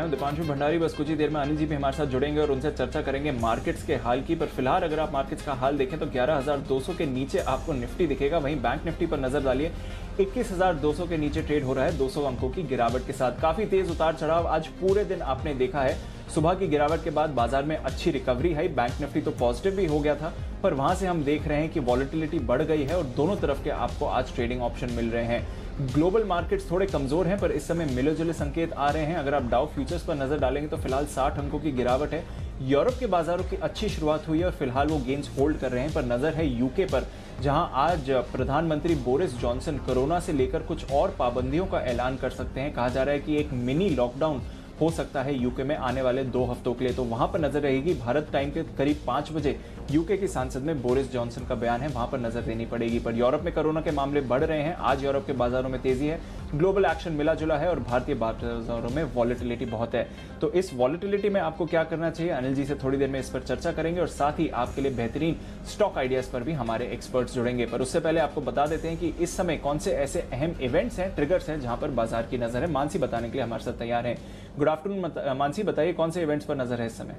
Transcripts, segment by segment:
मैं हूं दीपांशु भंडारी। बस कुछ ही देर में अनिल जी भी हमारे साथ जुड़ेंगे और उनसे चर्चा करेंगे मार्केट्स के हाल की। पर फिलहाल अगर आप मार्केट्स का हाल देखें तो 11,200 के नीचे आपको निफ्टी दिखेगा। वहीं बैंक निफ्टी पर नजर डालिए, 21,200 के नीचे ट्रेड हो रहा है 200 अंकों की गिरावट के साथ। काफी तेज उतार चढ़ाव आज पूरे दिन आपने देखा है। सुबह की गिरावट के बाद बाजार में अच्छी रिकवरी है। बैंक निफ्टी तो पॉजिटिव भी हो गया था, पर वहां से हम देख रहे हैं कि वॉलेटिलिटी बढ़ गई है और दोनों तरफ के आपको आज ट्रेडिंग ऑप्शन मिल रहे हैं। ग्लोबल मार्केट्स थोड़े कमजोर हैं, पर इस समय मिले जुले संकेत आ रहे हैं। अगर आप डाउ फ्यूचर्स पर नजर डालेंगे तो फिलहाल 60 अंकों की गिरावट है। यूरोप के बाजारों की अच्छी शुरुआत हुई है और फिलहाल वो गेंस होल्ड कर रहे हैं। पर नजर है यूके पर, जहां आज प्रधानमंत्री बोरिस जॉनसन कोरोना से लेकर कुछ और पाबंदियों का ऐलान कर सकते हैं। कहा जा रहा है कि एक मिनी लॉकडाउन हो सकता है यूके में आने वाले 2 हफ्तों के लिए। तो वहां पर नजर रहेगी। भारत टाइम के करीब 5 बजे यूके की सांसद में बोरिस जॉनसन का बयान है, वहां पर नजर देनी पड़ेगी। पर यूरोप में कोरोना के मामले बढ़ रहे हैं। आज यूरोप के बाजारों में तेजी है, ग्लोबल एक्शन मिला जुला है और भारतीय बाजारों में वॉलेटिलिटी बहुत है। तो इस वॉलेटिलिटी में आपको क्या करना चाहिए, अनिल जी से थोड़ी देर में इस पर चर्चा करेंगे और साथ ही आपके लिए बेहतरीन स्टॉक आइडियाज पर भी हमारे एक्सपर्ट्स जुड़ेंगे। पर उससे पहले आपको बता देते हैं कि इस समय कौन से ऐसे अहम इवेंट्स हैं, ट्रिगर्स हैं, जहां पर बाजार की नजर है। मानसी बताने के लिए हमारे साथ तैयार है। गुड आफ्टरनून मानसी, बताइए कौन से इवेंट्स पर नजर है इस समय।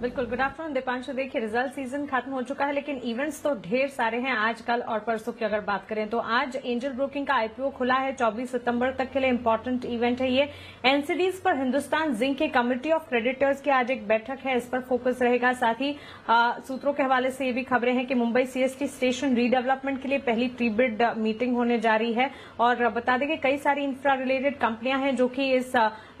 बिल्कुल, गुड आफ्टरनून दीपांशु। देखिए, रिजल्ट सीजन खत्म हो चुका है, लेकिन इवेंट्स तो ढेर सारे हैं आज, कल और परसों की अगर बात करें तो आज एंजल ब्रोकिंग का आईपीओ खुला है। 24 सितंबर तक के लिए इंपॉर्टेंट इवेंट है ये। एनसीडीज पर हिंदुस्तान जिंक के कमिटी ऑफ क्रेडिटर्स की आज एक बैठक है, इस पर फोकस रहेगा। साथ ही सूत्रों के हवाले से ये भी खबरें हैं कि मुंबई सीएसटी स्टेशन रीडेवलपमेंट के लिए पहली प्री बिड मीटिंग होने जा रही है। और बता दें कि कई सारी इंफ्रा रिलेटेड कंपनियां हैं जो कि इस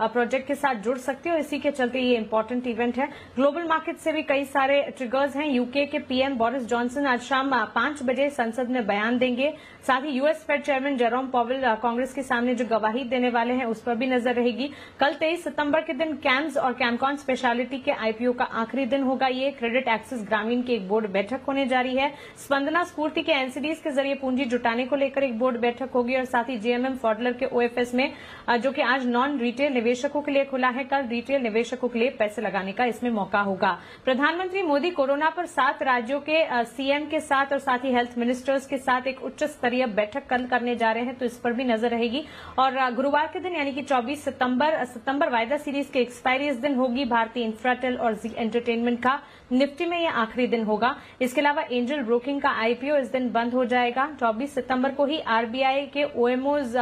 प्रोजेक्ट के साथ जुड़ सकती है और इसी के चलते ये इंपॉर्टेंट इवेंट है। ग्लोबल मार्केट से भी कई सारे ट्रिगर्स हैं। यूके के पीएम बोरिस जॉनसन आज शाम 5 बजे संसद में बयान देंगे। साथ ही US Fed chairman Jerome Powell Congress के सामने जो गवाही देने वाले हैं उस पर भी नजर रहेगी। कल 23 सितंबर के दिन कैम्स और कैमकॉन स्पेशलिटी के आईपीओ का आखिरी दिन होगा। ये क्रेडिट एक्सेस ग्रामीण की एक बोर्ड बैठक होने जा रही है। स्पंदना स्फूर्ति के एनसीडीज के जरिए पूंजी जुटाने को लेकर एक बोर्ड बैठक होगी और साथ ही जेएमएम फॉडलर के ओएफएस में जो कि आज नॉन रिटेल निवेशकों के लिए खुला है, कल रिटेल निवेशकों के लिए पैसे लगाने का इसमें मौका होगा। प्रधानमंत्री मोदी कोरोना पर 7 राज्यों के सीएम के साथ और साथ ही हेल्थ मिनिस्टर्स के साथ एक उच्च स्तरीय बैठक कल करने जा रहे हैं, तो इस पर भी नजर रहेगी। और गुरुवार के दिन यानी कि 24 सितंबर वायदा सीरीज के एक्सपायरी इस दिन होगी। भारतीय इंफ्राटेल और जी एंटरटेनमेंट का निफ्टी में यह आखिरी दिन होगा। इसके अलावा एंजल ब्रोकिंग का आईपीओ इस दिन बंद हो जाएगा। 24 सितंबर को ही आरबीआई के ओएमओज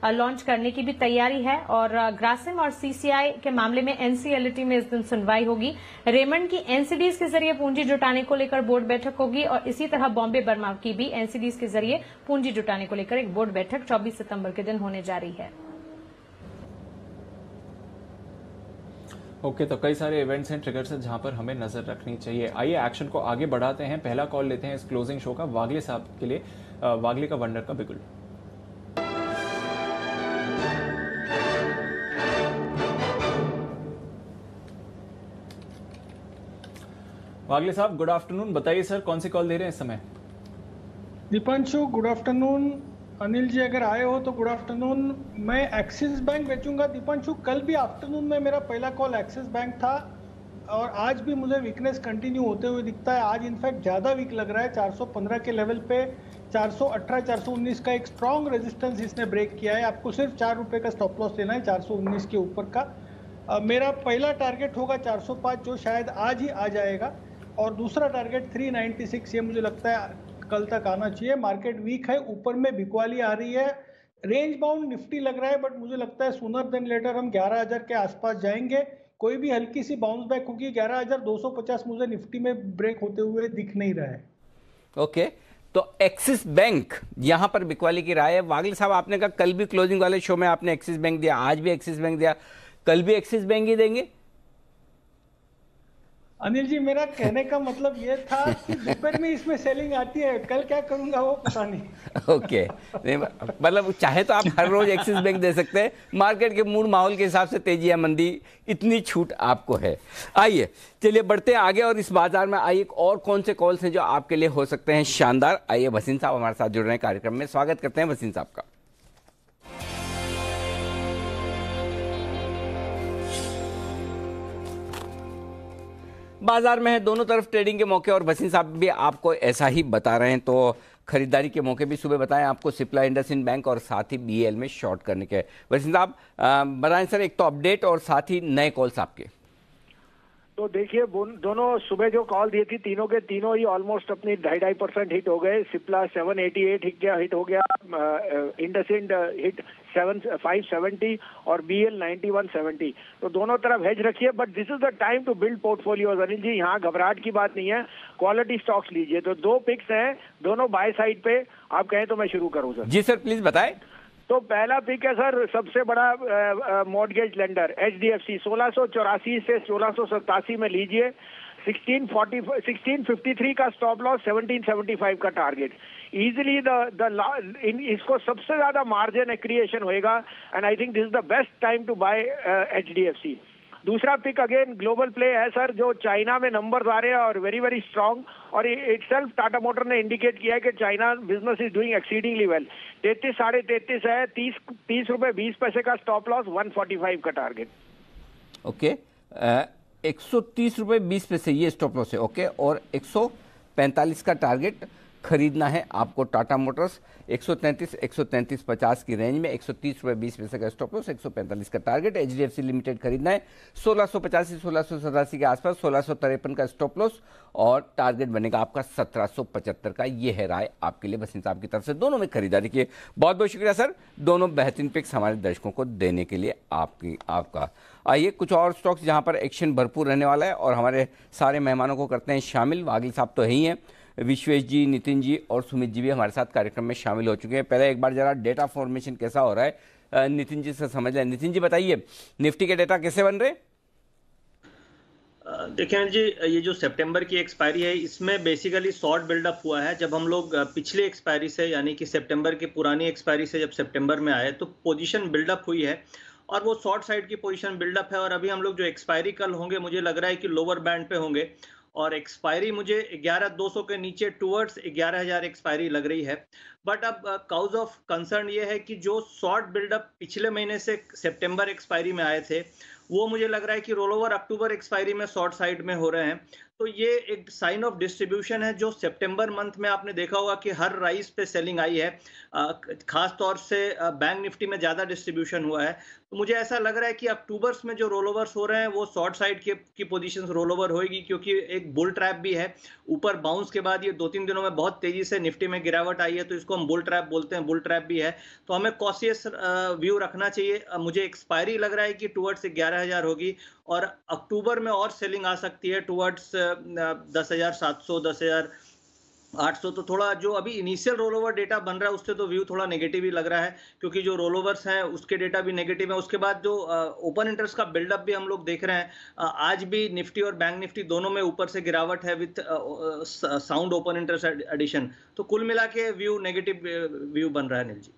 लॉन्च करने की भी तैयारी है और ग्रासिम और सीसीआई के मामले में एनसीएलटी में इस दिन सुनवाई होगी। रेमंड की एनसीडीज के जरिए पूंजी जुटाने को लेकर बोर्ड बैठक होगी और इसी तरह बॉम्बे बर्मा की भी एनसीडीज के जरिए पूंजी जुटाने को लेकर एक बोर्ड बैठक 24 सितंबर के दिन होने जा रही है। ओके, तो कई सारे इवेंट्स हैं, ट्रिगर्स हैं जहां पर हमें नजर रखनी चाहिए। आइए एक्शन को आगे बढ़ाते हैं। पहला कॉल लेते हैं इस क्लोजिंग शो का वागले साहब के लिए, वागले का वंडर का बिगुल। वागले साहब गुड आफ्टरनून, बताइए सर कौन सी कॉल दे रहे हैं इस समय। Deepanshu good afternoon. अनिल जी अगर आए हो तो गुड आफ्टरनून। मैं एक्सिस बैंक बेचूंगा दीपांशु। कल भी आफ्टरनून में मेरा पहला कॉल एक्सिस बैंक था और आज भी मुझे वीकनेस कंटिन्यू होते हुए दिखता है। आज इनफैक्ट ज़्यादा वीक लग रहा है। 415 के लेवल पे 418 419 का एक स्ट्रॉन्ग रेजिस्टेंस इसने ब्रेक किया है। आपको सिर्फ 4 रुपये का स्टॉप लॉस लेना है 419 के ऊपर का। मेरा पहला टारगेट होगा 405 जो शायद आज ही आ जाएगा और दूसरा टारगेट 396 ये मुझे लगता है कल तक आना चाहिए। मार्केट वीक है, ऊपर में बिकवाली आ रही है। रेंज बाउंड निफ्टी लग रहा है बट मुझे लगता है सूनर देन लेटर हम 11,000 के आसपास जाएंगे। कोई भी हल्की सी बाउंस बैक होगी। 11,250 मुझे निफ्टी में ब्रेक होते हुए दिख नहीं रहा है। ओके, तो एक्सिस बैंक यहां पर बिकवाली की राय है। वागले साहब, आपने कहा कल भी क्लोजिंग वाले शो में आपने एक्सिस बैंक दिया, आज भी एक्सिस बैंक दिया, कल भी एक्सिस बैंक ही देंगे? अनिल जी, मेरा कहने का मतलब ये था कि दोपहर में इसमें सेलिंग आती है, कल क्या करूंगा वो पता नहीं। ओके, मतलब चाहे तो आप हर रोज एक्सिस बैंक दे सकते हैं। मार्केट के मूड माहौल के हिसाब से तेजी या मंदी, इतनी छूट आपको है। आइए चलिए बढ़ते हैं आगे और इस बाजार में आइए और कौन से कॉल्स हैं जो आपके लिए हो सकते हैं शानदार। आइए वसीम साहब हमारे साथ जुड़ रहे हैं कार्यक्रम में, स्वागत करते हैं वसीम साहब का। बाजार में है दोनों तरफ ट्रेडिंग के मौके और वसीम साहब भी आपको ऐसा ही बता रहे हैं। तो खरीदारी के मौके भी सुबह बताएं आपको सिप्ला इंडसइंड बैंक और साथ ही BEL में शॉर्ट करने के। वैसे साहब बताएं सर, एक तो अपडेट और साथ ही नए कॉल्स आपके। तो देखिए दोनों सुबह जो कॉल दी थी तीनों के तीनों ही ऑलमोस्ट अपनी 2.5% हिट हो गए। सिप्ला 788 हिट हो गया, इंडसइंड हिट 570 और BEL 9170। तो दोनों तरफ हेज रखिए, but this is the time to build portfolios. Anil ji, यहाँ घबराहट की बात नहीं है, क्वालिटी स्टॉक्स लीजिए। तो 2 पिक्स हैं, दोनों बाय साइड पे। आप कहें तो मैं शुरू करूँ सर? जी सर, प्लीज बताएं। तो पहला पिक है सर, सबसे बड़ा मॉर्गेज लेंडर HDFC 1684 से 1687 में लीजिए। 1653 का स्टॉप लॉस, 1775 का टारगेट। इजिली इसको सबसे ज्यादा मार्जिन एक्रिएशन होएगा and I think this is the best time to buy HDFC। दूसरा पिक अगेन ग्लोबल प्ले है सर, जो चाइना में नंबर्स आ रहे हैं और वेरी वेरी स्ट्रांग, और इटसेल्फ टाटा मोटर ने इंडिकेट किया है कि China business is doing exceedingly well. 33 साढ़े 33 है, 30 रुपए 20 पैसे का स्टॉप लॉस, 145 का टारगेट। ओके, 130 रुपए 20 पैसे ये स्टॉप लॉस है। ओके, और 145 का टारगेट खरीदना है आपको टाटा मोटर्स। 133-133.50 की रेंज में 130 रुपए 20 पैसे का स्टॉप लॉस, 145 का टारगेट। HDFC लिमिटेड खरीदना है 1685-1687 के आसपास, 1653 का स्टॉप लॉस और टारगेट बनेगा आपका 1775 का। ये है राय आपके लिए बसिन साहब की तरफ से। दोनों में खरीदारी की बहुत बहुत शुक्रिया सर, दोनों बेहतरीन पिक्स हमारे दर्शकों को देने के लिए आपका। आइए कुछ और स्टॉक्स जहां पर एक्शन भरपूर रहने वाला है और हमारे सारे मेहमानों को करते हैं शामिल। वागिल साहब तो है ही हैं, विश्वेश जी, नितिन जी और सुमित जी भी हमारे साथ कार्यक्रम में शामिल हो चुके हैं। पहले एक बार जरा डेटा फॉर्मेशन कैसा हो रहा है नितिन जी से समझ लें। नितिन जी बताइए, निफ्टी के डेटा कैसे बन रहे? देखिए जी, ये जो सितंबर की एक्सपायरी है इसमें बेसिकली शॉर्ट बिल्डअप हुआ है। जब हम लोग पिछले एक्सपायरी से यानी कि सितंबर की पुरानी एक्सपायरी से जब सितंबर में आए तो पोजीशन बिल्डअप हुई है और वो शॉर्ट साइड की पोजीशन बिल्डअप है। और अभी हम लोग जो एक्सपायरी कल होंगे मुझे लग रहा है कि लोअर बैंड पे होंगे और एक्सपायरी मुझे 11,200 के नीचे टूवर्ड्स 11,000 एक्सपायरी लग रही है। बट अब काउज ऑफ कंसर्न ये है कि जो शॉर्ट बिल्डअप पिछले महीने से सितंबर एक्सपायरी में आए थे वो मुझे लग रहा है कि रोल ओवर अक्टूबर एक्सपायरी में शॉर्ट साइड में हो रहे हैं। तो ये एक साइन ऑफ डिस्ट्रीब्यूशन है। जो सितंबर मंथ में आपने देखा होगा कि हर राइज पे सेलिंग आई है, खास तौर से बैंक निफ्टी में ज़्यादा डिस्ट्रीब्यूशन हुआ है। तो मुझे ऐसा लग रहा है कि अक्टूबर्स में जो रोल ओवर्स हो रहे हैं वो शॉर्ट साइड की पोजीशंस रोल ओवर होएगी, क्योंकि एक बुल ट्रैप भी है। ऊपर बाउंस के बाद ये 2-3 दिनों में बहुत तेजी से निफ्टी में गिरावट आई है, तो इसको हम बुल ट्रैप बोलते हैं, बुल ट्रैप भी है। तो हमें कॉशियस व्यू रखना चाहिए। मुझे एक्सपायरी लग रहा है कि टुवर्ड्स 11,000 होगी और अक्टूबर में और सेलिंग आ सकती है टुवर्ड्स 10,700 10,800। तो थोड़ा जो अभी इनिशियल रोल ओवर डेटा बन रहा है उससे तो व्यू थोड़ा नेगेटिव ही लग रहा है, क्योंकि जो रोल ओवर्स हैं उसके डेटा भी नेगेटिव है। उसके बाद जो ओपन इंटरेस्ट का बिल्डअप भी हम लोग देख रहे हैं। आज भी निफ्टी और बैंक निफ्टी दोनों में ऊपर से गिरावट है with sound open interest addition. तो कुल मिला के व्यू नेगेटिव व्यू बन रहा है नील जी।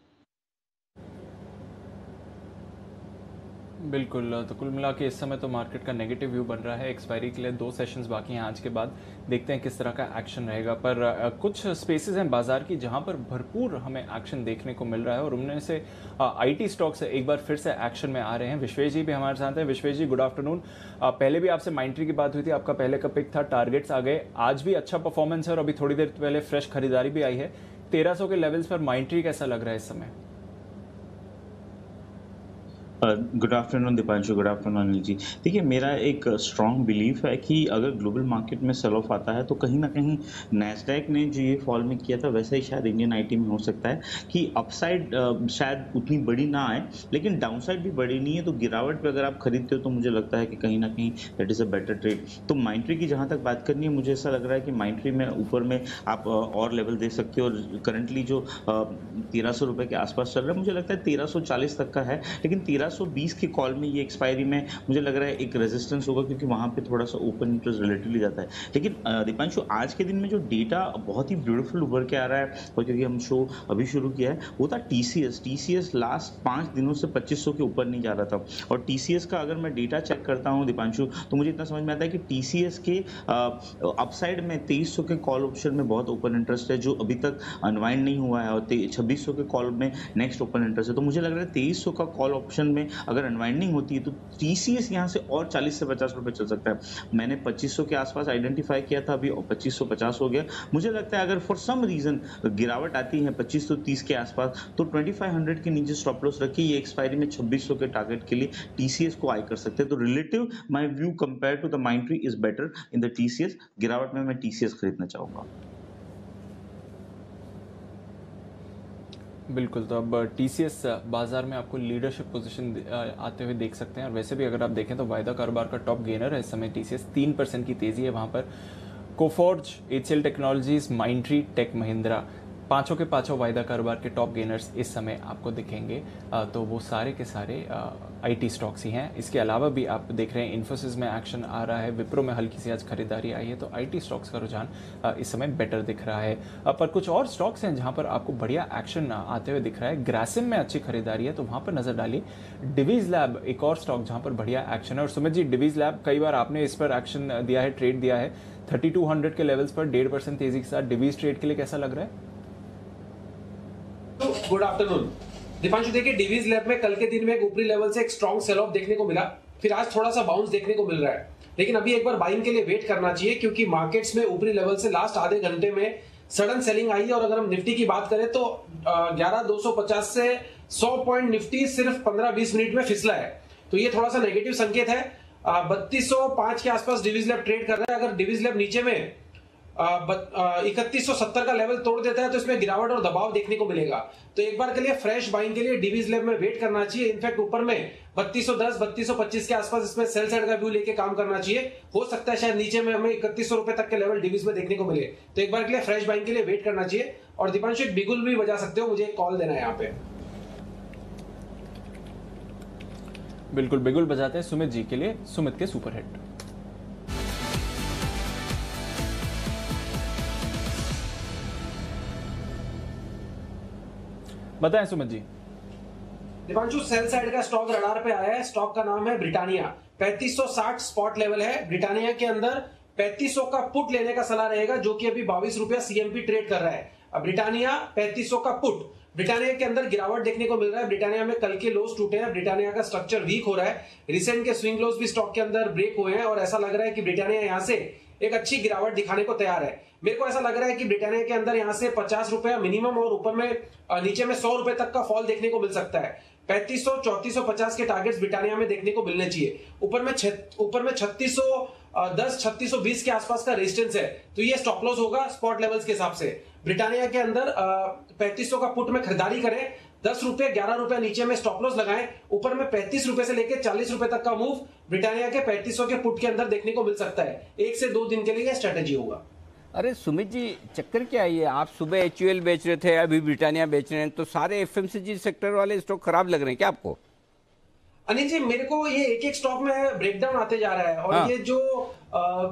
बिल्कुल, तो कुल मिला के इस समय तो मार्केट का नेगेटिव व्यू बन रहा है। एक्सपायरी के लिए 2 सेशंस बाकी हैं आज के बाद, देखते हैं किस तरह का एक्शन रहेगा। पर कुछ स्पेसेस हैं बाजार की जहां पर भरपूर हमें एक्शन देखने को मिल रहा है और उनमें से IT स्टॉक्स एक बार फिर से एक्शन में आ रहे हैं। विश्वेश जी भी हमारे साथ हैं। विश्वेश जी गुड आफ्टरनून। पहले भी आपसे माइंट्री की बात हुई थी, आपका पहले का पिक था, टारगेट्स आ गए, आज भी अच्छा परफॉर्मेंस है और अभी थोड़ी देर पहले फ्रेश खरीदारी भी आई है। 1300 के लेवल्स पर माइंट्री कैसा लग रहा है इस समय? Good afternoon Deepanshu, good afternoon Anil ji. देखिए, मेरा एक स्ट्रॉन्ग बिलीफ है कि अगर ग्लोबल मार्केट में सेल ऑफ आता है तो कहीं ना कहीं नैस्डैक ने जो ये फॉल में किया था वैसा ही शायद इंडियन IT में हो सकता है कि अपसाइड शायद उतनी बड़ी ना आए लेकिन डाउनसाइड भी बड़ी नहीं है। तो गिरावट पे अगर आप खरीदते हो तो मुझे लगता है कि कहीं ना कहीं that is a better trade. तो माइंट्री की जहाँ तक बात करनी है, मुझे ऐसा लग रहा है कि माइंट्री में ऊपर में आप और लेवल देख सकते हो और करंटली जो 1300 रुपये के आसपास चल रहा है, मुझे लगता है 1340 तक का है। लेकिन 1320 के कॉल में ये एक्सपायरी में मुझे लग रहा है एक रेजिस्टेंस होगा, क्योंकि वहां पे थोड़ा सा ओपन इंटरेस्ट रिलेटिवली जाता है। लेकिन दीपांशु, आज के दिन में जो डेटा बहुत ही ब्यूटीफुल उभर के आ रहा है और क्योंकि हम शो अभी शुरू किया है वो था TCS लास्ट 5 दिनों से 2500 के ऊपर नहीं जा रहा था। और TCS का अगर मैं डेटा चेक करता हूँ दीपांशु, तो मुझे इतना समझ में आता है कि TCS के अपसाइड में 2300 के कॉल ऑप्शन में बहुत ओपन इंटरेस्ट है जो अभी तक अनवाइंड नहीं हुआ है और 2600 के कॉल में नेक्स्ट ओपन इंटरेस्ट है। तो मुझे लग रहा है 2300 का कॉल ऑप्शन में अगर अनवाइंडिंग होती है तो टीसीएस यहाँ से और 40 से 50 रुपए चल सकता है। मैंने 2500 के आसपास आइडेंटिफाई किया था, अभी 2550 हो गया। मुझे लगता है अगर फॉर सम रीजन गिरावट आती है 2530 के आसपास तो 2500 के नीचे स्टॉप लॉस रखिए। ये एक्सपायरी में 2600 के टारगेट के लिए टीसीएस को आई कर सकते हैं। तो relative my view compare to the Mindtree is better in the TCS. गिरावट में मैं टीसीएस खरीदना चाहूंगा। बिल्कुल, तो अब टीसीएस बाजार में आपको लीडरशिप पोजीशन आते हुए देख सकते हैं। और वैसे भी अगर आप देखें तो वायदा कारोबार का टॉप गेनर है इस समय टीसीएस, 3% की तेजी है वहां पर। Coforge, HCL technologies, Mindtree, tech Mahindra, पांचों के पांचों वायदा कारोबार के टॉप गेनर्स इस समय आपको दिखेंगे। तो वो सारे के सारे आईटी स्टॉक्स ही हैं। इसके अलावा भी आप देख रहे हैं इन्फोसिस में एक्शन आ रहा है, विप्रो में हल्की सी आज खरीदारी आई है। तो आईटी स्टॉक्स का रुझान इस समय बेटर दिख रहा है। पर कुछ और स्टॉक्स हैं जहां पर आपको बढ़िया एक्शन आते हुए दिख रहा है। ग्रासिम में अच्छी खरीदारी है तो वहां पर नजर डालिए। डिवीज लैब एक और स्टॉक जहां पर बढ़िया एक्शन है। और सुमित जी, डिवीज लैब कई बार आपने इस पर एक्शन दिया है, ट्रेड दिया है 3200 के लेवल्स पर 1.5% तेजी के साथ। डिवीज ट्रेड के लिए कैसा लग रहा है? तो गुड आफ्टरनून दीपांशु। देखिए, डिवीज लैब में कल के दिन में एक ऊपरी लेवल से एक स्ट्रॉन्ग सेल ऑफ देखने को मिला, फिर आज थोड़ा सा बाउंस देखने को मिल रहा है। लेकिन अभी एक बार बाइंग के लिए वेट करना चाहिए क्योंकि मार्केट्स में ऊपरी लेवल से लास्ट आधे घंटे में सडन सेलिंग आई है। और अगर हम निफ्टी की बात करें तो 11250 से 100 पॉइंट निफ्टी सिर्फ 15-20 मिनट में फिसला है। तो ये थोड़ा सा नेगेटिव संकेत है। 3205 के आसपास डिवीज लैब ट्रेड कर रहा है। अगर डिवीज लैब नीचे में 3170 का लेवल तोड़ देता है तो इसमें गिरावट और दबाव देखने को मिलेगा। तो एक बार के लिए फ्रेश बाइंग के लिए डिवीज लैब में वेट करना चाहिए। इनफैक्ट ऊपर में 3210 3225 के आसपास इसमें सेल साइड का व्यू लेके काम करना चाहिए। हो सकता है शायद नीचे में हमें 3100 रुपए तक के लेवल डिवीज में देखने को मिले। तो एक बार के लिए फ्रेश बाइंग के लिए वेट करना चाहिए। और दीपांशु, एक बिगुल भी बजा सकते हो, मुझे एक कॉल देना है यहाँ पे। बिल्कुल, बिगुल बजाते हैं सुमित जी के लिए, सुमित के सुपरहिट। बताएं सुमित जी। दीपांशु, सेल साइड का स्टॉक रडार पे आया है। स्टॉक का नाम है ब्रिटानिया। 3560 स्पॉट लेवल है। ब्रिटानिया के अंदर 3500 का पुट लेने का सलाह रहेगा, जो कि अभी 22 रुपया सीएमपी ट्रेड कर रहा है। अब ब्रिटानिया 3500 का पुट। ब्रिटानिया के अंदर गिरावट देखने को मिल रहा है। ब्रिटानिया में कल के लोस टूटे हैं। ब्रिटानिया का स्ट्रक्चर वीक हो रहा है। रिसेंट के स्विंग लोस भी स्टॉक के अंदर ब्रेक हुए हैं और ऐसा लग रहा है कि ब्रिटानिया यहां से एक अच्छी गिरावट दिखाने को तैयार है। मेरे को ऐसा लग रहा है कि ब्रिटानिया के अंदर यहां से 50 रुपया मिनिमम और ऊपर में नीचे में 100 रुपए तक का फॉल देखने को मिल सकता है। 3500 3450 के टारगेट्स ब्रिटानिया में देखने को मिलने चाहिए। ऊपर में 3610 3620 के आसपास का रेजिस्टेंस है। तो ये स्टॉप लॉस होगा स्पॉट लेवल्स के हिसाब से। ब्रिटानिया के अंदर 3500 का पुट में खरीदारी करें। 10 रुपए 11 रुपए नीचे में स्टॉप लॉस लगाएं। ऊपर में 35 रुपए से लेकर 40 रुपए तक का मूव ब्रिटानिया के 3500 के पुट के अंदर देखने को मिल सकता है। 1 से 2 दिन के लिए यह स्ट्रेटेजी होगा। अरे सुमित जी, चक्कर क्या है ये? आप सुबह एचयूएल बेच रहे थे, अभी ब्रिटानिया बेच रहे हैं, तो सारे एफएमसीजी सेक्टर वाले स्टॉक खराब लग रहे हैं क्या आपको? अनिल जी, मेरे को ये एक एक स्टॉक में ब्रेकडाउन आते जा रहा है और हाँ। ये जो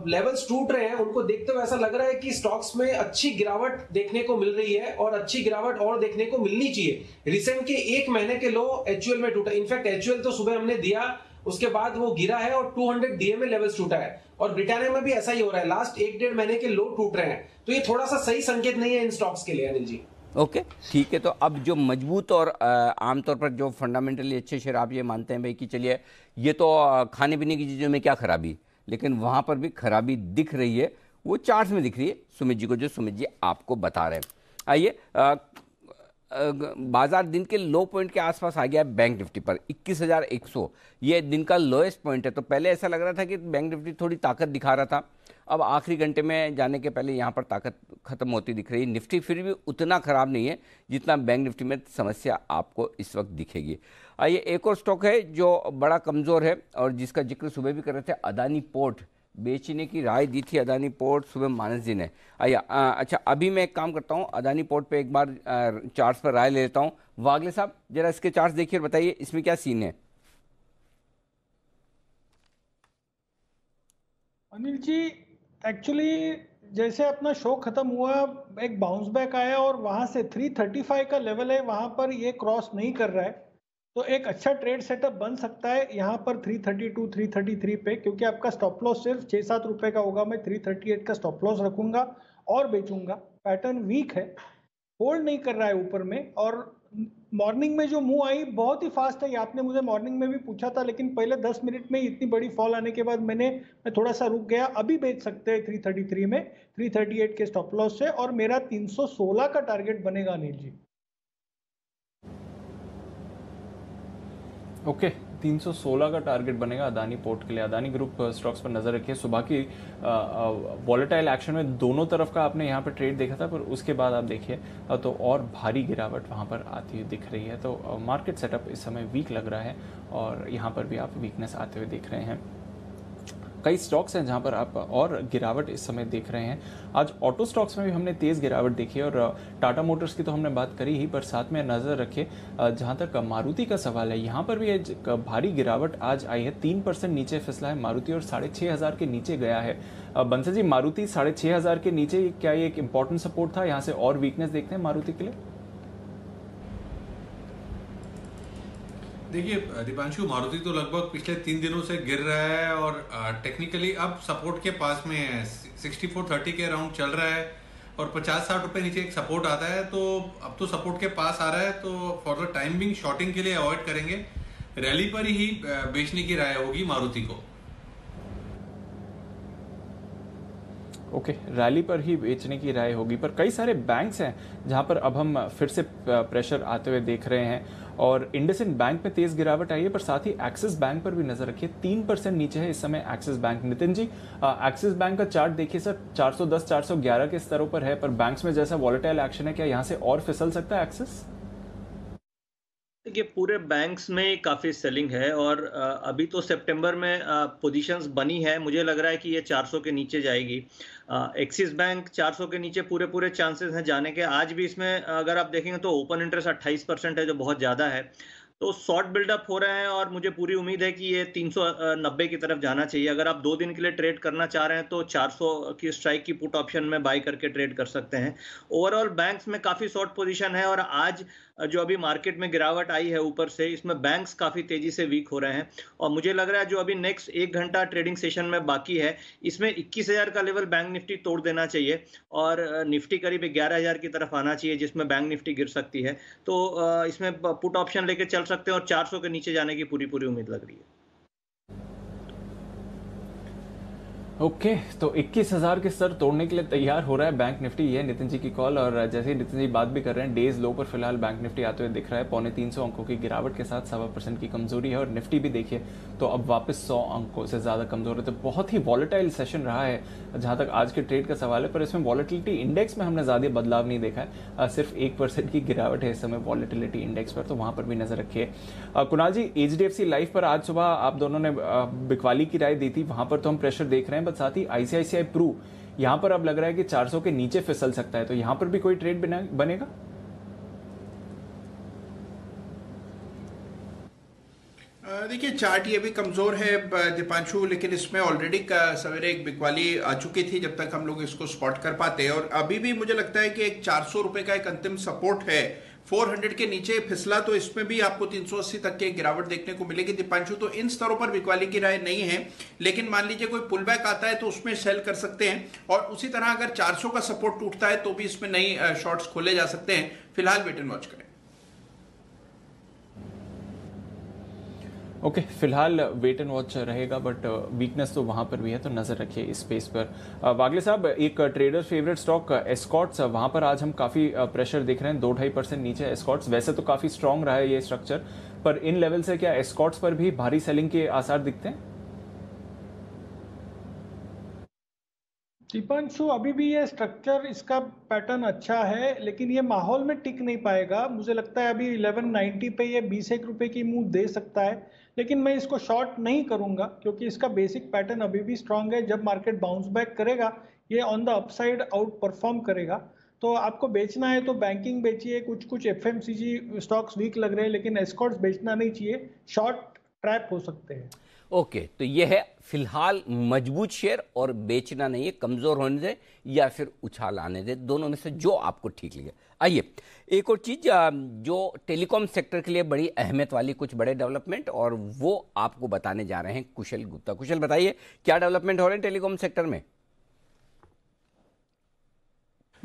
लेवल्स टूट रहे हैं उनको देखते हुए ऐसा लग रहा है कि स्टॉक्स में अच्छी गिरावट देखने को मिल रही है और अच्छी गिरावट और देखने को मिलनी चाहिए। रिसेंट के 1 महीने के लो एचयूएल में टूटा। इनफैक्ट एचयूएल तो सुबह हमने दिया, उसके बाद वो गिरा है और 200 डीएमए लेवल्स टूटा है। और ब्रिटानिया में भी ऐसा ही हो रहा है, लास्ट 1-1.5 महीने के लो टूट रहे हैं। तो ये थोड़ा सा सही संकेत नहीं है इन स्टॉक्स के लिए अनिल जी। ओके, ठीक है। तो अब जो मजबूत और आमतौर पर जो फंडामेंटली अच्छे शेयर आप ये मानते हैं भाई कि चलिए ये तो खाने पीने की चीज़ों में क्या खराबी, लेकिन वहाँ पर भी खराबी दिख रही है, वो चार्ट्स में दिख रही है सुमित जी को, जो सुमित जी आपको बता रहे हैं। आइए, बाजार दिन के लो पॉइंट के आसपास आ गया है बैंक निफ्टी पर 21,100। ये दिन का लोएस्ट पॉइंट है। तो पहले ऐसा लग रहा था कि बैंक निफ्टी थोड़ी ताकत दिखा रहा था, अब आखिरी घंटे में जाने के पहले यहाँ पर ताकत खत्म होती दिख रही है। निफ्टी फिर भी उतना खराब नहीं है जितना बैंक निफ्टी में समस्या आपको इस वक्त दिखेगी। आइए, एक और स्टॉक है जो बड़ा कमज़ोर है और जिसका जिक्र सुबह भी कर रहे थे, अदानी पोर्ट। बेचने की राय दी थी अदानी पोर्ट सुबह मानस जी ने। आइए, अच्छा अभी मैं एक काम करता हूँ, अदानी पोर्ट पे एक बार चार्ट्स पर राय ले लेता हूँ। वागले साहब जरा इसके चार्ट्स देखिए और बताइए इसमें क्या सीन है। अनिल जी, एक्चुअली जैसे अपना शो खत्म हुआ, एक बाउंस बैक आया और वहां से 335 का लेवल है, वहां पर ये क्रॉस नहीं कर रहा है। तो एक अच्छा ट्रेड सेटअप बन सकता है यहाँ पर 332 333 पे, क्योंकि आपका स्टॉप लॉस सिर्फ 6-7 रुपए का होगा। मैं 338 का स्टॉप लॉस रखूंगा और बेचूंगा। पैटर्न वीक है, होल्ड नहीं कर रहा है ऊपर में, और मॉर्निंग में जो मूव आई बहुत ही फास्ट है, ये आपने मुझे मॉर्निंग में भी पूछा था, लेकिन पहले 10 मिनट में इतनी बड़ी फॉल आने के बाद मैं थोड़ा सा रुक गया। अभी बेच सकते हैं 333 में, 338 के स्टॉप लॉस से, और मेरा 316 का टारगेट बनेगा अनिल जी। ओके, 316 का टारगेट बनेगा अदानी पोर्ट के लिए। अदानी ग्रुप स्टॉक्स पर नजर रखिए। सुबह की वॉलेटाइल एक्शन में दोनों तरफ का आपने यहाँ पर ट्रेड देखा था, पर उसके बाद आप देखिए तो और भारी गिरावट वहाँ पर आती हुई दिख रही है। तो मार्केट सेटअप इस समय वीक लग रहा है और यहाँ पर भी आप वीकनेस आते हुए देख रहे हैं। कई स्टॉक्स हैं जहां पर आप और गिरावट इस समय देख रहे हैं। आज ऑटो स्टॉक्स में भी हमने तेज गिरावट देखी है, और टाटा मोटर्स की तो हमने बात करी ही, पर साथ में नजर रखिए जहां तक मारुति का सवाल है, यहां पर भी भारी गिरावट आज आई है। 3% नीचे फिसला है मारुति और 6,500 के नीचे गया है। बंसल जी, मारुति 6,500 के नीचे, क्या ये एक इंपॉर्टेंट सपोर्ट था? यहाँ से और वीकनेस देखते हैं मारुति के लिए। देखिए दीपांशु, मारुति तो लगभग पिछले 3 दिनों से गिर रहा है और टेक्निकली अब सपोर्ट के पास में है। 6430 के अराउंड चल रहा है और 50-60 रुपए नीचे एक सपोर्ट आता है, तो अब तो सपोर्ट के पास आ रहा है, तो for the time being shorting के लिए अवॉइड करेंगे। रैली पर ही बेचने की राय होगी मारुति को। ओके, रैली पर ही बेचने की राय होगी, पर कई सारे बैंक्स हैं जहां पर अब हम फिर से प्रेशर आते हुए देख रहे हैं, और इंडसइंड बैंक में तेज गिरावट आई है, पर साथ ही एक्सिस बैंक पर भी नजर रखिए। 3% नीचे है इस समय axis bank. Nitin ji, axis bank का चार्ट देखिए सर, 410 411 के स्तरों पर है, पर बैंक्स में जैसा वॉलेटाइल एक्शन है, क्या यहां से और फिसल सकता है एक्सिस? देखिए, पूरे बैंक्स में काफ़ी सेलिंग है और अभी तो सितंबर में पोजीशंस बनी है। मुझे लग रहा है कि ये 400 के नीचे जाएगी। एक्सिस बैंक 400 के नीचे पूरे चांसेस हैं जाने के। आज भी इसमें अगर आप देखेंगे तो ओपन इंटरेस्ट 28% है, जो बहुत ज़्यादा है। तो शॉर्ट बिल्डअप हो रहे हैं और मुझे पूरी उम्मीद है कि ये 390 की तरफ जाना चाहिए। अगर आप 2 दिन के लिए ट्रेड करना चाह रहे हैं तो 400 की स्ट्राइक की पुट ऑप्शन में बाय करके ट्रेड कर सकते हैं। ओवरऑल बैंक्स में काफ़ी शॉर्ट पोजीशन है और आज जो अभी मार्केट में गिरावट आई है ऊपर से, इसमें बैंक्स काफ़ी तेजी से वीक हो रहे हैं। और मुझे लग रहा है जो अभी नेक्स्ट 1 घंटा ट्रेडिंग सेशन में बाकी है, इसमें 21,000 का लेवल बैंक निफ्टी तोड़ देना चाहिए और निफ्टी करीब 11,000 की तरफ आना चाहिए, जिसमें बैंक निफ्टी गिर सकती है। तो इसमें पुट ऑप्शन लेके चल सकते हैं और 400 के नीचे जाने की पूरी उम्मीद लग रही है। ओके, तो 21,000 के स्तर तोड़ने के लिए तैयार हो रहा है बैंक निफ्टी। ये नितिन जी की कॉल, और जैसे ही नितिन जी बात भी कर रहे हैं, डेज लो पर फिलहाल बैंक निफ्टी आते हुए दिख रहा है। 325 अंकों की गिरावट के साथ 1.25% की कमजोरी है, और निफ्टी भी देखिए तो अब वापस 100 अंकों से ज्यादा कमजोर है। तो बहुत ही वॉलेटाइल सेशन रहा है जहां तक आज के ट्रेड का सवाल है, पर इसमें वॉलेटिलिटी इंडेक्स में हमने ज्यादा बदलाव नहीं देखा है। सिर्फ 1% की गिरावट है इस समय वॉलेटिलिटी इंडेक्स पर, तो वहां पर भी नजर रखिए। कुणाल जी, HDFC लाइफ पर आज सुबह आप दोनों ने बिकवाली की राय दी थी, वहां पर तो हम प्रेशर देख रहे हैं, बट साथ ही ICICI प्रू यहां पर अब लग रहा है कि 400 के नीचे फिसल सकता है, तो यहां पर भी कोई ट्रेड बनेगा? देखिए, चार्ट ये भी कमजोर है दीपांशु, लेकिन इसमें ऑलरेडी सवेरे एक बिकवाली आ चुकी थी जब तक हम लोग इसको स्पॉट कर पाते, और अभी भी मुझे लगता है कि एक 400 रुपए का एक अंतिम सपोर्ट है। 400 के नीचे फिसला तो इसमें भी आपको 380 तक की गिरावट देखने को मिलेगी दीपांशु। तो इन स्तरों पर बिकवाली की राय नहीं है, लेकिन मान लीजिए कोई पुल बैक आता है तो उसमें सेल कर सकते हैं, और उसी तरह अगर 400 का सपोर्ट टूटता है तो भी इसमें नई शॉर्ट्स खोले जा सकते हैं। फिलहाल वेट एंड वॉच करें। ओके, फिलहाल वेट एंड वॉच रहेगा, बट वीकनेस तो वहां पर भी है, तो नजर रखिए इस स्पेस पर। वागले साहब, एक ट्रेडर फेवरेट स्टॉक एस्कॉर्ट्स, वहां पर आज हम काफी प्रेशर देख रहे हैं, 2-2.5% नीचे एस्कॉर्ट्स। वैसे तो काफी स्ट्रांग रहा है ये स्ट्रक्चर, पर इन लेवल से क्या एस्कॉर्ट्स पर भी भारी सेलिंग के आसार दिखते हैं? दीपांशु, अभी भी ये स्ट्रक्चर, इसका पैटर्न अच्छा है, लेकिन ये माहौल में टिक नहीं पाएगा। मुझे लगता है अभी 1190 पे ये 20 रुपए की मूव दे सकता है, लेकिन मैं इसको शॉर्ट नहीं करूंगा क्योंकि इसका बेसिक पैटर्न अभी भी स्ट्रांग है। जब मार्केट बाउंस बैक करेगा, ये on the upside out perform करेगा। तो आपको बेचना है तो बैंकिंग बेचिए, कुछ FMCG स्टॉक्स वीक लग रहे हैं, लेकिन एस्कॉर्ट्स बेचना नहीं चाहिए, शॉर्ट ट्रैप हो सकते हैं। ओके, तो यह है फिलहाल मजबूत शेयर, और बेचना नहीं है, कमजोर होने दे या फिर उछाल आने दे, दोनों में से जो आपको ठीक लगे। आइए, एक और चीज जो टेलीकॉम सेक्टर के लिए बड़ी अहमियत वाली कुछ बड़े डेवलपमेंट, और वो आपको बताने जा रहे हैं कुशल गुप्ता। कुशल, बताइए क्या डेवलपमेंट हो रहे हैं टेलीकॉम सेक्टर में?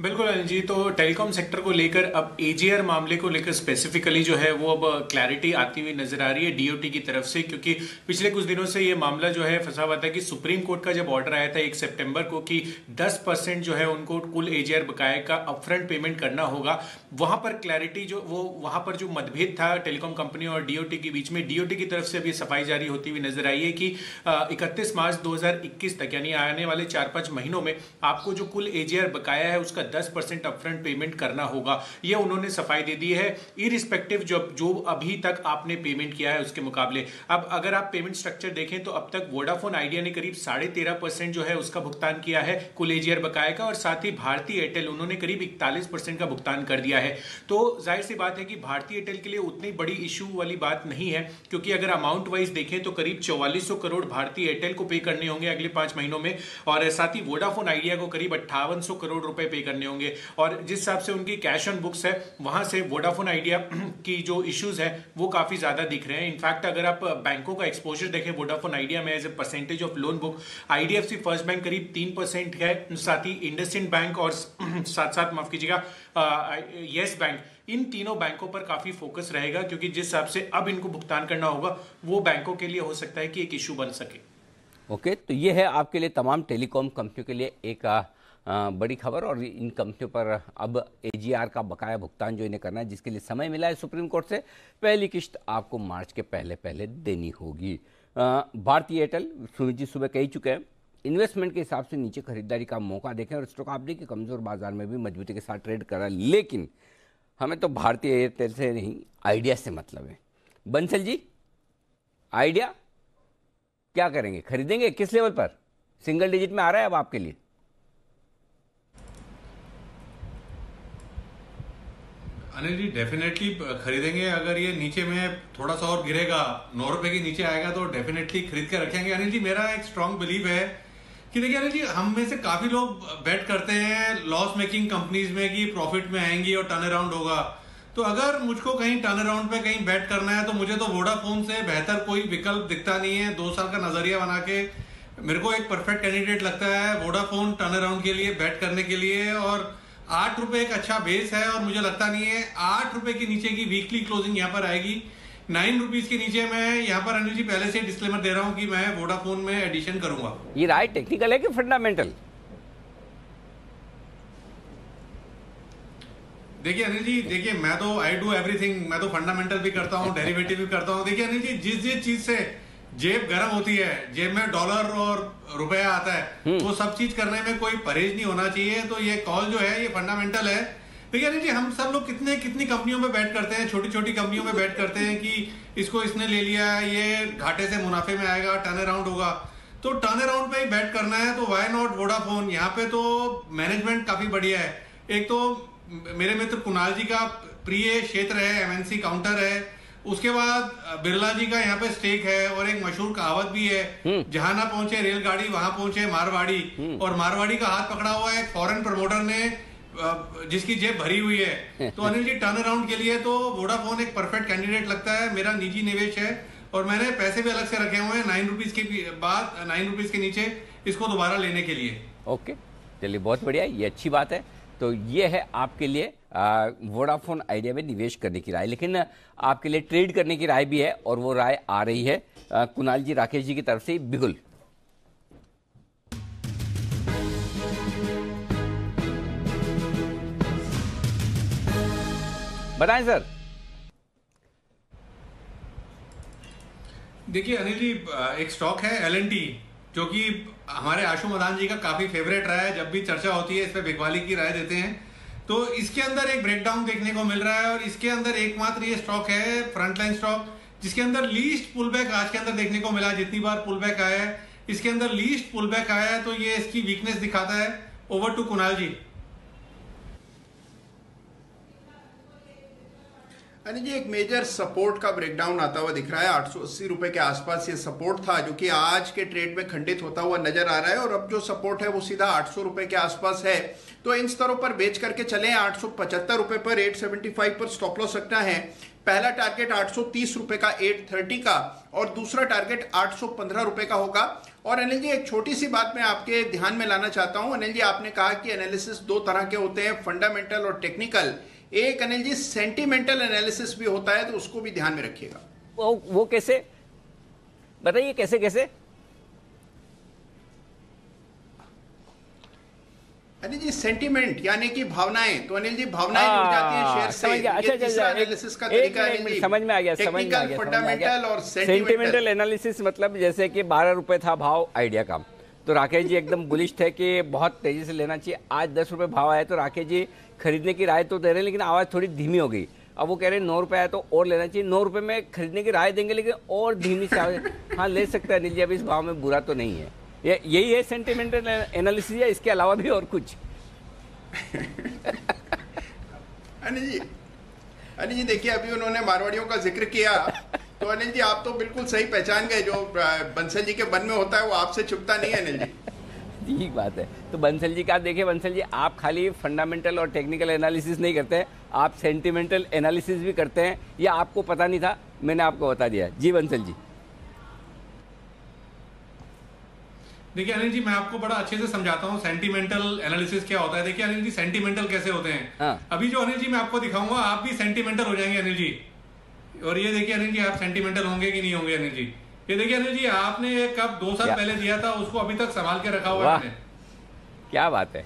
बिल्कुल अनिल जी, तो टेलीकॉम सेक्टर को लेकर अब एजीआर मामले को लेकर स्पेसिफिकली जो है वो अब क्लैरिटी आती हुई नजर आ रही है डीओटी की तरफ से, क्योंकि पिछले कुछ दिनों से ये मामला जो है फंसा हुआ था कि सुप्रीम कोर्ट का जब ऑर्डर आया था 1 सितंबर को कि 10% जो है उनको कुल एजीआर बकाया का अपफ्रंट पेमेंट करना होगा, वहां पर क्लैरिटी जो वो वहां पर जो मतभेद था टेलीकॉम कंपनी और डीओटी के बीच में, डीओटी की तरफ से अभी सफाई जारी होती हुई नजर आई है कि 31 मार्च 2021 तक यानी आने वाले 4-5 महीनों में आपको जो कुल एजीआर बकाया है उसका 10% अपफ्रंट पेमेंट करना होगा। ये उन्होंने सफाई दे दी है, इरिस्पेक्टिव जो अभी तक आपने पेमेंट किया है उसके मुकाबले। अब अगर आप पेमेंट स्ट्रक्चर देखें तो अब तक वोडाफोन आइडिया ने करीब 13.5% जो है उसका भुगतान किया है कुल एजीआर बकाया का, और साथ ही भारतीय एयरटेल उन्होंने करीब 41% का भुगतान कर दिया है। तो जाहिर सी बात है कि भारतीय एयरटेल के लिए उतनी बड़ी इशू वाली बात नहीं है, क्योंकि अगर अमाउंट वाइज देखें तो करीब 4400 करोड़ भारतीय एयरटेल को पे करने होंगे अगले 5 महीनों में, और साथ ही वोडाफोन आइडिया को करीब 5800 करोड़ रुपए पे करने होंगे। और जिस हिसाब से उनकी कैश ऑन बुक्स है वहां से वोडाफोन आइडिया की जो इश्यूज है वो काफी ज्यादा दिख रहे हैं। इनफैक्ट अगर आप बैंकों का एक्सपोजर देखें वोडाफोन आइडिया में as a percentage of loan book, IDFC first bank करीब 3% है, साथ ही इंडसइंड बैंक और साथ माफ कीजिएगा येस बैंक, इन तीनों बैंकों पर काफी फोकस रहेगा, क्योंकि जिस हिसाब से अब इनको भुगतान करना होगा वो बैंकों के लिए हो सकता है कि एक इशू बन सके। ओके, तो ये है आपके लिए तमाम टेलीकॉम कंपनियों के लिए एक बड़ी खबर, और इन कंपनियों पर अब एजीआर का बकाया भुगतान जो इन्हें करना है, जिसके लिए समय मिला है सुप्रीम कोर्ट से, पहली किश्त आपको मार्च के पहले देनी होगी। भारतीय एयरटेल सुमित जी सुबह कह चुके हैं, इन्वेस्टमेंट के हिसाब से नीचे खरीदारी का मौका देखें, और स्टॉक आपने की कमजोर बाजार में भी मजबूती के साथ ट्रेड करा, लेकिन हमें तो भारतीय एयरटेल से नहीं आइडिया से मतलब है। बंसल जी, आइडिया क्या करेंगे, खरीदेंगे किस लेवल पर? सिंगल डिजिट में आ रहा है अब आपके लिए? अनिल जी डेफिनेटली खरीदेंगे। अगर ये नीचे में थोड़ा सा और गिरेगा, 9 रुपए के नीचे आएगा तो डेफिनेटली खरीद के रखेंगे। अनिल जी मेरा एक स्ट्रांग बिलीव है कि देखिए अनिल जी, हम में से काफी लोग बेट करते हैं लॉस मेकिंग कंपनीज में कि प्रॉफिट में आएंगी और टर्न अराउंड होगा। तो अगर मुझको कहीं टर्न अराउंड पे कहीं बेट करना है तो मुझे तो वोडाफोन से बेहतर कोई विकल्प दिखता नहीं है। 2 साल का नजरिया बना के मेरे को एक परफेक्ट कैंडिडेट लगता है वोडाफोन टर्न अराउंड के लिए, बेट करने के लिए। और 8 रुपए एक अच्छा बेस है, और मुझे लगता नहीं है 8 रुपए के नीचे की वीकली क्लोजिंग यहाँ पर आएगी। 9 रुपीज के नीचे मैं यहाँ पर अनिल जी पहले से डिस्क्लेमर दे रहा हूँ कि मैं वोडाफोन में एडिशन करूंगा। ये राय टेक्निकल है कि फंडामेंटल? देखिए अनिल जी, देखिए मैं तो आई डू एवरीथिंग, मैं तो फंडामेंटल भी करता हूँ, डेरिवेटिव भी करता हूँ। देखिए अनिल जी, जिस चीज से जेब गर्म होती है, जेब में डॉलर और रुपया आता है, वो सब चीज करने में कोई परहेज नहीं होना चाहिए। तो ये कॉल जो है ये फंडामेंटल है। देखिए अनिल जी, हम सब लोग कितनी कंपनियों में बैट करते हैं, छोटी छोटी कंपनियों में बैट करते हैं कि इसको इसने ले लिया, ये घाटे से मुनाफे में आएगा, टर्न अराउंड होगा। तो टर्न अराउंड पे ही बैट करना है तो वाई नॉट वोडाफोन। यहाँ पे तो मैनेजमेंट काफी बढ़िया है। एक तो मेरे मित्र कुणाल जी का प्रिय क्षेत्र है, एमएनसी काउंटर है, उसके बाद बिरला जी का यहाँ पे स्टेक है, और एक मशहूर कहावत भी है, जहां ना पहुंचे रेलगाड़ी वहां पहुंचे मारवाड़ी। और मारवाड़ी का हाथ पकड़ा हुआ है फॉरेन प्रमोटर ने, जिसकी जेब भरी हुई है। तो अनिल जी टर्न अराउंड के लिए तो वोडाफोन एक परफेक्ट कैंडिडेट लगता है। मेरा निजी निवेश है और मैंने पैसे भी अलग से रखे हुए हैं 9 रुपीज के बाद, 9 रुपीज के नीचे इसको दोबारा लेने के लिए। ओके, चलिए बहुत बढ़िया, ये अच्छी बात है। तो ये है आपके लिए वोडाफोन आइडिया में निवेश करने की राय, लेकिन आपके लिए ट्रेड करने की राय भी है, और वो राय आ रही है कुणाल जी राकेश जी की तरफ से। बिल्कुल बताएं सर। देखिए अनिल जी, एक स्टॉक है L&T, जो कि हमारे आशु मदान जी का काफी फेवरेट रहा है। जब भी चर्चा होती है इस पे बिकवाली की राय देते हैं। तो इसके अंदर एक ब्रेकडाउन देखने को मिल रहा है, और इसके अंदर एकमात्र ये स्टॉक है फ्रंटलाइन स्टॉक जिसके अंदर लीस्ट पुलबैक आज के अंदर देखने को मिला। जितनी बार पुलबैक आया है इसके अंदर लीस्ट पुलबैक आया है, तो ये इसकी वीकनेस दिखाता है। ओवर टू कुणाल जी। अनिल जी, एक मेजर सपोर्ट का ब्रेकडाउन आता हुआ दिख रहा है। 880 रुपए के आसपास ये सपोर्ट था, जो कि आज के ट्रेड में खंडित होता हुआ नजर आ रहा है, और अब जो सपोर्ट है वो सीधा 800 रुपए के आसपास है। तो इन स्तरों पर बेच करके चले। 875 रुपए पर 875 पर स्टॉप लॉस रखना है। पहला टारगेट 830 रुपए का 830 का, और दूसरा टारगेट 815 रुपए का होगा। और अनिल जी एक छोटी सी बात मैं आपके ध्यान में लाना चाहता हूं। अनिल जी आपने कहा कि एनालिसिस दो तरह के होते हैं, फंडामेंटल और टेक्निकल। एक अनिल जी सेंटिमेंटल एनालिसिस भी होता है, तो उसको भी ध्यान में रखिएगा। वो कैसे बताइए, कैसे कैसे? अनिल जी सेंटिमेंट यानी कि भावनाएं, तो अनिल जी भावनाएं जुड़ जाती हैं शेयर से। अच्छा, तीसरा एनालिसिस का तरीका है अनिल जी। समझ में आ गया, टेक्निकल, फंडामेंटल और सेंटिमेंटल एनालिसिस मतलब जैसे कि 12 रुपए था भाव आइडिया का, तो राकेश जी एकदम बुलिश थे कि बहुत तेजी से लेना चाहिए। आज 10 रुपए भाव आया तो राकेश जी खरीदने की राय तो दे रहे हैं, लेकिन आवाज थोड़ी धीमी हो गई। अब वो कह रहे हैं 9 रुपए आया तो और लेना चाहिए। 9 रुपए में खरीदने की राय देंगे, लेकिन और धीमी से आवाज। हाँ, ले सकता है अनिल जी, अब इस भाव में बुरा तो नहीं है। यही है सेंटिमेंटल एनालिसिस, या इसके अलावा भी और कुछ? अनिल जी देखिए, अभी उन्होंने मारवाड़ियों का जिक्र किया, तो अनिल जी आप तो बिल्कुल सही पहचान गए। जो बंसल जी के मन में होता है वो आपसे छुपता नहीं है अनिल जी। ठीक बात है। तो बंसल जी का देखिए, बंसल जी आप खाली फंडामेंटल और टेक्निकल एनालिसिस नहीं करते, आप सेंटिमेंटल एनालिसिस भी करते हैं। ये आपको पता नहीं था, मैंने आपको बता दिया। जी बंसल जी। देखिए अनिल जी, मैं आपको बड़ा अच्छे से समझाता हूँ सेंटिमेंटल एनालिसिस क्या होता है। देखिए अनिल जी, सेंटिमेंटल कैसे होते हैं। हाँ। अभी जो अनिल जी मैं आपको दिखाऊंगा, आप भी सेंटिमेंटल हो जाएंगे अनिल जी। और ये देखिए अनिल जी, आप सेंटिमेंटल होंगे कि नहीं होंगे अनिल जी। ये देखिए अनिल जी, आपने एक कप 2 साल पहले दिया था, उसको अभी तक संभाल के रखा हुआ है। क्या बात है,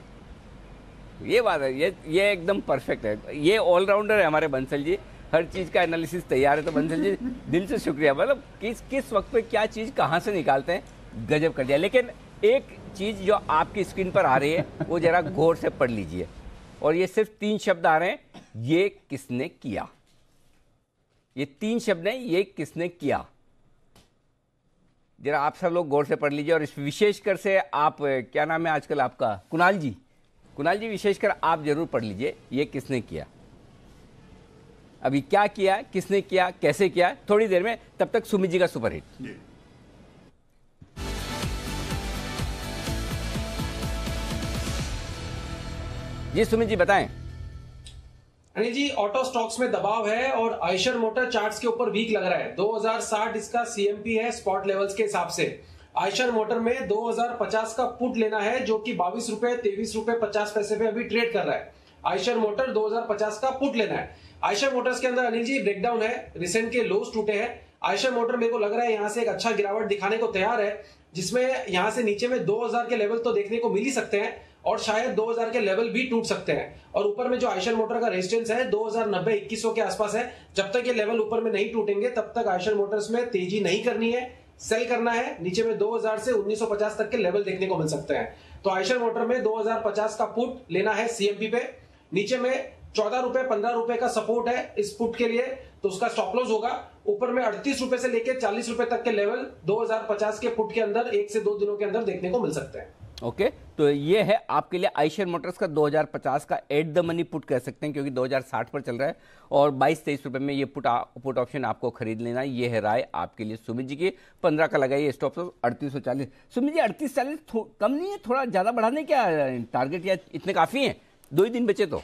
ये बात है, ये एकदम परफेक्ट है। ये ऑलराउंडर है हमारे बंसल जी, हर चीज का एनालिसिस तैयार है। तो बंसल जी दिल से शुक्रिया। मतलब किस वक्त पे क्या चीज कहाँ से निकालते हैं, गजब कर दिया। लेकिन एक चीज जो आपकी स्क्रीन पर आ रही है वो जरा गौर से पढ़ लीजिए, और ये सिर्फ 3 शब्द आ रहे हैं, ये किसने किया। ये 3 शब्द हैं, ये किसने किया। जरा आप सब लोग गौर से पढ़ लीजिए। और इस विशेषकर से आप, क्या नाम है आजकल आपका, कुणाल जी, विशेषकर आप जरूर पढ़ लीजिए, ये किसने किया। अभी क्या किया, किसने किया, कैसे किया, थोड़ी देर में। तब तक सुमित जी का सुपरहिट। जी सुमित जी बताएं। अनिल जी, ऑटो स्टॉक्स में दबाव है और आयशर मोटर चार्ट्स के ऊपर वीक लग रहा है। 2060 इसका सीएमपी है स्पॉट लेवल्स के हिसाब से। आयशर मोटर में 2050 का पुट लेना है, जो कि 22 रुपए 23 रुपए 50 पैसे पे अभी ट्रेड कर रहा है। आयशर मोटर 2050 का पुट लेना है। आयशर मोटर्स के अंदर अनिल जी ब्रेकडाउन है, रिसेंट के लोज टूटे हैं। आयशर मोटर मेरे को लग रहा है यहां से एक अच्छा गिरावट दिखाने को तैयार है, जिसमें यहां से नीचे में 2000 के लेवल तो देखने को मिल ही सकते हैं, और शायद 2000 के लेवल भी टूट सकते हैं। और ऊपर में जो आयशर मोटर का रेजिस्टेंस है 2090-2100 के आसपास है। जब तक ये लेवल ऊपर में नहीं टूटेंगे तब तक आयशर मोटर्स में तेजी नहीं करनी है, सेल करना है। नीचे में 2000 से 1950 तक के लेवल देखने को मिल सकते हैं। तो आयशर मोटर में 2050 का पुट लेना है सीएमपी पे। नीचे में 14 रुपए 15 रुपए का सपोर्ट है इस पुट के लिए, तो उसका स्टॉप लॉस होगा। ऊपर में 38 रुपए से लेकर 40 रुपए तक के लेवल 2050 के पुट के अंदर 1 से 2 दिनों के अंदर देखने को मिल सकते हैं। ओके, तो ये है आपके लिए आयशर मोटर्स का 2050 का एट द मनी पुट कह सकते हैं, क्योंकि 2060 पर चल रहा है और 22-23 रुपए में ये पुट ऑप्शन आपको खरीद लेना। ये है राय आपके लिए सुमित जी की। 15 का लगाइए स्टॉप लॉस 3840। सुमित जी 3840 कम नहीं है, थोड़ा ज्यादा बढ़ाने क्या टारगेट, या इतने काफी है? 2 ही दिन बचे तो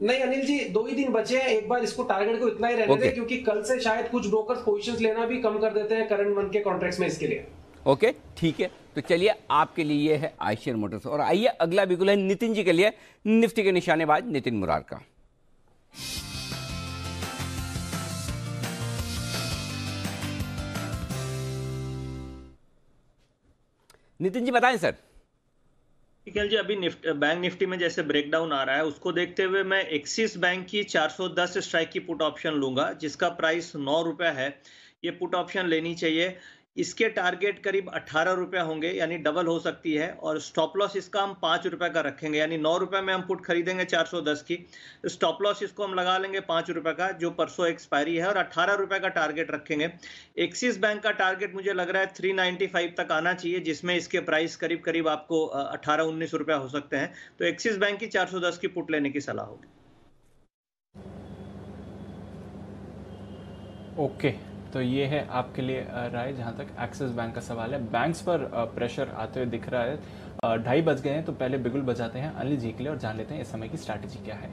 नहीं अनिल जी, 2 ही दिन बचे हैं। एक बार इसको टारगेट को इतना ही रहने दें, क्योंकि कल से शायद कुछ ब्रोकर्स पोजीशंस लेना भी कम कर देते हैं करंट मंथ के कॉन्ट्रैक्ट्स में इसके लिए। ओके ठीक है, तो चलिए आपके लिए ये है आयशर मोटर्स। और आइए अगला बिल्कुल है नितिन जी के लिए, निफ्टी के निशानेबाज नितिन मुरार का। नितिन जी बताएं सर। जी अभी बैंक निफ्टी में जैसे ब्रेकडाउन आ रहा है, उसको देखते हुए मैं एक्सिस बैंक की 410 स्ट्राइक की पुट ऑप्शन लूंगा, जिसका प्राइस 9 रुपया है। ये पुट ऑप्शन लेनी चाहिए। इसके टारगेट करीब 18 रुपया होंगे, यानी डबल हो सकती है। और स्टॉप लॉस इसका हम 5 रुपये का रखेंगे, यानी 9 रुपये में हम पुट खरीदेंगे 410 की। स्टॉप लॉस इसको हम लगा लेंगे 5 रुपये का, जो परसों एक्सपायरी है, और 18 रुपये का टारगेट रखेंगे। एक्सिस बैंक का टारगेट मुझे लग रहा है 395 तक आना चाहिए, जिसमें इसके प्राइस करीब करीब आपको 18-19 रुपया हो सकते हैं। तो एक्सिस बैंक की 410 की पुट लेने की सलाह होगी। ओके, तो ये है आपके लिए राय जहां तक एक्सिस बैंक का सवाल है। बैंक्स पर प्रेशर आते हुए दिख रहा है। 2:30 बज गए हैं, तो पहले बिगुल बजाते हैं अनिल जी के लिए और जान लेते हैं इस समय की स्ट्रैटेजी क्या है।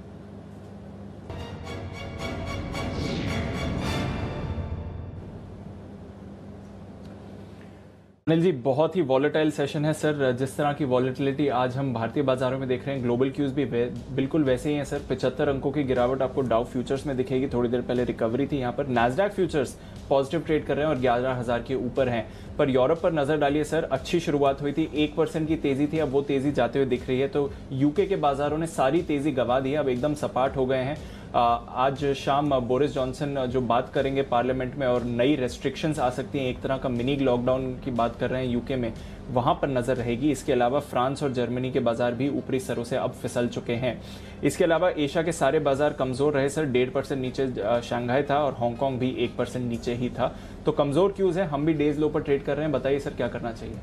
अनिल जी, बहुत ही वॉलेटाइल सेशन है सर। जिस तरह की वॉलेटिलिटी आज हम भारतीय बाजारों में देख रहे हैं, ग्लोबल क्यूज भी बिल्कुल वैसे ही हैं सर। 75 अंकों की गिरावट आपको डाउ फ्यूचर्स में दिखेगी। थोड़ी देर पहले रिकवरी थी यहाँ पर। नैस्डैक फ्यूचर्स पॉजिटिव ट्रेड कर रहे हैं और 11,000 के ऊपर हैं। पर यूरोप पर नजर डालिए सर, अच्छी शुरुआत हुई थी, 1% की तेजी थी, अब वो तेजी जाते हुए दिख रही है। तो यूके के बाजारों ने सारी तेजी गवा दी है, अब एकदम सपाट हो गए हैं। आज शाम बोरिस जॉनसन जो बात करेंगे पार्लियामेंट में और नई रेस्ट्रिक्शंस आ सकती हैं, एक तरह का मिनी लॉकडाउन की बात कर रहे हैं यूके में, वहां पर नजर रहेगी। इसके अलावा फ्रांस और जर्मनी के बाजार भी ऊपरी स्तरों से अब फिसल चुके हैं। इसके अलावा एशिया के सारे बाजार कमजोर रहे सर। 1.5% नीचे शंघाई था और हांगकांग भी 1% नीचे ही था। तो कमजोर क्यूज है, हम भी डेज लो पर ट्रेड कर रहे हैं। बताइए सर क्या करना चाहिए।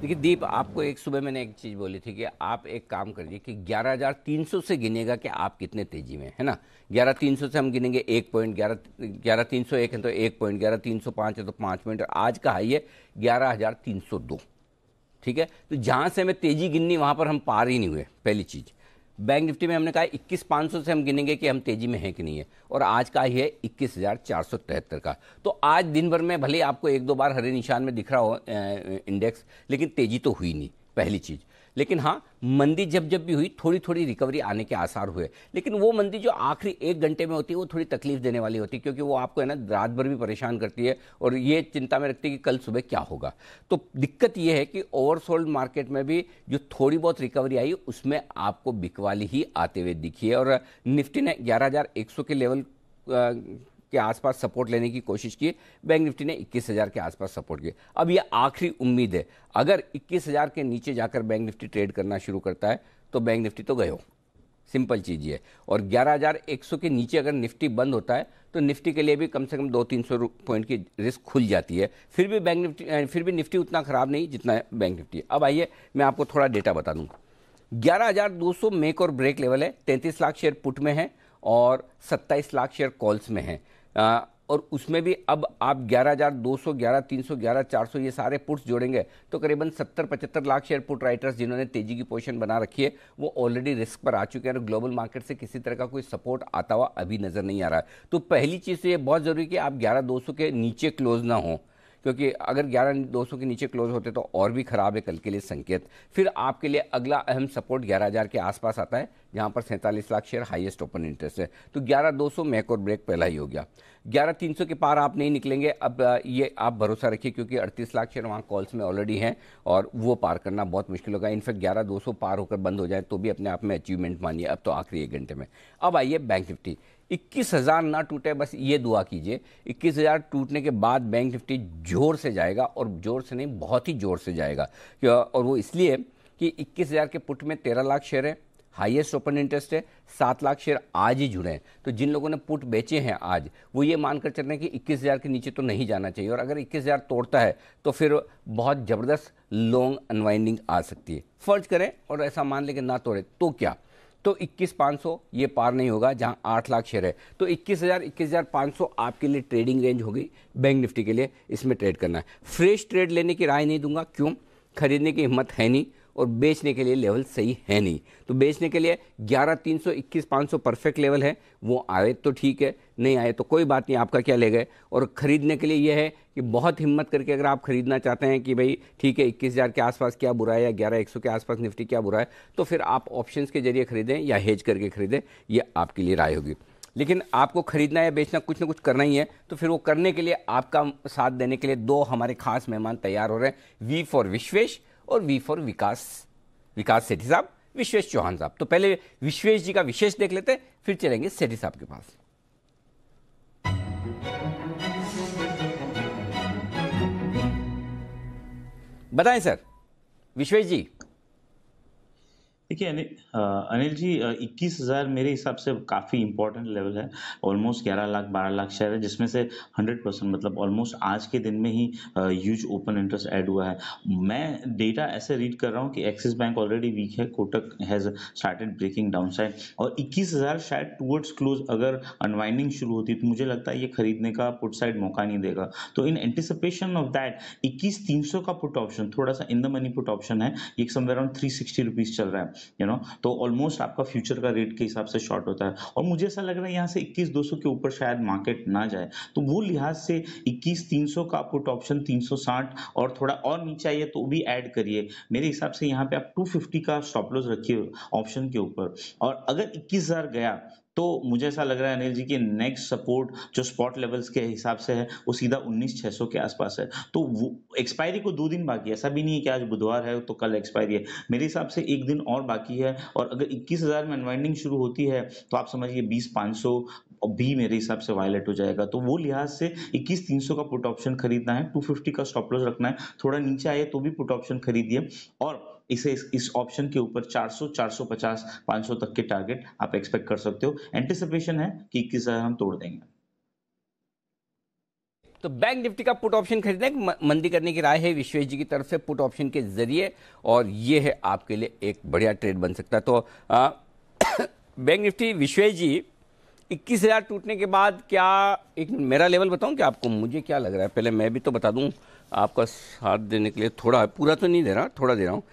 देखिए दीप, आपको एक सुबह मैंने एक चीज़ बोली थी कि आप एक काम करिए कि 11,300 से गिनेगा कि आप कितने तेजी में, है ना। 11,300 से हम गिनेंगे 1 पॉइंट, 11,301 है तो 1 पॉइंट, 11,305 है तो 5 पॉइंट, और आज का हाई है 11,302। ठीक है, तो जहाँ से हमें तेजी गिननी वहाँ पर हम पार ही नहीं हुए। पहली चीज़, बैंक निफ्टी में हमने कहा 21,500 से हम गिनेंगे कि हम तेजी में हैं कि नहीं है, और आज का ही है 21,473 का। तो आज दिन भर में भले आपको एक दो बार हरे निशान में दिख रहा हो इंडेक्स, लेकिन तेजी तो हुई नहीं, पहली चीज़। लेकिन हाँ, मंदी जब भी हुई थोड़ी थोड़ी रिकवरी आने के आसार हुए, लेकिन वो मंदी जो आखिरी 1 घंटे में होती है वो थोड़ी तकलीफ देने वाली होती है, क्योंकि वो आपको है ना रात भर भी परेशान करती है और ये चिंता में रखती है कि कल सुबह क्या होगा। तो दिक्कत ये है कि ओवरसोल्ड मार्केट में भी जो थोड़ी बहुत रिकवरी आई उसमें आपको बिकवाली ही आते हुए दिखी है, और निफ्टी ने 11,100 के लेवल के आसपास सपोर्ट लेने की कोशिश की। बैंक निफ्टी ने 21,000 के आसपास सपोर्ट किया। अब ये आखिरी उम्मीद है, अगर 21,000 के नीचे जाकर बैंक निफ्टी ट्रेड करना शुरू करता है तो बैंक निफ्टी तो गयो, सिंपल चीज़ ये है। और 11,100 के नीचे अगर निफ्टी बंद होता है तो निफ्टी के लिए भी कम से कम 200-300 पॉइंट की रिस्क खुल जाती है। फिर भी निफ्टी उतना खराब नहीं जितना बैंक निफ्टी है। अब आइए मैं आपको थोड़ा डेटा बता दूँ। 11,200 मेक और ब्रेक लेवल है, 33 लाख शेयर पुट में है और 27 लाख शेयर कॉल्स में है। और उसमें भी अब आप 11,200, 11,300, 11,400 ये सारे पुट्स जोड़ेंगे तो करीबन 70-75 लाख शेयर पुट राइटर्स जिन्होंने तेजी की पोजीशन बना रखी है वो ऑलरेडी रिस्क पर आ चुके हैं, और ग्लोबल मार्केट से किसी तरह का कोई सपोर्ट आता हुआ अभी नजर नहीं आ रहा है। तो पहली चीज़ तो ये बहुत ज़रूरी कि आप 11,200 के नीचे क्लोज ना हो, क्योंकि अगर 11,200 के नीचे क्लोज होते तो और भी खराब है कल के लिए संकेत। फिर आपके लिए अगला अहम सपोर्ट 11,000 के आसपास आता है, जहां पर 47 lakh share highest open interest है। तो 11,200 मेक और ब्रेक पहला ही हो गया। 11,300 के पार आप नहीं निकलेंगे, अब ये आप भरोसा रखिए, क्योंकि 38 लाख शेयर वहाँ कॉल्स में ऑलरेडी हैं और वो पार करना बहुत मुश्किल होगा। इनफैक्ट 11,200 पार होकर बंद हो जाए तो भी अपने आप में अचीवमेंट मानिए, अब तो आखिरी 1 घंटे में। अब आइए बैंक निफ्टी, 21,000 ना टूटे, बस ये दुआ कीजिए। 21,000 टूटने के बाद बैंक निफ्टी जोर से जाएगा, और जोर से नहीं बहुत ही जोर से जाएगा। और वो इसलिए कि 21,000 के पुट में 13 लाख शेयर है, हाईएस्ट ओपन इंटरेस्ट है, 7 लाख शेयर आज ही जुड़े हैं। तो जिन लोगों ने पुट बेचे हैं आज, वो ये मानकर चल रहे हैं कि 21,000 के नीचे तो नहीं जाना चाहिए, और अगर 21,000 तोड़ता है तो फिर बहुत ज़बरदस्त लॉन्ग अनवाइंडिंग आ सकती है। फर्ज करें और ऐसा मान लें कि ना तोड़े तो क्या, तो 21,500 ये पार नहीं होगा, जहां 8 लाख शेयर है। तो 21,000, 21,500 आपके लिए ट्रेडिंग रेंज होगी बैंक निफ्टी के लिए, इसमें ट्रेड करना है। फ्रेश ट्रेड लेने की राय नहीं दूंगा, क्यों, खरीदने की हिम्मत है नहीं, और बेचने के लिए लेवल सही है नहीं। तो बेचने के लिए 11,300, 21,500 परफेक्ट लेवल है, वो आए तो ठीक है, नहीं आए तो कोई बात नहीं, आपका क्या ले गए। और खरीदने के लिए ये है कि बहुत हिम्मत करके अगर आप खरीदना चाहते हैं कि भाई ठीक है 21,000 के आसपास क्या बुरा है, या 11,100 के आसपास निफ्टी क्या बुरा है, तो फिर आप ऑप्शंस के जरिए खरीदें या हेज करके खरीदें, ये आपके लिए राय होगी। लेकिन आपको खरीदना या बेचना कुछ ना कुछ करना ही है, तो फिर वो करने के लिए आपका साथ देने के लिए 2 हमारे खास मेहमान तैयार हो रहे हैं, वी फॉर विश्वेश और वी फॉर विकास सेठी साहब, विश्वेश चौहान साहब। तो पहले विश्वेश जी का विशेष देख लेते हैं, फिर चलेंगे सेठी साहब के पास। बताएं सर, विश्वेश जी। देखिए अनिल जी, 21,000 मेरे हिसाब से काफ़ी इंपॉर्टेंट लेवल है। ऑलमोस्ट 11 लाख 12 लाख शेयर है, जिसमें से 100% मतलब ऑलमोस्ट आज के दिन में ही ह्यूज ओपन इंटरेस्ट ऐड हुआ है। मैं डेटा ऐसे रीड कर रहा हूँ कि एक्सिस बैंक ऑलरेडी वीक है, Kotak has started breaking down side, और 21,000 शायद टूवर्ड्स क्लोज अगर अनवाइंडिंग शुरू होती तो मुझे लगता है ये खरीदने का पुट साइड मौका नहीं देगा। तो इन एंटिसिपेशन ऑफ दैट 21,300 का पुट ऑप्शन थोड़ा सा in the money put option है, ये समवेयर अराउंड 360 रुपीज चल रहा है। तो ऑलमोस्ट आपका फ्यूचर का रेट के हिसाब से शॉर्ट होता है। और मुझे ऐसा लग रहा है यहाँ से 21,200 के ऊपर शायद मार्केट ना जाए, तो वो लिहाज से 21,300 का पुट ऑप्शन 360 और थोड़ा और नीचे आइए तो भी ऐड करिए। मेरे हिसाब से यहाँ पे आप 250 का स्टॉप लॉस रखिए ऑप्शन के ऊपर। और अगर 21,000 गया तो मुझे ऐसा लग रहा है अनिल जी कि नेक्स्ट सपोर्ट जो स्पॉट लेवल्स के हिसाब से है वो सीधा 19,600 के आसपास है। तो वो एक्सपायरी को 2 दिन बाकी है, ऐसा भी नहीं है कि आज बुधवार है तो कल एक्सपायरी है। मेरे हिसाब से 1 दिन और बाकी है, और अगर 21,000 में अनवाइंडिंग शुरू होती है तो आप समझिए 20,500 भी मेरे हिसाब से वायलेट हो जाएगा। तो वो लिहाज से 21,300 का पुट ऑप्शन खरीदना है, 250 का स्टॉप लॉस रखना है, थोड़ा नीचे आए तो भी पुट ऑप्शन खरीदिए। और इस ऑप्शन के ऊपर 400, 450, 500 तक के टारगेट आप एक्सपेक्ट कर सकते हो। एंटिसिपेशन है कि 21,000 हम तोड़ देंगे। तो बैंक निफ्टी का पुट ऑप्शन खरीदने की मंदी करने की राय है विश्वेश जी की तरफ से पुट ऑप्शन के जरिए, और ये है आपके लिए एक बढ़िया ट्रेड बन सकता है। तो बैंक निफ्टी विश्वेश जी 21,000 टूटने के बाद क्या, एक मेरा लेवल बताऊं कि आपको, मुझे क्या लग रहा है, पहले मैं भी तो बता दूं आपका साथ देने के लिए, थोड़ा पूरा तो नहीं दे रहा, थोड़ा दे रहा हूँ।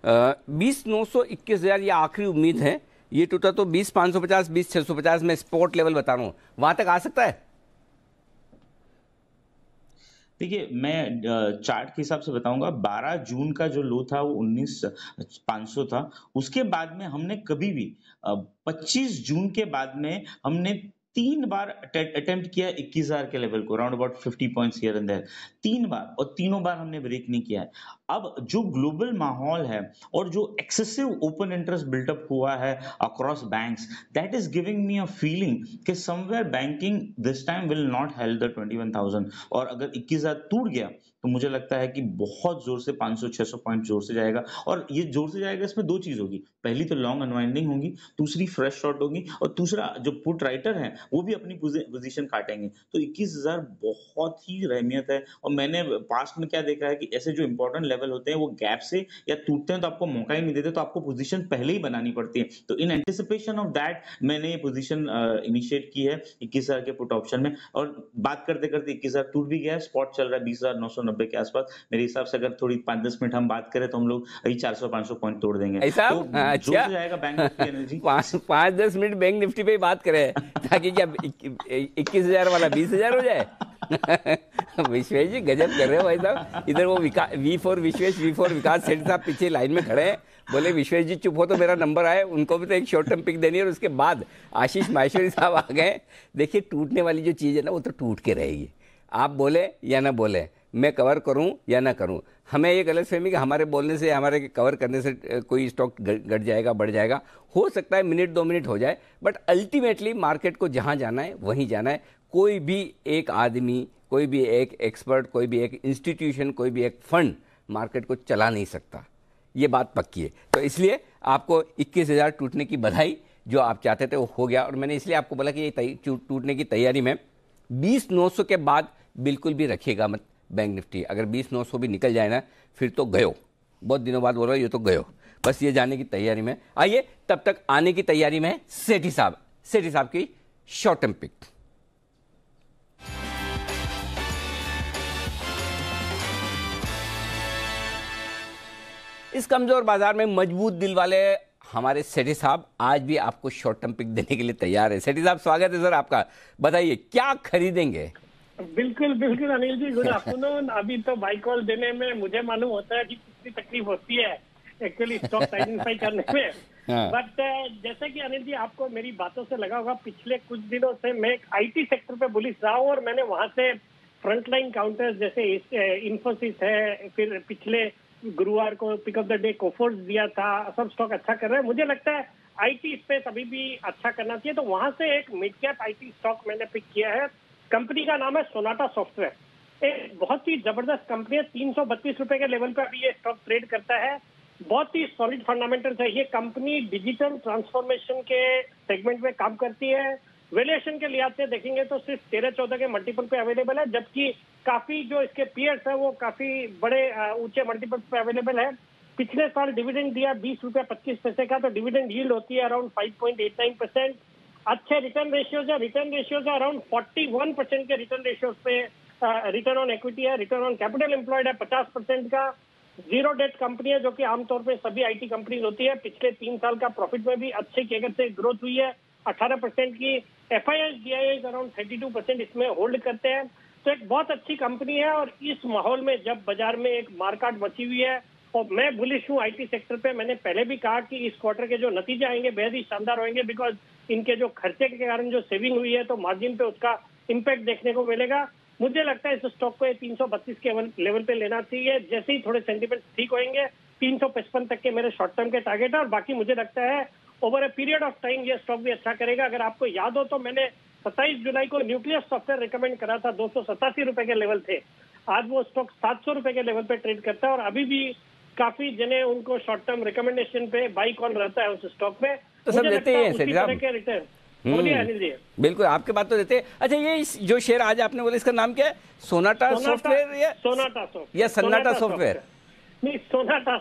20,900 21,000 ये आखिरी उम्मीद है। ये टूटा तो 20,550 20,650 में स्पॉट लेवल बता रहा हूँ, वहां तक आ सकता है। देखिए मैं चार्ट के हिसाब से बताऊंगा, 12 जून का जो लो था वो 19,500 था। उसके बाद में हमने कभी भी 25 जून के बाद में हमने 3 बार अटेम्प्ट किया 21,000 के लेवल को, round about 50 points here and there, 3 बार, और तीनों बार हमने ब्रेक नहीं किया है। अब जो ग्लोबल माहौल है और जो एक्सेसिव ओपन इंटरेस्ट बिल्टअप हुआ है across banks, that is giving me a feeling कि somewhere banking this time will not held the 21,000। और अगर 21,000 टूट गया तो मुझे लगता है कि बहुत जोर से 500-600 पॉइंट जोर से जाएगा। और ये जोर से जाएगा, इसमें 2 चीज होगी, पहली तो लॉन्ग अनवाइंडिंग होगी, दूसरी फ्रेश शॉर्ट होगी, और दूसरा जो पुट राइटर है वो भी अपनी पोजीशन काटेंगे। तो 21,000 बहुत ही रहमियत है। और मैंने पास्ट में क्या देखा है कि ऐसे जो इंपॉर्टेंट लेवल होते हैं वो गैप से या टूटते हैं तो आपको मौका ही नहीं देते, तो आपको पोजीशन पहले ही बनानी पड़ती है। तो इन एंटिसिपेशन ऑफ दैट मैंने ये पोजीशन इनिशिएट की है 21,000 के पुट ऑप्शन में। और बात करते करते 21,000 टूट भी गया है, स्पॉट चल रहा है 20,990 के आसपास। मेरे हिसाब से अगर थोड़ी 5-10 मिनट हम बात करें तो हम लोग 400-500 पॉइंट तोड़ देंगे। ऐसा तो जोर से जाएगा bank Nifty energy. 5-10 minute bank Nifty पे ही बात करें ताकि क्या 21,000 वाला 20,000 हो जाए। विश्वेश जी गजब कर रहे हो भाई साहब। इधर वो V4 विकास सेठ साहब पीछे लाइन में खड़े हैं, बोले विश्वेश जी चुप हो तो मेरा नंबर आए, उनको भी तो एक शॉर्ट टर्म पिक देनी है। और उसके बाद आशीष माहेश्वरी साहब आ गए। देखिए टूटने वाली जो चीज़ है ना वो तो टूट के रहेगी, आप बोले या ना बोले, मैं कवर करूं या ना करूं, हमें ये गलतफहमी कि हमारे बोलने से, हमारे कवर करने से कोई स्टॉक घट जाएगा बढ़ जाएगा, हो सकता है मिनट 2 मिनट हो जाए, बट अल्टीमेटली मार्केट को जहां जाना है वहीं जाना है। कोई भी एक आदमी, कोई भी एक एक्सपर्ट, कोई भी एक इंस्टीट्यूशन, कोई भी एक फंड मार्केट को चला नहीं सकता, ये बात पक्की है। तो इसलिए आपको 21,000 टूटने की बधाई, जो आप चाहते थे वो हो गया। और मैंने इसलिए आपको बोला कि ये टूटने की तैयारी में 20,900 के बाद बिल्कुल भी रखिएगा मत बैंक निफ्टी। अगर 20,900 भी निकल जाए ना फिर तो गयो, बहुत दिनों बाद बोल रहा हूँ, ये तो गयो, बस ये जाने की तैयारी में। आइए तब तक आने की तैयारी में सेठी साहब की शॉर्ट टर्म पिक। इस कमजोर बाजार में मजबूत दिल वाले हमारे सेठी साहब आज भी आपको शॉर्ट टर्म पिक देने के लिए तैयार है। सेठी साहब स्वागत है सर आपका, बताइए क्या खरीदेंगे। बिल्कुल बिल्कुल अनिल जी, गुड आफ्टरनून। अभी तो बाई कॉल देने में मुझे मालूम होता है कि कितनी तकलीफ होती है एक्चुअली स्टॉक आइडेंटिफाई करने में, बट जैसे कि अनिल जी आपको मेरी बातों से लगा होगा, पिछले कुछ दिनों से मैं IT सेक्टर पे बुलिश रहा हूँ और मैंने वहां से फ्रंटलाइन काउंटर्स जैसे इन्फोसिस है, फिर पिछले गुरुवार को पिकअप द डे कोफोर्स दिया था, सब स्टॉक अच्छा कर रहे हैं। मुझे लगता है IT स्पेस अभी भी अच्छा करना चाहिए, तो वहां से एक मिड कैप IT स्टॉक मैंने पिक किया है। कंपनी का नाम है सोनाटा सॉफ्टवेयर। एक बहुत ही जबरदस्त कंपनी है, 332 रुपए के लेवल पर अभी ये स्टॉक ट्रेड करता है। बहुत ही सॉलिड फंडामेंटल्स है। ये कंपनी डिजिटल ट्रांसफॉर्मेशन के सेगमेंट में काम करती है। वैल्यूएशन के लिहाज से देखेंगे तो सिर्फ 13-14 के मल्टीपल पे अवेलेबल है, जबकि काफी जो इसके पीयर्स है वो काफी बड़े ऊंचे मल्टीपल पे अवेलेबल है। पिछले साल डिविडेंड दिया 20 रुपये 25 पैसे का, तो डिविडेंड यील्ड होती है अराउंड 5.89%। अच्छे रिटर्न रेशियोज है, अराउंड 41% के रिटर्न रेशियोज पे रिटर्न ऑन इक्विटी है, रिटर्न ऑन कैपिटल एम्प्लॉयड है 50% का। जीरो डेट कंपनी है, जो कि आमतौर पे सभी आईटी कंपनीज होती है। पिछले 3 साल का प्रॉफिट में भी अच्छे कैगर से ग्रोथ हुई है, 18% की। FIS DIS अराउंड 32% इसमें होल्ड करते हैं। तो एक बहुत अच्छी कंपनी है। और इस माहौल में जब बाजार में एक मार्केट बची हुई है और मैं बुलिश हूँ आईटी सेक्टर पे, मैंने पहले भी कहा कि इस क्वार्टर के जो नतीजे आएंगे बेहद ही शानदार होंगे, बिकॉज इनके जो खर्चे के कारण जो सेविंग हुई है तो मार्जिन पे उसका इम्पैक्ट देखने को मिलेगा। मुझे लगता है इस स्टॉक को 332 के लेवल पे लेना चाहिए। जैसे ही थोड़े सेंटीमेंट ठीक होंगे 355 तक के मेरे शॉर्ट टर्म के टारगेट है। और बाकी मुझे लगता है over a period of time ये स्टॉक भी अच्छा करेगा। अगर आपको याद हो तो मैंने 27 जुलाई को न्यूक्लियस सॉफ्टवेयर रिकमेंड करा था, 287 रुपए के लेवल थे। आज वो स्टॉक 700 रुपए के लेवल पे ट्रेड करता है और अभी भी काफी जने उनको शॉर्ट टर्म रिकमेंडेशन पे बाई कॉल रहता है उस स्टॉक में। तो सब देते हैं रिटर्न। बोलिए अनिल जी। बिल्कुल आपके बात तो देते हैं। अच्छा, ये जो शेयर आज आपने बोला इसका नाम क्या है? सोनाटा सॉफ्टवेयर या सन्नाटा सॉफ्टवेयर? नहीं, सोनाटा।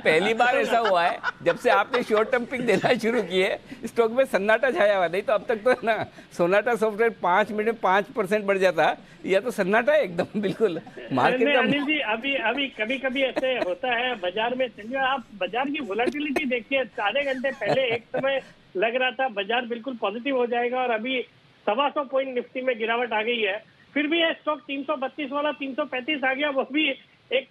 पहली बार ऐसा हुआ है जब से आपने शॉर्ट टर्म पिक देना शुरू किए, स्टॉक में सन्नाटा छाया हुआ। नहीं तो अब तक तो है ना, सोनाटा सॉफ्टवेयर 5 मिनट में 5% बढ़ जाता, या तो सन्नाटा एकदम बिल्कुल मार्केट का। अनिल जी, अभी कभी ऐसे होता है बाजार में। चलिए आप बाजार की वोलेटिलिटी देखिए, आधे घंटे पहले एक समय लग रहा था बाजार बिल्कुल पॉजिटिव हो जाएगा और अभी 125 पॉइंट निफ्टी में गिरावट आ गई है। फिर भी ये स्टॉक 332 वाला 335 आ गया, वो भी एक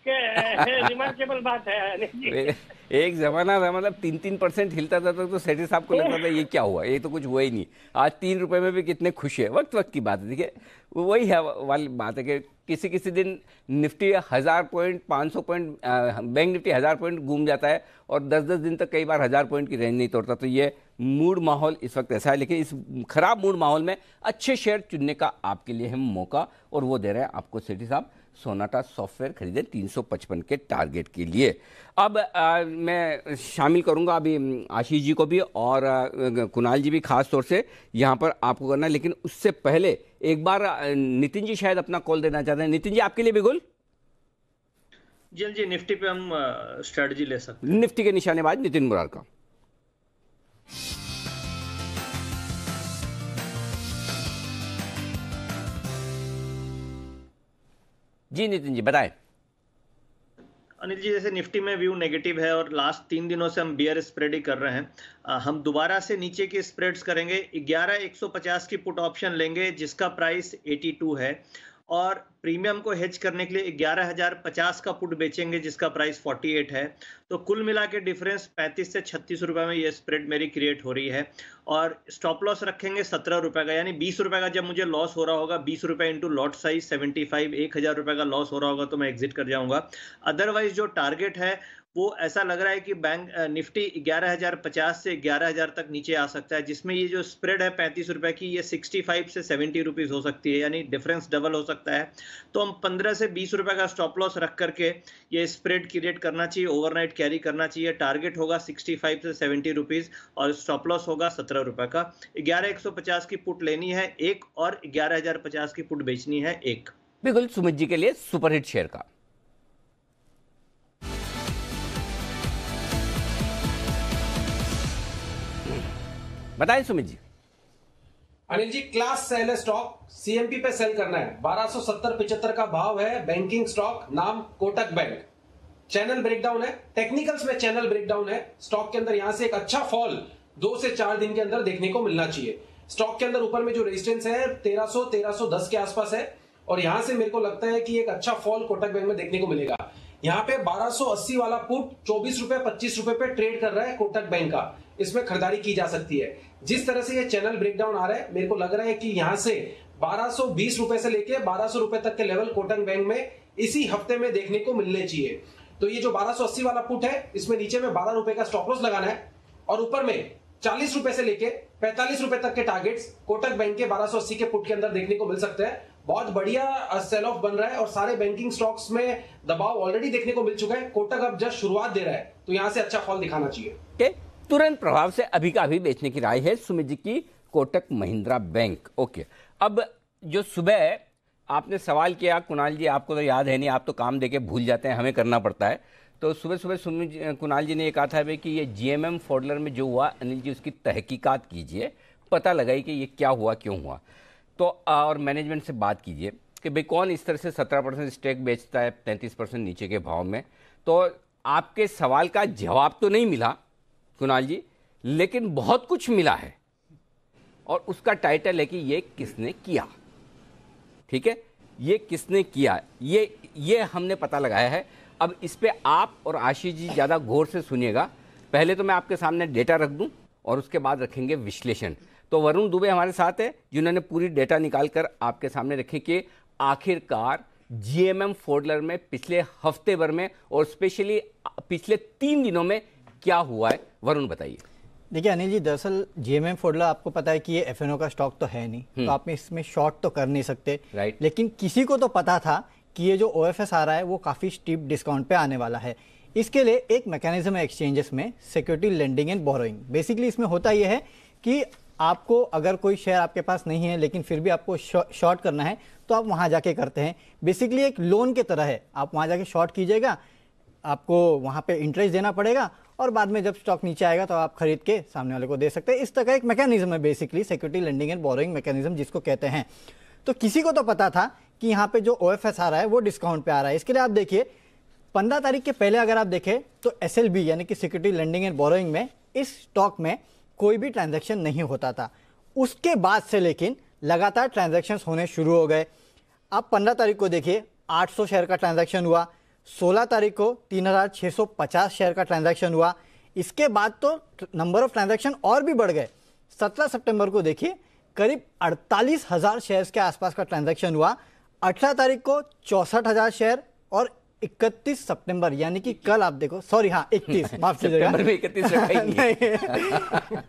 रिमार्केबल बात है। एक जमाना था, मतलब 3% हिलता था तो सेठी साहब को लगता था ये क्या हुआ, ये तो कुछ हुआ ही नहीं। आज 3 रुपए में भी कितने खुश है। वक्त की बात है। देखिए वही है वाली बात है कि किसी दिन Nifty 1000 point 500 point, bank Nifty 1000 point घूम जाता है और 10-10 दिन तक कई बार 1000 पॉइंट की रेंज नहीं तोड़ता। तो ये मूड माहौल इस वक्त ऐसा है। लेकिन इस खराब मूड माहौल में अच्छे शेयर चुनने का आपके लिए है मौका, और वो दे रहे हैं आपको सेठी साहब। सोनाटा सॉफ्टवेयर खरीदे 355 के टारगेट के लिए। अब मैं शामिल करूंगा अभी आशीष जी को भी और कुणाल जी भी, खास तौर से यहाँ पर आपको करना है। लेकिन उससे पहले एक बार नितिन जी शायद अपना कॉल देना चाहते हैं। नितिन जी, आपके लिए बिल्कुल जी निफ्टी पे हम स्ट्रेटजी ले सकते हैं। निफ्टी के निशानेबाज नितिन मुरार का। जी नितिन जी बताएं। अनिल जी, जैसे निफ्टी में व्यू नेगेटिव है और लास्ट 3 दिनों से हम बियर स्प्रेड ही कर रहे हैं। हम दोबारा से नीचे के स्प्रेड्स करेंगे। 11,150 की पुट ऑप्शन लेंगे जिसका प्राइस 82 है, और प्रीमियम को हेज करने के लिए 11,050 का पुट बेचेंगे जिसका प्राइस 48 है। तो कुल मिला के डिफरेंस 35 से 36 रुपए में ये स्प्रेड मेरी क्रिएट हो रही है। और स्टॉप लॉस रखेंगे 17 रुपए का, यानी 20 रुपए का जब मुझे लॉस हो रहा होगा, 20 रुपए इंटू लॉट साइज 75, 1000 रुपए का लॉस हो रहा होगा तो मैं एग्जिट कर जाऊंगा। अदरवाइज जो टारगेट है वो ऐसा लग रहा है कि बैंक निफ्टी 11,050 से 11,000 तक नीचे आ सकता है, जिसमें ये जो स्प्रेड है 35 रुपए की, ये 65 से 70 रुपीज हो सकती है, यानी डिफरेंस डबल हो सकता है। तो हम 15 से 20 रुपए का स्टॉप लॉस रख करके ये स्प्रेड क्रिएट करना चाहिए, ओवरनाइट कैरी करना चाहिए। टारगेट होगा 65 से 70 रुपीज और स्टॉप लॉस होगा 17 रुपए का। 11,150 की पुट लेनी है एक, और 11,050 की पुट बेचनी है एक। बिल्कुल सुमित जी के लिए सुपरहिट शेयर का। बताइए सुमित जी। अनिल जी, क्लास सेल है स्टॉक, सीएमपी पे सेल करना है। 1270-75 का भाव है। बैंकिंग स्टॉक, नाम कोटक बैंक। चैनल ब्रेकडाउन है, टेक्निकल्स में चैनल ब्रेकडाउन है। स्टॉक के अंदर यहां से एक अच्छा फॉल 2 से 4 दिन के अंदर देखने को मिलना चाहिए। स्टॉक के अंदर ऊपर में जो रेजिस्टेंस है 1300-1310 के आसपास है, और यहां से मेरे को लगता है कि एक अच्छा फॉल कोटक बैंक में देखने को मिलेगा। यहाँ पे 1280 वाला पुट 24 रुपए 25 रुपए पे ट्रेड कर रहा है कोटक बैंक का, इसमें खरीदारी की जा सकती है। जिस तरह से ये चैनल ब्रेकडाउन आ रहा है, मेरे को लग रहा है कि यहां से 1220 रुपए से लेके 1200 रुपए तक के लेवल कोटक बैंक में इसी हफ्ते में देखने को मिलने चाहिए। तो ये जो 1280 वाला पुट है, इसमें नीचे में 12 रुपए का स्टॉप लॉस लगाना है, और ऊपर में 40 रुपए से लेके 45 रुपए तक के टारगेट्स कोटक बैंक के 1280 के पुट के अंदर देखने को मिल सकते हैं। बहुत बढ़िया सेल ऑफ बन रहा है और सारे बैंकिंग स्टॉक्स में दबाव ऑलरेडी देखने को मिल चुका है। कोटक अब जस्ट शुरुआत दे रहा है, तो यहां से अच्छा फॉल दिखाना चाहिए। तुरंत प्रभाव से अभी का अभी बेचने की राय है सुमित जी की, कोटक महिंद्रा बैंक। ओके, अब जो सुबह आपने सवाल किया कुणाल जी, आपको तो याद है नहीं, आप तो काम देके भूल जाते हैं, हमें करना पड़ता है। तो सुबह सुबह कुणाल जी ने ये कहा था भाई कि ये जीएमएम फॉडलर में जो हुआ अनिल जी, उसकी तहकीकात कीजिए, पता लगाई कि ये क्या हुआ, क्यों हुआ, तो और मैनेजमेंट से बात कीजिए। कि भाई कौन इस तरह से 17% स्टेक बेचता है 33% नीचे के भाव में। तो आपके सवाल का जवाब तो नहीं मिला कुणाल जी, लेकिन बहुत कुछ मिला है और उसका टाइटल है कि ये किसने किया। ठीक है, ये किसने किया, ये हमने पता लगाया है। अब इस पे आप और आशीष जी ज़्यादा गौर से सुनिएगा। पहले तो मैं आपके सामने डेटा रख दूं और उसके बाद रखेंगे विश्लेषण। तो वरुण दुबे हमारे साथ है जिन्होंने पूरी डेटा निकाल कर आपके सामने रखी कि आखिरकार जीएमएम फोल्डर में पिछले हफ्ते भर में और स्पेशली पिछले 3 दिनों में क्या हुआ है। वरुण बताइए। देखिए अनिल जी, दरअसल जीएमएम फोल्डर आपको पता है कि ये एफएनओ का स्टॉक तो है नहीं, तो आप इसमें शॉर्ट तो कर नहीं सकते। राइट। लेकिन किसी को तो पता था कि ये जो ओएफएस आ रहा है वो काफी स्टीप डिस्काउंट पे आने वाला है। इसके लिए एक मैकेनिज्म है एक्सचेंजेस में, security lending and borrowing. Basically इसमें होता यह है कि आपको अगर कोई शेयर आपके पास नहीं है लेकिन फिर भी आपको शॉर्ट करना है तो आप वहां जाके करते हैं। बेसिकली एक लोन के तरह है, आप वहां जाके शॉर्ट कीजिएगा, आपको वहां पे इंटरेस्ट देना पड़ेगा और बाद में जब स्टॉक नीचे आएगा तो आप खरीद के सामने वाले को दे सकते हैं। इस तरह का एक मैकेनिज्म है basically, security lending and borrowing mechanism जिसको कहते हैं। तो किसी को तो पता था कि यहाँ पे जो ओएफएस आ रहा है वो डिस्काउंट पे आ रहा है। इसके लिए आप देखिए 15 तारीख के पहले अगर आप देखें तो एसएलबी यानी कि सिक्योरिटी लेंडिंग एंड बोरोइंग में इस स्टॉक में कोई भी ट्रांजैक्शन नहीं होता था। उसके बाद से लेकिन लगातार ट्रांजैक्शंस होने शुरू हो गए। आप 15 तारीख को देखिए 800 शेयर का ट्रांजैक्शन हुआ, 16 तारीख को 3650 शेयर का ट्रांजैक्शन हुआ। इसके बाद तो नंबर ऑफ ट्रांजैक्शन और भी बढ़ गए। 17 सितंबर को देखिए करीब 48,000 शेयर्स के आसपास का ट्रांजैक्शन हुआ। 18 तारीख को 64,000 शेयर और 31 सितंबर यानी कि कल आप देखो, सॉरी हाँ 21 माफ कीजिएगा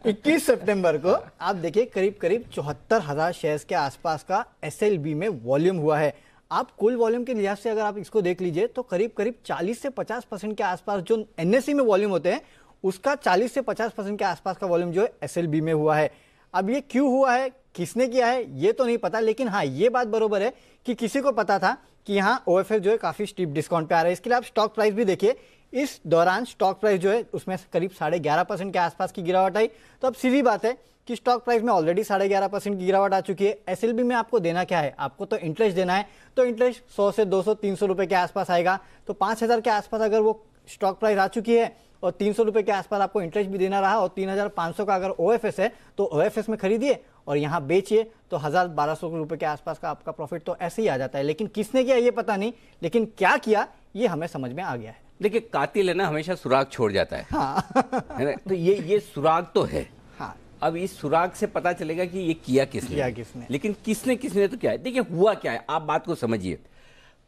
21 सितंबर को आप देखिए करीब 74,000 शेयर्स के आसपास का एसएलबी में वॉल्यूम हुआ है। आप कुल वॉल्यूम के लिहाज से अगर आप इसको देख लीजिए तो करीब 40 से 50% के आसपास जो एनएसई में वॉल्यूम होते हैं उसका 40 से 50% के आसपास का वॉल्यूम जो है एसएलबी में हुआ है। अब ये क्यों हुआ है, किसने किया है, ये तो नहीं पता, लेकिन हाँ ये बात बरोबर है कि किसी को पता था कि यहाँ ओएफएस जो है काफी स्टीप डिस्काउंट पे आ रहा है। इसके लिए आप स्टॉक प्राइस भी देखिए, इस दौरान स्टॉक प्राइस जो है उसमें करीब 11.5% के आसपास की गिरावट आई। तो अब सीधी बात है कि स्टॉक प्राइस में ऑलरेडी 11.5% की गिरावट आ चुकी है। एसएलबी में आपको देना क्या है, आपको तो इंटरेस्ट देना है, तो इंटरेस्ट 100 से 200 300 रुपए के आसपास आएगा। तो 5,000 के आसपास अगर वो स्टॉक प्राइस आ चुकी है और 300 रुपए के आसपास आपको इंटरेस्ट भी देना रहा और 3,500 का अगर ओएफएस है तो ओएफएस में खरीदिए और यहाँ बेचिए तो 1,000-1,200 रुपए के आसपास का आपका प्रॉफिट तो ऐसे ही आ जाता है। लेकिन किसने किया ये पता नहीं, लेकिन क्या किया ये हमें समझ में आ गया है। देखिए कातिल है ना, हमेशा सुराग छोड़ जाता है। हाँ। है ना? तो ये सुराग तो है। हाँ। अब इस सुराग से पता चलेगा कि ये किया किसने। लेकिन किसने तो क्या है। देखिए हुआ क्या है, आप बात को समझिए।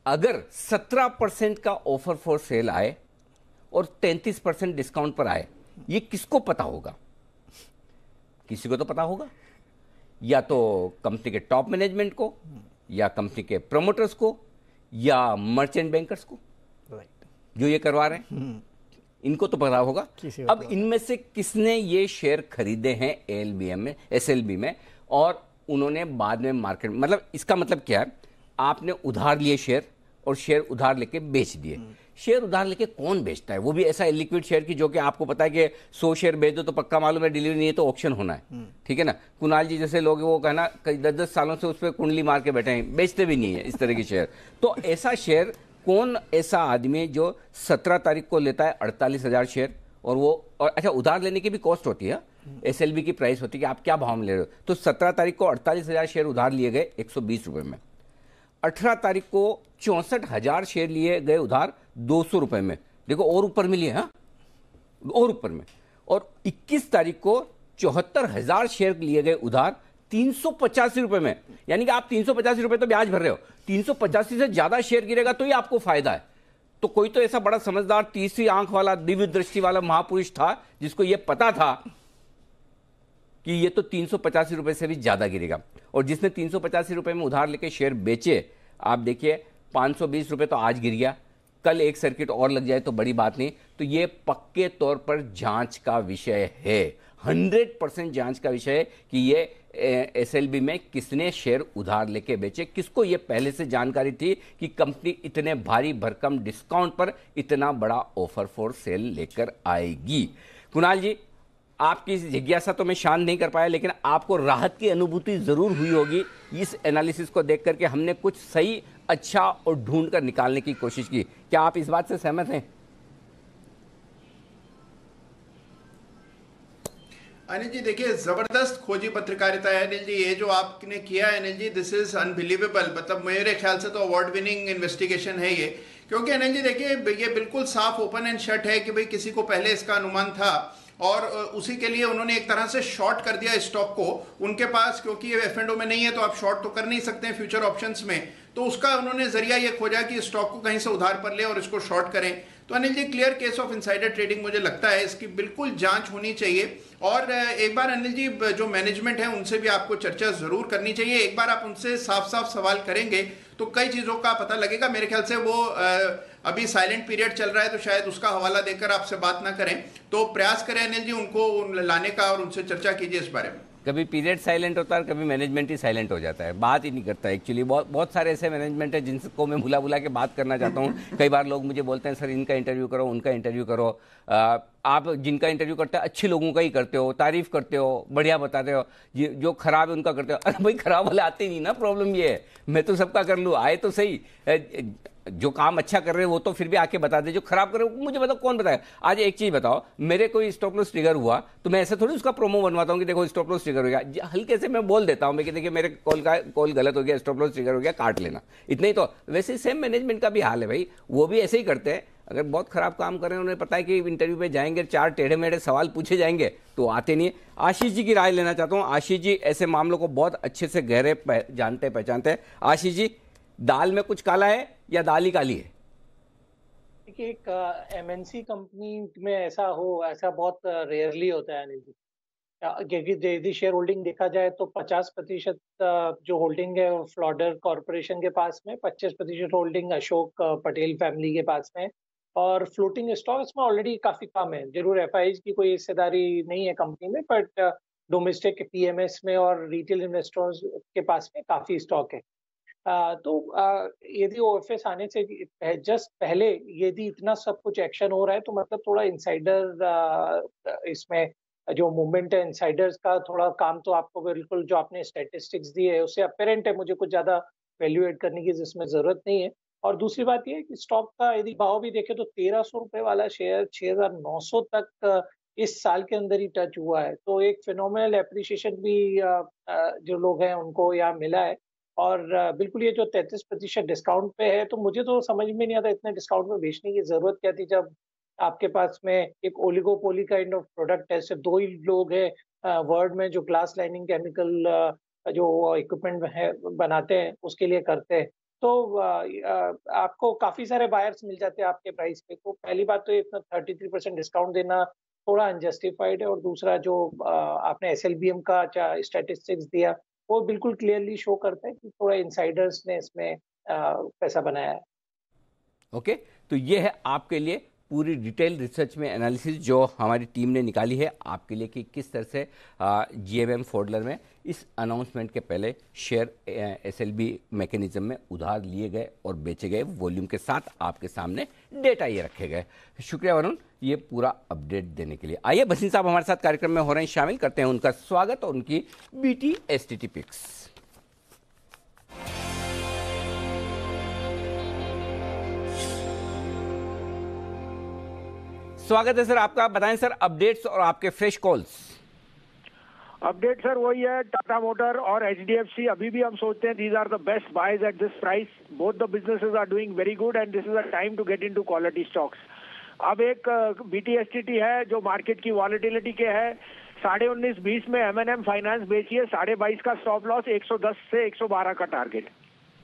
अगर 17% का ऑफर फॉर सेल आए और 33% डिस्काउंट पर आए, ये किसको पता होगा? किसी को तो पता होगा, या तो कंपनी के टॉप मैनेजमेंट को, या कंपनी के प्रमोटर्स को, या मर्चेंट बैंकर्स को, जो ये करवा रहे हैं इनको तो पता होगा। अब इनमें से किसने ये शेयर खरीदे हैं एलबीएम में, एसएलबी में, और उन्होंने बाद में मार्केट, मतलब इसका मतलब क्या है, आपने उधार लिए शेयर और शेयर उधार लेके बेच दिए। शेयर उधार लेके कौन बेचता है, वो भी ऐसा इलिक्विड शेयर की जो कि आपको पता है कि 100 शेयर बेच दो तो पक्का मालूम है डिलीवरी नहीं है तो ऑक्शन होना है। ठीक है ना, कुणाल जी जैसे लोग वो कहना 10-10 सालों से उस पर कुंडली मार के बैठे हैं, बेचते भी नहीं है इस तरह के शेयर। तो ऐसा शेयर कौन, ऐसा आदमी जो 17 तारीख को लेता है 48,000 शेयर और वो, और अच्छा उधार लेने की भी कॉस्ट होती है, एसएलबी की प्राइस होती है कि आप क्या भाव में ले रहे हो। तो 17 तारीख को 48,000 शेयर उधार लिए गए 120 रुपए में। 18 तारीख को 64,000 शेयर लिए गए उधार 200 रुपए में। देखो और ऊपर में लिए, हाँ और ऊपर में। और 21 तारीख को 74,000 शेयर लिए गए उधार 385 रुपए में। यानी कि आप 385 रुपए तो ब्याज भर रहे हो, 385 से ज्यादा शेयर गिरेगा तो ही आपको फायदा है। तो कोई तो ऐसा बड़ा समझदार, तीसरी आंख वाला, दिव्य दृष्टि वाला महापुरुष था जिसको यह पता था कि ये तो 385 रुपए से भी ज्यादा गिरेगा। और जिसने 385 रुपए में उधार लेके शेयर बेचे, आप देखिए 520 रुपए तो आज गिर गया, कल एक सर्किट और लग जाए तो बड़ी बात नहीं। तो ये पक्के तौर पर जांच का विषय है, 100% जांच का विषय है कि ये एसएलबी में किसने शेयर उधार लेके बेचे। किसको ये पहले से जानकारी थी कि कंपनी इतने भारी भरकम डिस्काउंट पर इतना बड़ा ऑफर फॉर सेल लेकर आएगी। कुणाल जी, आपकी जिज्ञासा तो मैं शांत नहीं कर पाया, लेकिन आपको राहत की अनुभूति जरूर हुई होगी इस एनालिसिस को देख करके। हमने कुछ सही, अच्छा और ढूंढ कर निकालने की कोशिश की। क्या आप इस बात से सहमत हैं? अनिल जी देखिए, जबरदस्त खोजी पत्रकारिता है अनिल जी, ये जो आपने किया है Anil ji, this is unbelievable. मतलब मेरे ख्याल से तो अवार्ड विनिंग इन्वेस्टिगेशन है ये, क्योंकि अनिल जी देखिए ये बिल्कुल साफ ओपन एंड शट है कि भाई किसी को पहले इसका अनुमान था और उसी के लिए उन्होंने एक तरह से शॉर्ट कर दिया स्टॉक को उनके पास, क्योंकि ये F&O में नहीं है तो आप शॉर्ट तो कर नहीं सकते हैं फ्यूचर ऑप्शंस में, तो उसका उन्होंने जरिया ये खोजा कि स्टॉक को कहीं से उधार पर ले और इसको शॉर्ट करें। तो Anil ji clear case of insider trading मुझे लगता है, इसकी बिल्कुल जांच होनी चाहिए। और एक बार अनिल जी जो मैनेजमेंट है उनसे भी आपको चर्चा जरूर करनी चाहिए। एक बार आप उनसे साफ साफ सवाल करेंगे तो कई चीजों का पता लगेगा। मेरे ख्याल से वो अभी साइलेंट पीरियड चल रहा है तो शायद उसका हवाला देकर आपसे बात ना करें, तो प्रयास करें अनिल जी उनको लाने का और उनसे चर्चा कीजिए इस बारे में। कभी पीरियड साइलेंट होता है, कभी मैनेजमेंट ही साइलेंट हो जाता है, बात ही नहीं करता है। एक्चुअली बहुत सारे ऐसे मैनेजमेंट है जिनको मैं बुला बुला के बात करना चाहता हूँ। कई बार लोग मुझे बोलते हैं सर इनका इंटरव्यू करो, उनका इंटरव्यू करो। आप जिनका इंटरव्यू करते हो अच्छे लोगों का ही करते हो, तारीफ करते हो, बढ़िया बताते हो, जो खराब है उनका करते हो। अरे भाई खराब वाले आते नहीं ना, प्रॉब्लम ये है। मैं तो सबका कर लूँ, आए तो सही। जो काम अच्छा कर रहे हो वो तो फिर भी आके बता दे, जो खराब कर रहे हो मुझे बताओ कौन बताएगा। आज एक चीज बताओ, मेरे कोई स्टॉप लॉस ट्रिगर हुआ तो मैं ऐसे थोड़ी उसका प्रोमो बनवाता हूँ कि देखो स्टॉप लॉस ट्रिगर हो गया। हल्के से मैं बोल देता हूँ मैं कि देखिए मेरे कॉल गलत हो गया, स्टॉप लॉस ट्रिगर हो गया, काट लेना, इतना ही। तो वैसे सेम मैनेजमेंट का भी हाल है भाई, वो भी ऐसे ही करते हैं। अगर बहुत खराब काम कर रहे हैं, उन्हें पता है कि इंटरव्यू पे जाएंगे, 4 टेढ़े मेढ़े सवाल पूछे जाएंगे तो आते नहीं है। आशीष जी की राय लेना चाहता हूँ। आशीष जी ऐसे मामलों को बहुत अच्छे से गहरे जानते पहचानते हैं। आशीष जी, दाल में कुछ काला है या दाल ही काली है? देखिए एक MNC कंपनी में ऐसा बहुत रेयरली होता है अनिल जी, क्योंकि यदि शेयर होल्डिंग देखा जाए तो 50% जो होल्डिंग है वो फ्लॉडर कॉरपोरेशन के पास में, 25% होल्डिंग अशोक पटेल फैमिली के पास में, और फ्लोटिंग स्टॉक इसमें ऑलरेडी काफी कम है। जरूर FIs की कोई हिस्सेदारी नहीं है कंपनी में, बट डोमेस्टिक PMS में और रिटेल इन्वेस्टर्स के पास में काफी स्टॉक है। तो यदि OFS आने से जस्ट पहले यदि इतना सब कुछ एक्शन हो रहा है तो मतलब थोड़ा इनसाइडर इसमें जो मूवमेंट है इनसाइडर्स का थोड़ा काम तो आपको बिल्कुल जो आपने स्टैटिस्टिक्स दी है उससे अपेरेंट है, मुझे कुछ ज्यादा वैल्यूएट करने की जिसमें जरूरत नहीं है। और दूसरी बात यह है कि स्टॉक का यदि भाव भी देखें तो 1300 रुपए वाला शेयर 6900 तक इस साल के अंदर ही टच हुआ है, तो एक फिनोमिनल एप्रिसिएशन भी जो लोग हैं उनको यहाँ मिला है। और बिल्कुल ये जो 33% डिस्काउंट पे है, तो मुझे तो समझ में नहीं आता इतने डिस्काउंट में बेचने की जरूरत क्या थी, जब आपके पास में एक ओलिगोपोली काइंड ऑफ प्रोडक्ट है, सिर्फ 2 ही लोग हैं वर्ल्ड में जो ग्लास लाइनिंग केमिकल जो इक्विपमेंट है बनाते हैं उसके लिए करते हैं। तो आपको काफी सारे बायर्स मिल जाते हैं आपके प्राइस पे। तो पहली बात तो इतना 33% डिस्काउंट देना थोड़ा अनजस्टिफाइड है, और दूसरा जो आपने SLBM का स्टैटिस्टिक्स दिया वो बिल्कुल क्लियरली शो करता है कि थोड़ा इनसाइडर्स ने इसमें पैसा बनाया है। ओके, तो ये है आपके लिए पूरी डिटेल रिसर्च में एनालिसिस जो हमारी टीम ने निकाली है आपके लिए कि किस तरह से GMM फोर्डलर में इस अनाउंसमेंट के पहले शेयर SLB मैकेनिज्म में उधार लिए गए और बेचे गए, वॉल्यूम के साथ आपके सामने डेटा ये रखे गए। शुक्रिया वरुण ये पूरा अपडेट देने के लिए। आइए भसीन साहब हमारे साथ कार्यक्रम में हो रहे हैं शामिल, करते हैं उनका स्वागत और उनकी BT STT पिक्स। स्वागत है सर आपका, बताएं सर अपडेट्स और आपके फ्रेश कॉल्स। अपडेट सर वही है, टाटा मोटर और HDFC अभी भी हम सोचते हैं these are the best buys at this price. Both the businesses are doing very good and this is a time to get into quality stocks. अब एक BT STT है जो मार्केट की वॉलेटिलिटी के है, 19.5-20 में M&M फाइनेंस बेची है, 22.5 का स्टॉप लॉस, 110 से 112 का टारगेट।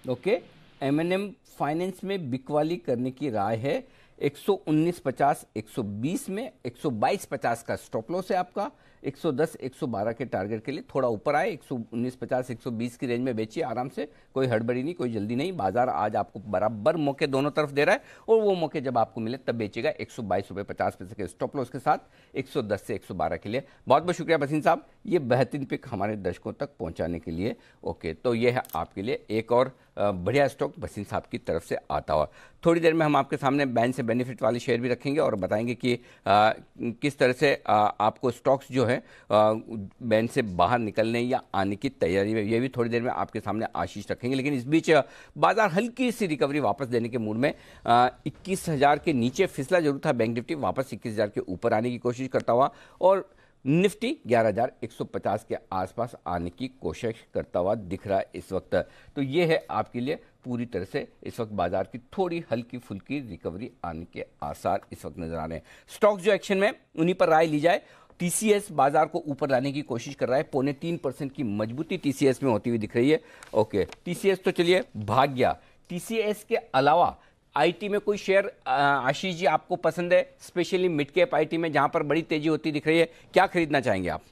ओके, M&M फाइनेंस में बिकवाली करने की राय है, 119.50 120 में, 122.50 का स्टॉप लॉस है आपका, 110 112 के टारगेट के लिए थोड़ा ऊपर आए, 119.50 120 की रेंज में बेचिए आराम से, कोई हड़बड़ी नहीं, कोई जल्दी नहीं। बाजार आज आपको बराबर मौके दोनों तरफ दे रहा है और वो मौके जब आपको मिले तब बेचेगा 122 रुपये 50 पैसे के स्टॉप लॉस के साथ 110 से 112 के लिए। बहुत बहुत शुक्रिया भसीन साहब ये बेहतरीन पिक हमारे दर्शकों तक पहुंचाने के लिए। ओके, तो ये है आपके लिए एक और बढ़िया स्टॉक बसिन साहब की तरफ से आता हुआ। थोड़ी देर में हम आपके सामने बैन से बेनिफिट वाले शेयर भी रखेंगे और बताएंगे कि किस तरह से आपको स्टॉक्स जो है बैन से बाहर निकलने या आने की तैयारी में, ये भी थोड़ी देर में आपके सामने आशीष रखेंगे। लेकिन इस बीच बाजार हल्की सी रिकवरी वापस देने के मूड में 21,000 के नीचे फिसला जरूर था। बैंक निफ्टी वापस 21,000 के ऊपर आने की कोशिश करता हुआ और निफ्टी 11,150 के आसपास आने की कोशिश करता हुआ दिख रहा है इस वक्त। तो ये है आपके लिए पूरी तरह से इस वक्त बाजार की थोड़ी हल्की फुल्की रिकवरी आने के आसार इस वक्त नजर आ रहे हैं। स्टॉक्स जो एक्शन में उन्हीं पर राय ली जाए। टीसीएस बाजार को ऊपर लाने की कोशिश कर रहा है, 0.3% की मजबूती टीसीएस में होती हुई दिख रही है। ओके, टीसीएस तो चलिए भाग गया। टीसीएस के अलावा आईटी में कोई शेयर आशीष जी आपको पसंद है, स्पेशली मिड कैप आईटी में जहां पर बड़ी तेजी होती दिख रही है, क्या खरीदना चाहेंगे आप?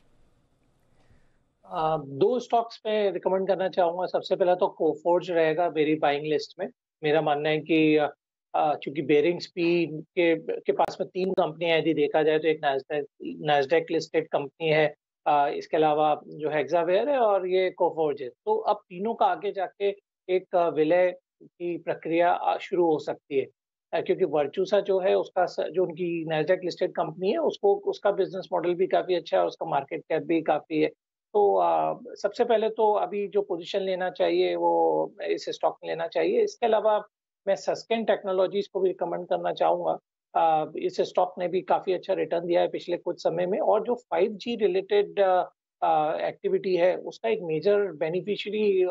दो स्टॉक्स में रिकमेंड करना चाहूंगा। सबसे पहला तो कोफोर्ज रहेगा मेरी बाइंग लिस्ट में। मेरा मानना है कि चूंकि बेरिंग्स पी के पास में 3 कंपनियां यदि देखा जाए तो एक नैस्डैक लिस्टेड कंपनी है, इसके अलावा जो हेक्सावेयर है और ये कोफोर्ज है। तो अब तीनों का आगे जाके एक विलय की प्रक्रिया शुरू हो सकती है, क्योंकि वर्चूसा जो है उसका जो उनकी नैस्डैक लिस्टेड कंपनी है उसको उसका बिजनेस मॉडल भी काफी अच्छा है, उसका मार्केट कैप भी काफी है। तो सबसे पहले तो अभी जो पोजीशन लेना चाहिए वो इस स्टॉक में लेना चाहिए। इसके अलावा मैं सस्केन टेक्नोलॉजीज को भी रिकमेंड करना चाहूंगा। इस स्टॉक ने भी काफी अच्छा रिटर्न दिया है पिछले कुछ समय में, और जो 5G रिलेटेड एक्टिविटी है उसका एक मेजर बेनिफिशियरी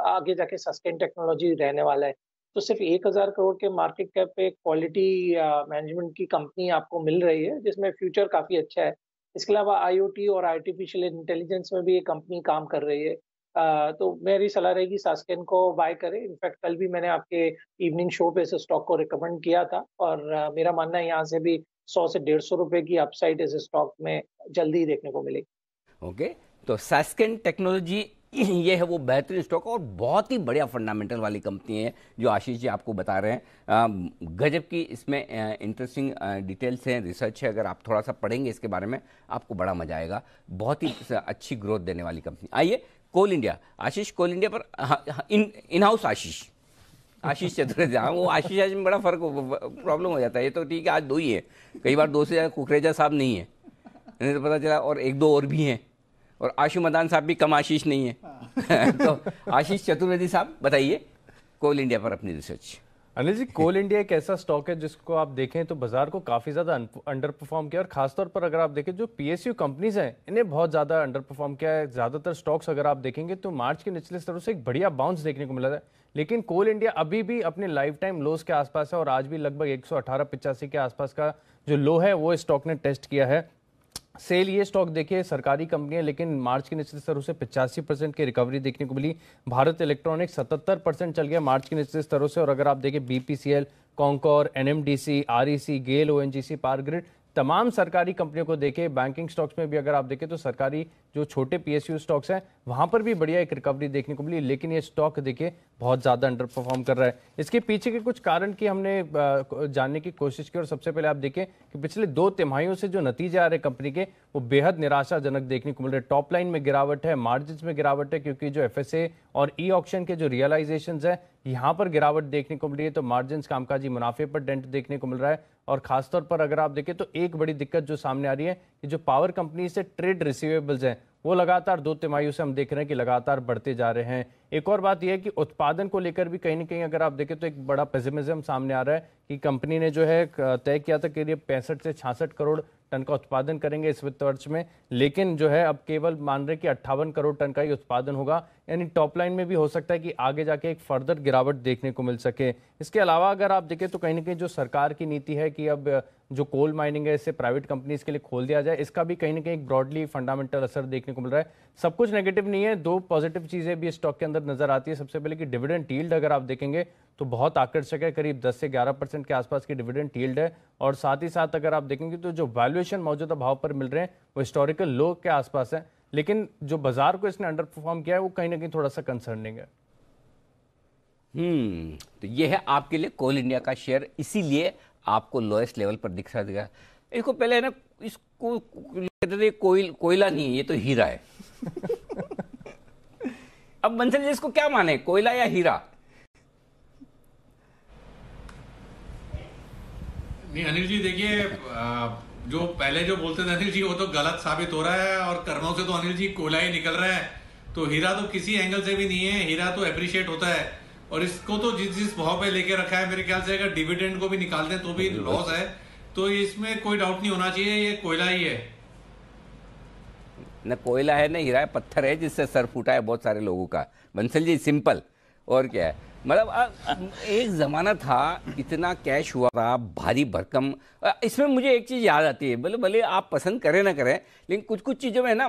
आगे जाके सस्टेन टेक्नोलॉजी रहने वाला है। तो सिर्फ 1,000 करोड़ के मार्केट कैप पे क्वालिटी मैनेजमेंट की कंपनी आपको मिल रही है जिसमें फ्यूचर काफी अच्छा है। इसके अलावा IoT और आर्टिफिशियल इंटेलिजेंस में भी ये कंपनी काम कर रही है। तो मेरी सलाह रहेगी सस्केन को बाय करें। इनफैक्ट कल भी मैंने आपके इवनिंग शो पे इस स्टॉक को रिकमेंड किया था, और मेरा मानना है यहाँ से भी 100 से 150 रुपए की अपसाइड इस स्टॉक में जल्दी ही देखने को मिलेगी। ओके, तो सस्केन टेक्नोलॉजी ये है वो बेहतरीन स्टॉक और बहुत ही बढ़िया फंडामेंटल वाली कंपनी है जो आशीष जी आपको बता रहे हैं। गजब की इसमें इंटरेस्टिंग डिटेल्स हैं, रिसर्च है। अगर आप थोड़ा सा पढ़ेंगे इसके बारे में आपको बड़ा मजा आएगा। बहुत ही अच्छी ग्रोथ देने वाली कंपनी। आइए कोल इंडिया, आशीष कोल इंडिया पर इन हाउस आशीष चतुर्वेदी, हाँ वो आशीष में बड़ा फर्क प्रॉब्लम हो जाता है। ये तो ठीक है, आज 2 ही है, कई बार 2 से ज़्यादा कुकरेजा साहब नहीं है, नहीं तो पता चला, और 1-2 और भी हैं, और आशु मदान साहब भी कम आशीष नहीं है। तो आशीष चतुर्वेदी साहब बताइए कोल इंडिया पर अपनी रिसर्च। अनिल जी, कोल इंडिया एक ऐसा स्टॉक है जिसको आप देखें तो बाजार को काफी ज्यादा अंडर परफॉर्म किया, और खासतौर पर अगर आप देखें जो PSU कंपनीज हैं इन्हें बहुत ज्यादा अंडर परफॉर्म किया है। ज्यादातर स्टॉक्स अगर आप देखेंगे तो मार्च के निचले स्तरों से एक बढ़िया बाउंस देखने को मिला है, लेकिन कोल इंडिया अभी भी अपने लाइफ टाइम लोस के आसपास है, और आज भी लगभग 118.85 के आसपास का जो लो है वो स्टॉक ने टेस्ट किया है। सेल ये स्टॉक देखिए सरकारी कंपनी है, लेकिन मार्च के निचले स्तरों से 85% की रिकवरी देखने को मिली। भारत इलेक्ट्रॉनिक्स 77% चल गया मार्च के निचले स्तरों से, और अगर आप देखें BPCL, कॉन्कोर, NMDC, REC, गेल, ONGC, पावर ग्रिड, तमाम सरकारी कंपनियों को देखें। बैंकिंग स्टॉक्स में भी अगर आप देखें तो सरकारी जो छोटे PSU स्टॉक्स हैं वहां पर भी बढ़िया एक रिकवरी देखने को मिली, लेकिन ये स्टॉक देखिए बहुत ज़्यादा अंडर परफॉर्म कर रहा है। इसके पीछे के कुछ कारण की हमने जानने की कोशिश की, और सबसे पहले आप देखें कि पिछले 2 तिमाहियों से जो नतीजे आ रहे कंपनी के वो बेहद निराशाजनक देखने को मिल रहे। टॉप लाइन में गिरावट है, मार्जिन में गिरावट है, क्योंकि जो FSA और ऑक्शन के जो रियलाइजेशन है यहाँ पर गिरावट देखने को मिल रही है। तो मार्जिन कामकाजी मुनाफे पर डेंट देखने को मिल रहा है, और खासतौर पर अगर आप देखें तो एक बड़ी दिक्कत जो सामने आ रही है कि जो पावर कंपनी से ट्रेड रिसीवेबल्स हैं वो लगातार 2 तिमाहियों से हम देख रहे हैं कि लगातार बढ़ते जा रहे हैं। एक और बात यह है कि उत्पादन को लेकर भी कहीं ना कहीं अगर आप देखें तो एक बड़ा पेसिमिज्म सामने आ रहा है कि कंपनी ने जो है तय किया था कि 65 से 66 करोड़ टन का उत्पादन करेंगे इस वित्त वर्ष में, लेकिन जो है अब केवल मान रहे कि 58 करोड़ टन का ही उत्पादन होगा। यानी टॉप लाइन में भी हो सकता है कि आगे जाके एक फर्दर गिरावट देखने को मिल सके। इसके अलावा अगर आप देखें तो कहीं ना कहीं जो सरकार की नीति है कि अब जो कोल माइनिंग है इसे प्राइवेट कंपनीज के लिए खोल दिया जाए, इसका भी कहीं ना कहीं एक ब्रॉडली फंडामेंटल असर देखने को मिल रहा है। सब कुछ नेगेटिव नहीं है, 2 पॉजिटिव चीजें भी स्टॉक के अंदर नजर आती है। सबसे पहले कि डिविडेंड यील्ड अगर आप देखेंगे तो बहुत आकर्षक है, करीब 10 से 11% के आसपास की डिविडेंड यील्ड है, और साथ ही साथ अगर आप देखेंगे तो जो वैल्यूएशन मौजूदा भाव पर मिल रहे हैं वो हिस्टोरिकल लो के आसपास है, लेकिन जो बाजार को इसने अंडर परफॉर्म किया है वो कहीं ना कहीं थोड़ा सा कंसर्निंग है। तो ये है आपके लिए कोल इंडिया का शेयर, इसीलिए आपको लोएस्ट लेवल पर दिख रहा है। इसको पहले है ना, इसको कोयला नहीं है, ये तो हीरा है। अब बंसल जी इसको क्या माने, कोयला या हीरा? नहीं अनिल जी देखिए, जो पहले जो बोलते थे अनिल जी वो तो गलत साबित हो रहा है, और कर्मों से तो अनिल जी कोयला ही निकल रहा है। तो हीरा तो किसी एंगल से भी नहीं है, हीरा तो एप्रिशिएट होता है, और इसको तो जिस भाव पे लेके रखा है मेरे ख्याल से अगर डिविडेंड को भी निकालते हैं तो भी लॉस है। तो इसमें कोई डाउट नहीं होना चाहिए, ये कोयला ही है। न कोयला है न हीरा है, पत्थर है जिससे सर फूटा है बहुत सारे लोगों का। बंसल जी सिंपल, और क्या है, मतलब एक ज़माना था इतना कैश हुआ था भारी भरकम। इसमें मुझे एक चीज़ याद आती है, भले आप पसंद करें ना करें, लेकिन कुछ कुछ चीज़ों में ना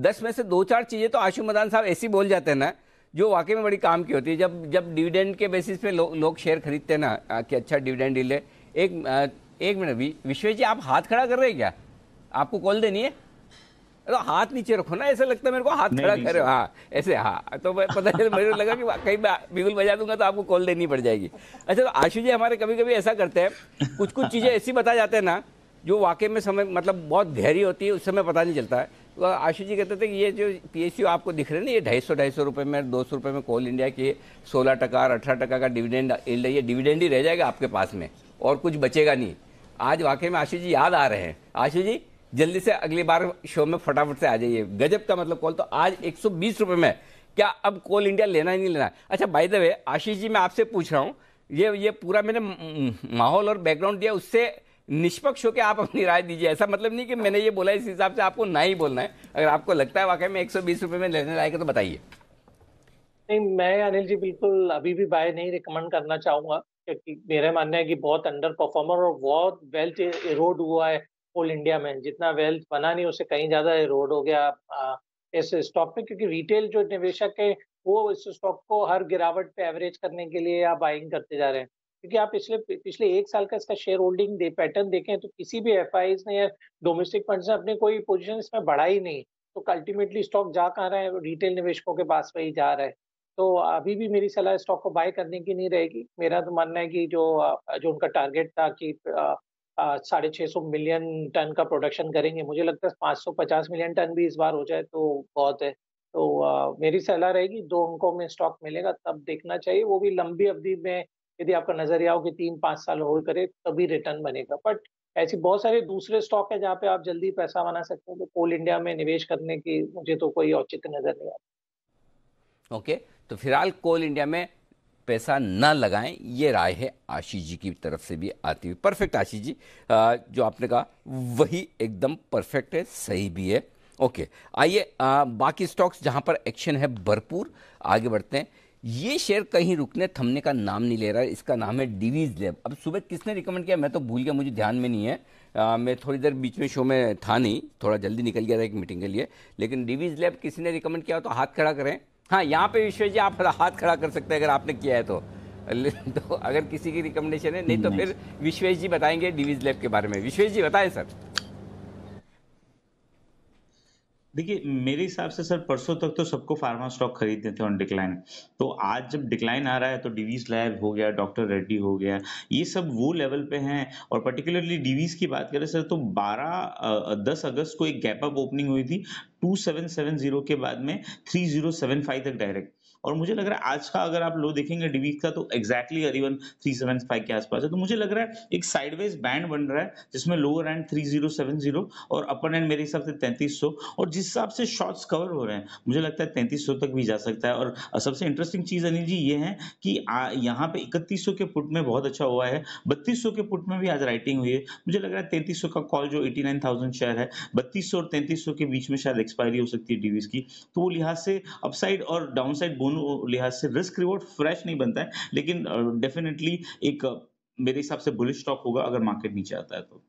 10 में से 2-4 चीज़ें तो आशु मदान साहब ऐसी बोल जाते हैं ना जो वाकई में बड़ी काम की होती है। जब डिविडेंड के बेसिस पे लोग शेयर खरीदते हैं ना कि अच्छा डिविडेंड डील है। एक मिनट विश्वेश जी, आप हाथ खड़ा कर रहे हैं क्या? आपको कॉल देनी है तो हाथ नीचे रखो ना, ऐसा लगता है मेरे को हाथ खड़ा करे। हाँ ऐसे, हाँ तो पता चल मेरे को लगा कि कहीं बिगुल बजा दूंगा तो आपको कॉल देनी पड़ जाएगी। अच्छा तो आशु जी हमारे कभी कभी ऐसा करते हैं, कुछ कुछ चीज़ें ऐसी बता जाते हैं ना जो वाकई में समय मतलब बहुत गहरी होती है, उस समय पता नहीं चलता है। तो आशु जी कहते थे कि ये जो PSU आपको दिख रहे हैं ना, ये 250 रुपये में 200 रुपये में कोल इंडिया के 16% और 18% का डिविडेंड, ये डिविडेंड ही रह जाएगा आपके पास में और कुछ बचेगा नहीं। आज वाकई में आशु जी याद आ रहे हैं। आशु जी जल्दी से अगली बार शो में फटाफट से आ जाइए। गजब का मतलब कॉल। तो आज 120 रुपये में क्या अब कोल इंडिया लेना ही नहीं लेना? अच्छा by the way Ashish ji मैं आपसे पूछ रहा हूँ, ये पूरा मैंने माहौल और बैकग्राउंड दिया, उससे निष्पक्ष होकर आप अपनी राय दीजिए। ऐसा मतलब नहीं कि मैंने ये बोला इस हिसाब से आपको ना ही बोलना है। अगर आपको लगता है वाकई में 120 रुपये में लेने लायक है तो बताइए। नहीं, मैं अनिल जी बिल्कुल अभी भी बाय नहीं रिकमेंड करना चाहूंगा, क्योंकि मेरा मानना है कि बहुत अंडर परफॉर्मर और बहुत वेल्थ इरोड हुआ है कोल इंडिया में। जितना वेल्थ बना नहीं उससे कहीं ज्यादा इरोड हो गया इस स्टॉक में, क्योंकि रिटेल जो निवेशक है वो इस स्टॉक को हर गिरावट पे एवरेज करने के लिए आप बाइंग करते जा रहे हैं। क्योंकि आप पिछले 1 साल का इसका शेयर होल्डिंग पैटर्न देखें तो किसी भी FIs ने या डोमेस्टिक फंड्स ने अपने कोई पोजीशन इसमें बढ़ा ही नहीं। तो अल्टीमेटली स्टॉक जा कहाँ रहा है, रिटेल निवेशकों के पास वही जा रहा है। तो अभी भी मेरी सलाह स्टॉक को बाय करने की नहीं रहेगी। मेरा तो मानना है कि जो उनका टारगेट था कि 650 मिलियन टन का प्रोडक्शन करेंगे, मुझे लगता है 550 मिलियन टन भी इस बार हो जाए तो बहुत है। तो मेरी सलाह रहेगी 2 अंकों में स्टॉक मिलेगा तब देखना चाहिए, वो भी लंबी अवधि में। यदि आपका नजरिया हो कि 3-5 साल होल्ड करे तभी रिटर्न बनेगा। बट ऐसी बहुत सारे दूसरे स्टॉक है जहाँ पे आप जल्दी पैसा बना सकते हो, तो कोल इंडिया में निवेश करने की मुझे तो कोई औचित्य नजर नहीं आता। ओके, तो फिलहाल कोल इंडिया में पैसा न लगाएं, ये राय है आशीष जी की तरफ से भी आती हुई। परफेक्ट आशीष जी, जो आपने कहा वही एकदम परफेक्ट है, सही भी है। ओके, आइए बाकी स्टॉक्स जहां पर एक्शन है भरपूर, आगे बढ़ते हैं। ये शेयर कहीं रुकने थमने का नाम नहीं ले रहा है, इसका नाम है डिवीज लैब। अब सुबह किसने रिकमेंड किया मैं तो भूल गया, मुझे ध्यान में नहीं है। मैं थोड़ी देर बीच में शो में था नहीं, थोड़ा जल्दी निकल गया था एक मीटिंग के लिए। लेकिन डिवीज लैब किसी ने रिकमेंड किया तो हाथ खड़ा करें। हाँ, यहाँ पे विश्वेश जी आप हाथ खड़ा कर सकते हैं अगर आपने किया है तो अगर किसी की रिकमेंडेशन है, नहीं तो फिर विश्वेश जी बताएंगे डिवीज लैब के बारे में। विश्वेश जी बताएं सर। देखिए मेरे हिसाब से सर परसों तक तो सबको फार्मा स्टॉक खरीदने थे ऑन डिक्लाइन। तो आज जब डिक्लाइन आ रहा है तो डिवीज लैब हो गया, डॉक्टर रेड्डी हो गया, ये सब वो लेवल पे हैं। और पर्टिकुलरली डिवीज की बात करें सर तो 10 अगस्त को एक गैप अप ओपनिंग हुई थी 2770 के बाद में 3075 तक डायरेक्ट। और मुझे लग रहा है आज का अगर आप लो देखेंगे डिवीज का तो एग्जैक्टली करीबन 375 के आसपास है। तो मुझे लग रहा है एक साइडवेज बैंड बन रहा है जिसमें लोअर एंड 3070 और अपर एंड मेरे हिसाब से 3300। और जिस हिसाब से शॉर्ट्स कवर हो रहे हैं मुझे लगता है 3300 तक भी जा सकता है। और सबसे इंटरेस्टिंग चीज अनिल जी ये है कि यहाँ पे 3100 के पुट में बहुत अच्छा हुआ है, 3200 के पुट में भी आज राइटिंग हुई है। मुझे लग रहा है 3300 का कॉल जो 89,000 शेयर है, 3200 और 3300 के बीच में शायद एक्सपायरी हो सकती है डिवीज की। तो वो लिहाज से अपसाइड और डाउनसाइड दोनों लिहाज से रिस्क रिवॉर्ड फ्रेश नहीं बनता है, लेकिन डेफिनेटली एक मेरे हिसाब से बुलिश स्टॉक होगा अगर मार्केट नीचे आता है तो।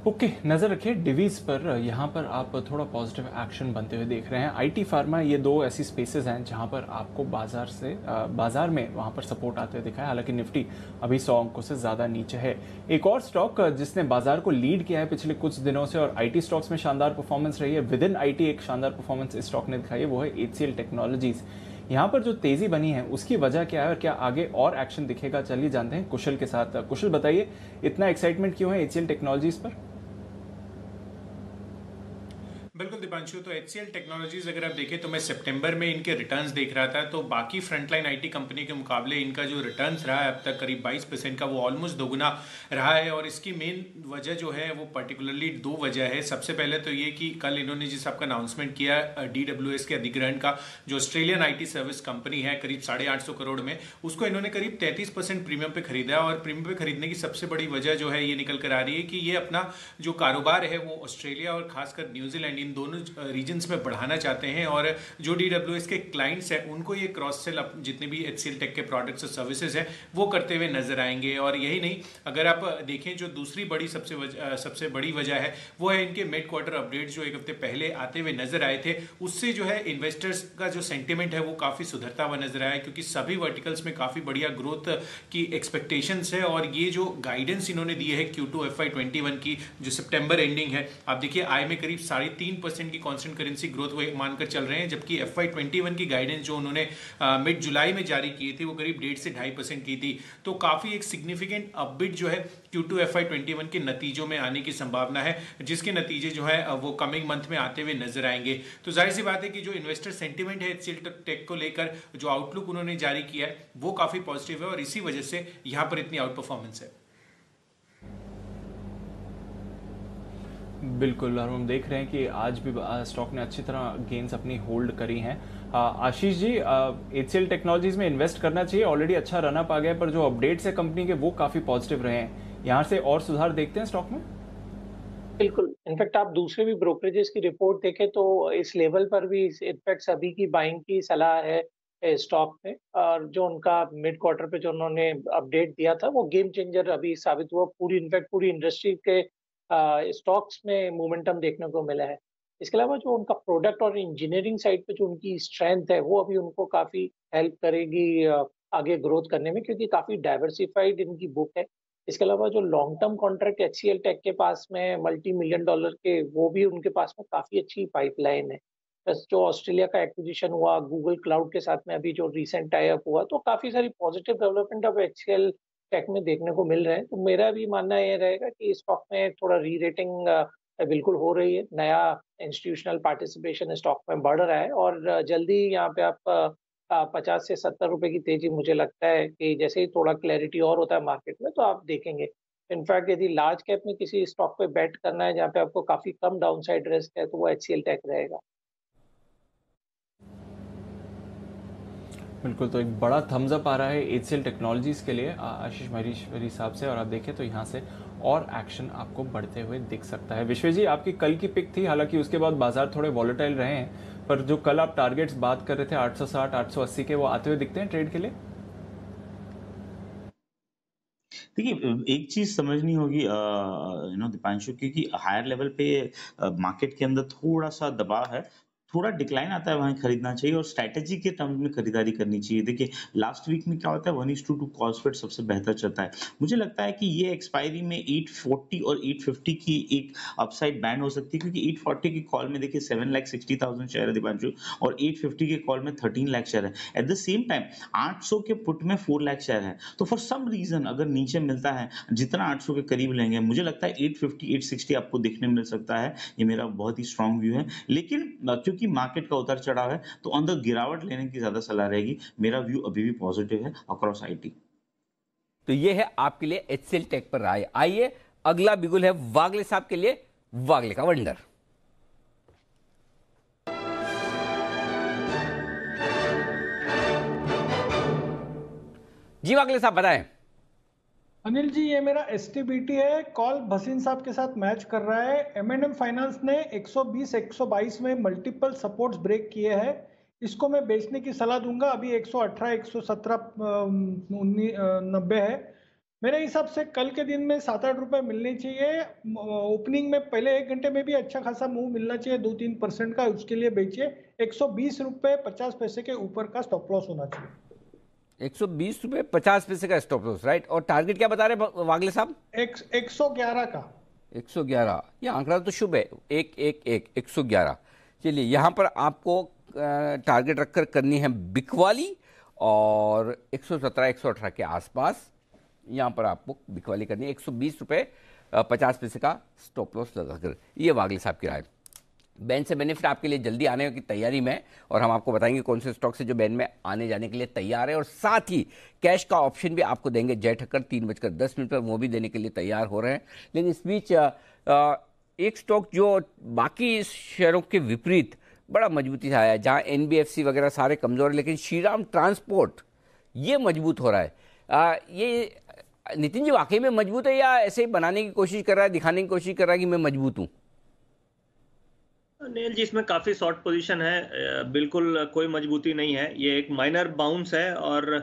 ओके, नज़र रखिए डिवीज पर। यहाँ पर आप थोड़ा पॉजिटिव एक्शन बनते हुए देख रहे हैं। IT फार्मा, ये 2 ऐसी स्पेसेस हैं जहाँ पर आपको बाजार में वहाँ पर सपोर्ट आते हुए दिखा है। हालांकि निफ्टी अभी 100 अंकों से ज़्यादा नीचे है। एक और स्टॉक जिसने बाजार को लीड किया है पिछले कुछ दिनों से और IT स्टॉक्स में शानदार परफॉर्मेंस रही है, विद इन IT एक शानदार परफॉर्मेंस इस स्टॉक ने दिखाई है, वो है HCL टेक्नोलॉजीज। यहाँ पर जो तेजी बनी है उसकी वजह क्या है और क्या आगे और एक्शन दिखेगा, चलिए जानते हैं कुशल के साथ। कुशल बताइए, इतना एक्साइटमेंट क्यों है HCL टेक्नोलॉजीज पर? बिल्कुल दीपांशु, तो HCL टेक्नोलॉजीज अगर आप देखें तो मैं सितंबर में इनके रिटर्न्स देख रहा था, तो बाकी फ्रंटलाइन आईटी कंपनी के मुकाबले इनका जो रिटर्न्स रहा है अब तक करीब 22% का, वो ऑलमोस्ट दोगुना रहा है। और इसकी मेन वजह जो है वो पर्टिकुलरली दो वजह है। सबसे पहले तो ये कि कल इन्होंने जिस आपका अनाउंसमेंट किया DWS के अधिग्रहण का, जो ऑस्ट्रेलियन IT सर्विस कंपनी है करीब 850 करोड़ में, उसको इन्होंने करीब 33% प्रीमियम पे खरीदा। और प्रीमियम पे खरीदने की सबसे बड़ी वजह जो है ये निकल कर आ रही है कि ये अपना जो कारोबार है वो ऑस्ट्रेलिया और खासकर न्यूजीलैंड, इन दोनों रीजन्स में बढ़ाना चाहते हैं। और जो DWS के क्लाइंट्स हैं उनको ये क्रॉस सेल जितने भी HCL टेक के प्रोडक्ट्स और सर्विसेज हैं वो करते हुए नजर आएंगे। और यही नहीं, अगर आप देखें जो दूसरी बड़ी सबसे बड़ी वजह है वो है इनके मिड क्वार्टर अपडेट जो एक हफ्ते पहले आते हुए नजर आए थे। उससे जो है इन्वेस्टर्स का जो सेंटिमेंट है वो काफी सुधरता हुआ नजर आया, क्योंकि सभी वर्टिकल्स में काफी बढ़िया ग्रोथ की एक्सपेक्टेशंस है। और ये जो गाइडेंस इन्होंने दी है Q2 FY21 की जो सितंबर एंडिंग है, आप देखिए आय में करीब 3.5% की कांस्टेंट करेंसी ग्रोथ वो मानकर चल रहे हैं, जबकि FY21 की गाइडेंस जो उन्होंने मिड जुलाई में जारी की थी वो करीब 1.5 से 2.5% की थी। तो काफी एक सिग्निफिकेंट अपबिट जो है Q2 FY21 के नतीजों में आने की संभावना है, जिसके नतीजे जो है वो कमिंग मंथ में आते हुए नजर आएंगे। तो जाहिर सी बात है कि जो इन्वेस्टर सेंटिमेंट है HCL टेक को लेकर, जो आउटलुक उन्होंने जारी किया है वो काफी पॉजिटिव है और इसी वजह से यहां पर इतनी आउट परफॉर्मेंस है। बिल्कुल, और हम देख रहे हैं कि आज भी स्टॉक ने अच्छी तरह गेन्स अपनी होल्ड करी हैं। आशीष जी, HCL टेक्नोलॉजीज में इन्वेस्ट करना चाहिए, ऑलरेडी अच्छा रनअप आ गया, पर जो अपडेट्स है कंपनी के वो काफी पॉजिटिव रहे हैं, यहाँ से और सुधार देखते हैं स्टॉक में? बिल्कुल, इनफैक्ट आप दूसरे भी ब्रोकरेजेस की रिपोर्ट देखें तो इस लेवल पर भी इनफैक्ट सभी की बाइंग की सलाह है स्टॉक में। और जो उनका मिड क्वार्टर पे जो उन्होंने अपडेट दिया था वो गेम चेंजर अभी साबित हुआ। पूरी इंडस्ट्री के स्टॉक्स में मोमेंटम देखने को मिला है। इसके अलावा जो उनका प्रोडक्ट और इंजीनियरिंग साइड पे जो उनकी स्ट्रेंथ है वो अभी उनको काफी हेल्प करेगी आगे ग्रोथ करने में, क्योंकि काफी डाइवर्सिफाइड इनकी बुक है। इसके अलावा जो long term contract HCL tech के पास में $multi-million के, वो भी उनके पास में काफी अच्छी पाइपलाइन है। प्लस जो ऑस्ट्रेलिया का एक्विजिशन हुआ गूगल क्लाउड के साथ में, अभी जो रिसेंट टाई अप हुआ, तो काफी सारी पॉजिटिव डेवलपमेंट अब HCL टेक में देखने को मिल रहे हैं। तो मेरा भी मानना ये रहेगा कि स्टॉक में थोड़ा री रेटिंग बिल्कुल हो रही है। नया इंस्टीट्यूशनल पार्टिसिपेशन स्टॉक में बढ़ रहा है और जल्दी यहाँ पे आप 50 से 70 रुपए की तेजी, मुझे लगता है कि जैसे ही थोड़ा क्लैरिटी और होता है मार्केट में तो आप देखेंगे। इनफैक्ट यदि लार्ज कैप में किसी स्टॉक पे बेट करना है जहाँ पे आपको काफी कम डाउनसाइड रिस्क है तो वो HCL टेक रहेगा। बिल्कुल, तो एक बड़ा थम्स अप आ रहा है HCL टेक्नोलॉजीज के लिए आशीष महेश्वरी साहब से, और आप देखें तो यहाँ से और एक्शन आपको बढ़ते हुए दिख सकता है। विश्वेश जी, आपकी कल की पिक थी, हालांकि उसके बाद बाजार थोड़े वॉलेटाइल रहे हैं, पर जो कल आप टारगेट्स बात कर रहे थे 860 880 के, वो आते हुए दिखते हैं ट्रेड के लिए? देखिए, एक चीज समझनी होगी दीपांशु, क्योंकि हायर लेवल पे मार्केट के अंदर थोड़ा सा दबाव है, थोड़ा डिक्लाइन आता है, वहीं खरीदना चाहिए और स्ट्रैटेजी के टर्म्स में खरीदारी करनी चाहिए। देखिए, लास्ट वीक में क्या होता है, 1:2 कॉल स्प्रेड सबसे बेहतर चलता है। मुझे लगता है कि ये एक्सपायरी में 840 और 850 की एक अपसाइड बैंड हो सकती है, क्योंकि 840 की कॉल में देखिए 7,60,000 शेयर है दीपांशु, और 850 के कॉल में 13 लाख शेयर है। एट द सेम टाइम 800 के पुट में 4 लाख शेयर है। तो फॉर सम रीजन अगर नीचे मिलता है, जितना 800 के करीब लेंगे, मुझे लगता है 850 860 आपको देखने मिल सकता है। ये मेरा बहुत ही स्ट्रॉन्ग व्यू है। लेकिन क्योंकि मार्केट का उतार चढ़ाव है तो अंदर गिरावट लेने की ज्यादा सलाह रहेगी। मेरा व्यू अभी भी पॉजिटिव है अक्रॉस आईटी। तो ये है आपके लिए HCL टेक पर राय। आइए अगला बिगुल है वागले साहब के लिए, वागले का वंडर। जी वागले साहब बताएं। अनिल जी, ये मेरा STBT है, कॉल भसीन साहब के साथ मैच कर रहा है। M&M फाइनेंस ने 120-122 में मल्टीपल सपोर्ट्स ब्रेक किए हैं, इसको मैं बेचने की सलाह दूंगा। अभी 118 117.90 है। मेरे हिसाब से कल के दिन में 7-8 रुपए मिलने चाहिए। ओपनिंग में पहले 1 घंटे में भी अच्छा खासा मूव मिलना चाहिए 2-3% का, उसके लिए बेचिए। 120 रुपए 50 पैसे के ऊपर का स्टॉप लॉस होना चाहिए। 120 रुपए 50 पैसे का स्टॉप लॉस, राइट। और टारगेट क्या बता रहे वागले साहब? 111 का। 111, ये आंकड़ा तो शुभ है, 111। चलिए, यहां पर आपको टारगेट रखकर करनी है बिकवाली, और 117 118 के आसपास यहां पर आपको बिकवाली करनी है। 120 रुपए 50 पैसे का स्टॉप लॉस लगाकर। ये वागले साहब की राय। बैन से बेनिफिट आपके लिए जल्दी आने की तैयारी में है और हम आपको बताएंगे कौन से स्टॉक से जो बैन में आने जाने के लिए तैयार है, और साथ ही कैश का ऑप्शन भी आपको देंगे। जय ठक्कर 3:10 पर वो भी देने के लिए तैयार हो रहे हैं। लेकिन इस बीच एक स्टॉक जो बाकी शेयरों के विपरीत बड़ा मजबूती से आया है, जहां NBFC वगैरह सारे कमजोर है, लेकिन श्रीराम ट्रांसपोर्ट ये मजबूत हो रहा है। ये नितिन जी वाकई में मजबूत है या ऐसे ही बनाने की कोशिश कर रहा है, दिखाने की कोशिश कर रहा है कि मैं मजबूत हूं? नील जी, इसमें काफी शॉर्ट पोजीशन है, बिल्कुल कोई मजबूती नहीं है। ये एक माइनर बाउंस है और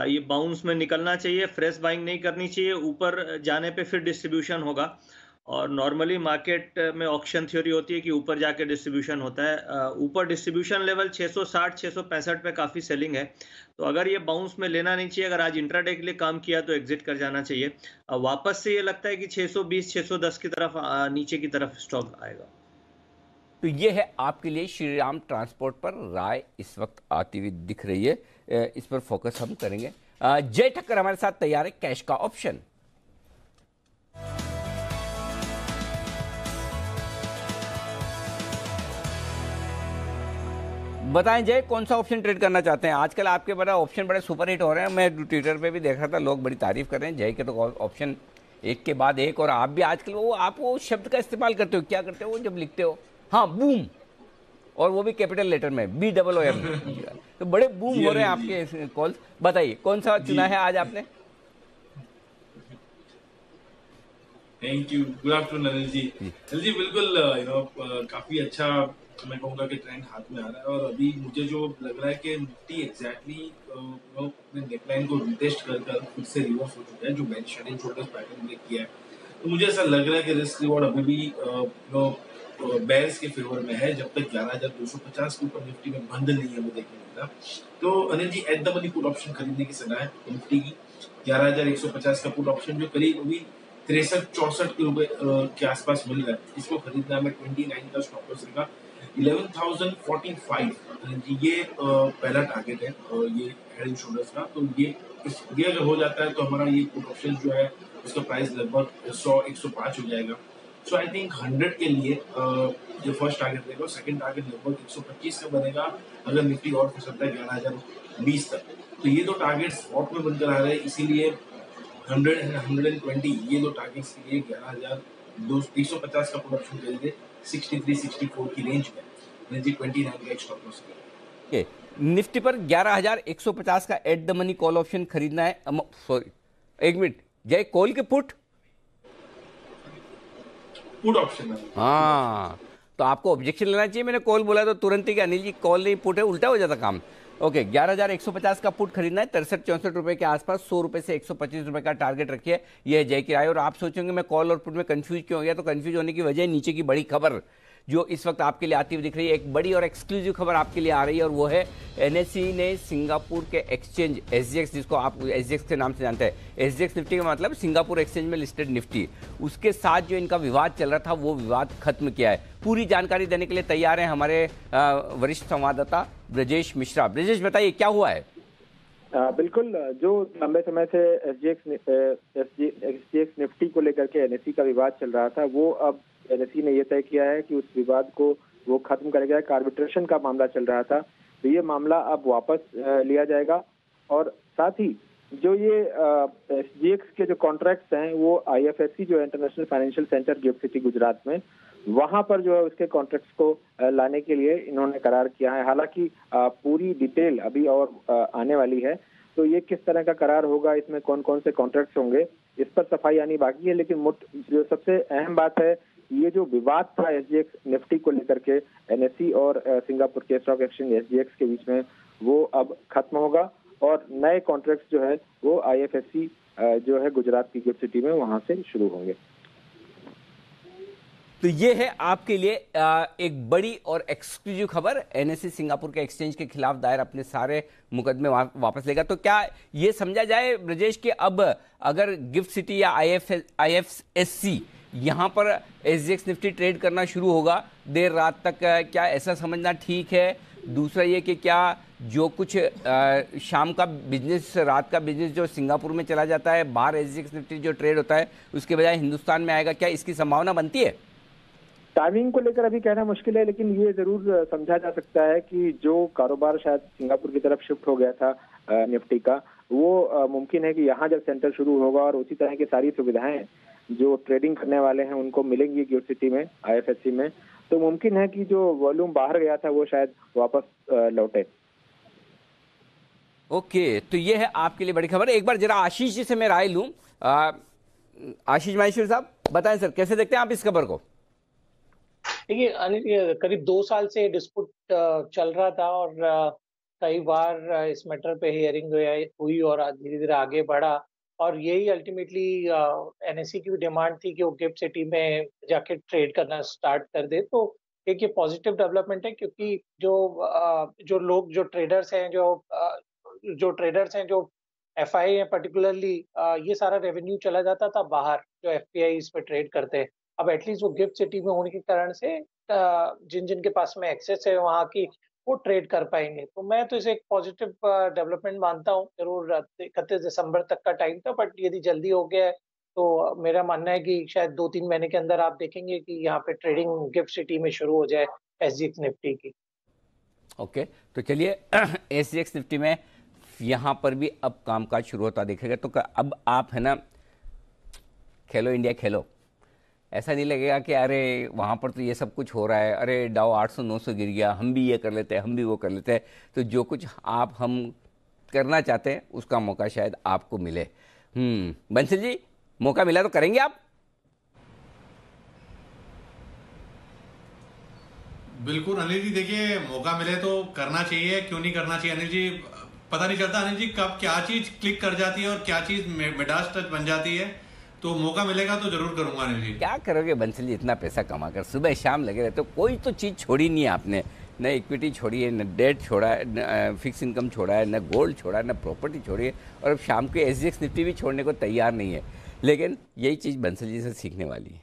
ये बाउंस में निकलना चाहिए, फ्रेश बाइंग नहीं करनी चाहिए। ऊपर जाने पे फिर डिस्ट्रीब्यूशन होगा और नॉर्मली मार्केट में ऑक्शन थ्योरी होती है कि ऊपर जाके डिस्ट्रीब्यूशन होता है। ऊपर डिस्ट्रीब्यूशन लेवल 660 665 पे काफ़ी सेलिंग है, तो अगर ये बाउंस में लेना नहीं चाहिए। अगर आज इंट्राडे के लिए काम किया तो एग्जिट कर जाना चाहिए। वापस से ये लगता है कि 620 610 की तरफ नीचे की तरफ स्टॉक आएगा। तो ये है आपके लिए श्रीराम ट्रांसपोर्ट पर राय इस वक्त आती हुई दिख रही है, इस पर फोकस हम करेंगे। जय ठक्कर हमारे साथ तैयार है कैश का ऑप्शन। बताएं जय, कौन सा ऑप्शन ट्रेड करना चाहते हैं? आजकल आपके बड़ा ऑप्शन बड़े सुपर हिट हो रहे हैं, मैं ट्विटर पे भी देख रहा था, लोग बड़ी तारीफ कर रहे हैं जय के तो ऑप्शन एक के बाद एक। और आप भी आजकल आप वो शब्द का इस्तेमाल करते हो, क्या करते हो जब लिखते हो? हाँ, बूम, और वो भी कैपिटल लेटर में BOOM। तो बड़े बूम हो रहे हैं आपके कॉल्स। बताइए कौन सा चुना है आज आपने? Thank you, good afternoon Anil ji. Anil ji बिल्कुल काफी अच्छा मैं कहूँगा कि ट्रेंड हाथ में आ रहा है, और अभी मुझे जो लग रहा है कि निफ्टी एग्जैक्टली अपने नेकलाइन को रिटेस्ट कर फिर से रिवर्स हो चुका है, जो मैंने head and shoulders pattern break किया है। तो मुझे ऐसा लग रहा है कि रिस्क रिवॉर्ड अभी भी बेयर्स के फेवर में है, जब तक 11,250 के ऊपर निफ्टी में बंद नहीं है वो देखने मिलता। तो Anil ji at the money put option खरीदने की सलाह है निफ्टी की। 11,150 का पुट ऑप्शन जो करीब अभी 63-64 के रुपए के आसपास मिल रहा है, इसको खरीदना में 29 का स्टॉप लॉस रहेगा। 11,045 ये पहला टारगेट है ये हेड एंड शोल्डर्स का। तो ये अगर हो जाता है तो हमारा ये पुट ऑप्शन जो है उसका प्राइस लगभग 100-105 हो जाएगा। सो आई थिंक 100 के लिए जो फर्स्ट टारगेट रहेगा, सेकंड टारगेट लगभग 125 का बनेगा अगर निफ्टी और हो सकता है 11,020 तक। तो ये दो टारगेट स्पॉट में बनकर आ रहे हैं, इसीलिए 100 एंड 120 ये दो टारगेट्स के लिए 11,250 का पुट ऑप्शन खरीदे 63-64 की रेंज में 29 का एक स्टॉप लॉस है। निफ्टी पर 11,150 का eight the money call option खरीदना है। सॉरी, एक मिनट जय, कॉल के पुट ऑप्शन है। हाँ, तो आपको ऑब्जेक्शन लेना चाहिए। मैंने कॉल बोला तो तुरंत ही कि अनिल जी कॉल नहीं पुट है, उल्टा हो जाता काम। ओके, 11,150 का पुट खरीदना है 63-64 रुपए के आसपास, 100 रुपए से 125 रुपए का टारगेट रखिए। यह है जय की राय। और आप सोचेंगे मैं कॉल और पुट में कंफ्यूज क्यों हो गया, तो कंफ्यूज होने की वजह नीचे की बड़ी खबर जो इस वक्त आपके लिए आती हुई दिख रही है। एक बड़ी और एक्सक्लूसिव खबर आपके लिए आ रही है, और वो है NSE ने सिंगापुर के एक्सचेंज SGX, जिसको आप SGX के नाम से जानते हैं, SGX निफ्टी का मतलब सिंगापुर एक्सचेंज में लिस्टेड निफ्टी, उसके साथ जो इनका विवाद चल रहा था वो विवाद खत्म किया है। पूरी जानकारी देने के लिए तैयार हैं हमारे वरिष्ठ संवाददाता ब्रजेश मिश्रा। ब्रजेश बताइए क्या हुआ है? बिल्कुल, जो लंबे समय से SGX निफ्टी को लेकर के NSE का विवाद चल रहा था, वो अब NSE ने यह तय किया है कि उस विवाद को वो खत्म करेगा। एक आर्बिट्रेशन का मामला चल रहा था, तो ये मामला अब वापस लिया जाएगा। और साथ ही जो ये SGX के जो कॉन्ट्रैक्ट्स हैं वो IFSC जो international financial centre gift city Gujarat में, वहां पर जो है उसके कॉन्ट्रैक्ट्स को लाने के लिए इन्होंने करार किया है। हालांकि पूरी डिटेल अभी और आने वाली है, तो ये किस तरह का करार होगा, इसमें कौन कौन से कॉन्ट्रैक्ट्स होंगे, इस पर सफाई आनी बाकी है। लेकिन जो सबसे अहम बात है, ये जो विवाद था SGX निफ्टी को लेकर के NSE और सिंगापुर के स्टॉक एक्सचेंज SGX के बीच में, वो अब खत्म होगा और नए कॉन्ट्रैक्ट्स जो है वो IFSC जो है गुजरात की गिफ्ट सिटी में वहां से शुरू होंगे। तो ये है आपके लिए एक बड़ी और एक्सक्लूसिव खबर। NSE सिंगापुर के एक्सचेंज के खिलाफ दायर अपने सारे मुकदमे वापस लेगा। तो क्या ये समझा जाए ब्रजेश कि अब अगर गिफ्ट सिटी या IFSC यहाँ पर SGX निफ्टी ट्रेड करना शुरू होगा देर रात तक, क्या ऐसा समझना ठीक है? दूसरा ये कि क्या जो कुछ शाम का बिजनेस, रात का बिजनेस जो सिंगापुर में चला जाता है, बाहर SGX निफ्टी जो ट्रेड होता है उसके बजाय हिंदुस्तान में आएगा, क्या इसकी संभावना बनती है? टाइमिंग को लेकर अभी कहना मुश्किल है, लेकिन ये जरूर समझा जा सकता है कि जो कारोबार शायद सिंगापुर की तरफ शिफ्ट हो गया था निफ्टी का, वो मुमकिन है कि यहाँ जब सेंटर शुरू होगा और उसी तरह की सारी सुविधाएं जो ट्रेडिंग करने वाले हैं उनको मिलेंगी गिफ्ट सिटी में, IFSC में, तो मुमकिन है कि जो वॉल्यूम बाहर गया था वो शायद वापस लौटे। ओके, तो ये है आपके लिए बड़ी खबर। एक बार जरा आशीष जी से मैं राय लूं। आशीष माहेश्वरी साहब बताएं सर, कैसे देखते हैं आप इस खबर को? देखिए अनिल, करीब 2 साल से डिस्प्यूट चल रहा था और कई बार इस मैटर पे हियरिंग हुई और धीरे धीरे आगे बढ़ा, और यही अल्टीमेटली NSE की भी डिमांड थी कि वो गिफ्ट सिटी में जाके ट्रेड करना स्टार्ट कर दे। तो एक ये पॉजिटिव डेवलपमेंट है, क्योंकि जो लोग, जो ट्रेडर्स हैं, जो FI है पर्टिकुलरली, ये सारा रेवेन्यू चला जाता था बाहर, जो FPI इस पे ट्रेड करते हैं। अब एटलीस्ट वो गिफ्ट सिटी में होने के कारण से जिन जिन के पास में एक्सेस है वहाँ की, वो ट्रेड कर पाएंगे। तो मैं तो इसे एक पॉजिटिव डेवलपमेंट मानता हूँ। जरूर 31 दिसंबर तक का टाइम था, बट यदि जल्दी हो गया है तो मेरा मानना है कि शायद 2-3 महीने के अंदर आप देखेंगे कि यहाँ पे ट्रेडिंग गिफ्ट सिटी में शुरू हो जाए SGX निफ्टी की। ओके, तो चलिए SGX निफ्टी में यहाँ पर भी अब कामकाज शुरू होता दिखेगा। तो अब आप है ना, खेलो इंडिया खेलो, ऐसा नहीं लगेगा कि अरे वहाँ पर तो ये सब कुछ हो रहा है, अरे डाउ 800-900 गिर गया, हम भी ये कर लेते हैं, हम भी वो कर लेते हैं। तो जो कुछ हम करना चाहते हैं उसका मौका शायद आपको मिले। बंसल जी, मौका मिला तो करेंगे आप? बिल्कुल अनिल जी, देखिए मौका मिले तो करना चाहिए, क्यों नहीं करना चाहिए अनिल जी। पता नहीं चलता अनिल जी कब क्या चीज क्लिक कर जाती है और क्या चीज मिडास टच बन जाती है। तो मौका मिलेगा तो जरूर करूंगा अनिल जी। क्या करोगे बंसल जी, इतना पैसा कमा कर सुबह शाम लगे रहते हो, कोई तो चीज़ छोड़ी नहीं है आपने। न इक्विटी छोड़ी है, न डेट छोड़ा है, न फिक्स इनकम छोड़ा है, न गोल्ड छोड़ा है, न प्रॉपर्टी छोड़ी है, और अब शाम के SGX निफ्टी भी छोड़ने को तैयार नहीं है। लेकिन यही चीज़ बंसल जी से सीखने वाली है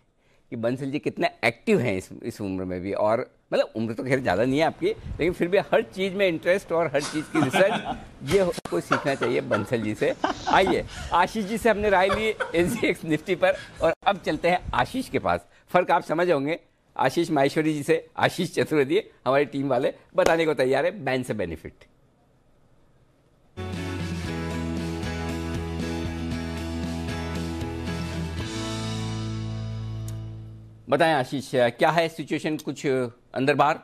कि बंसल जी कितने एक्टिव हैं इस उम्र में भी। और मतलब उम्र तो खैर ज़्यादा नहीं है आपकी, लेकिन फिर भी हर चीज़ में इंटरेस्ट और हर चीज़ की रिसर्च ये कोई सीखना चाहिए बंसल जी से। आइए, आशीष जी से हमने राय ली SGX निफ्टी पर, और अब चलते हैं आशीष के पास। फ़र्क आप समझ होंगे, आशीष माहेश्वरी जी से आशीष चतुर्वेदी हमारी टीम वाले बताने को तैयार है बैन से बेनिफिट। बताएं आशीष, क्या है सिचुएशन, कुछ अंदर बाहर?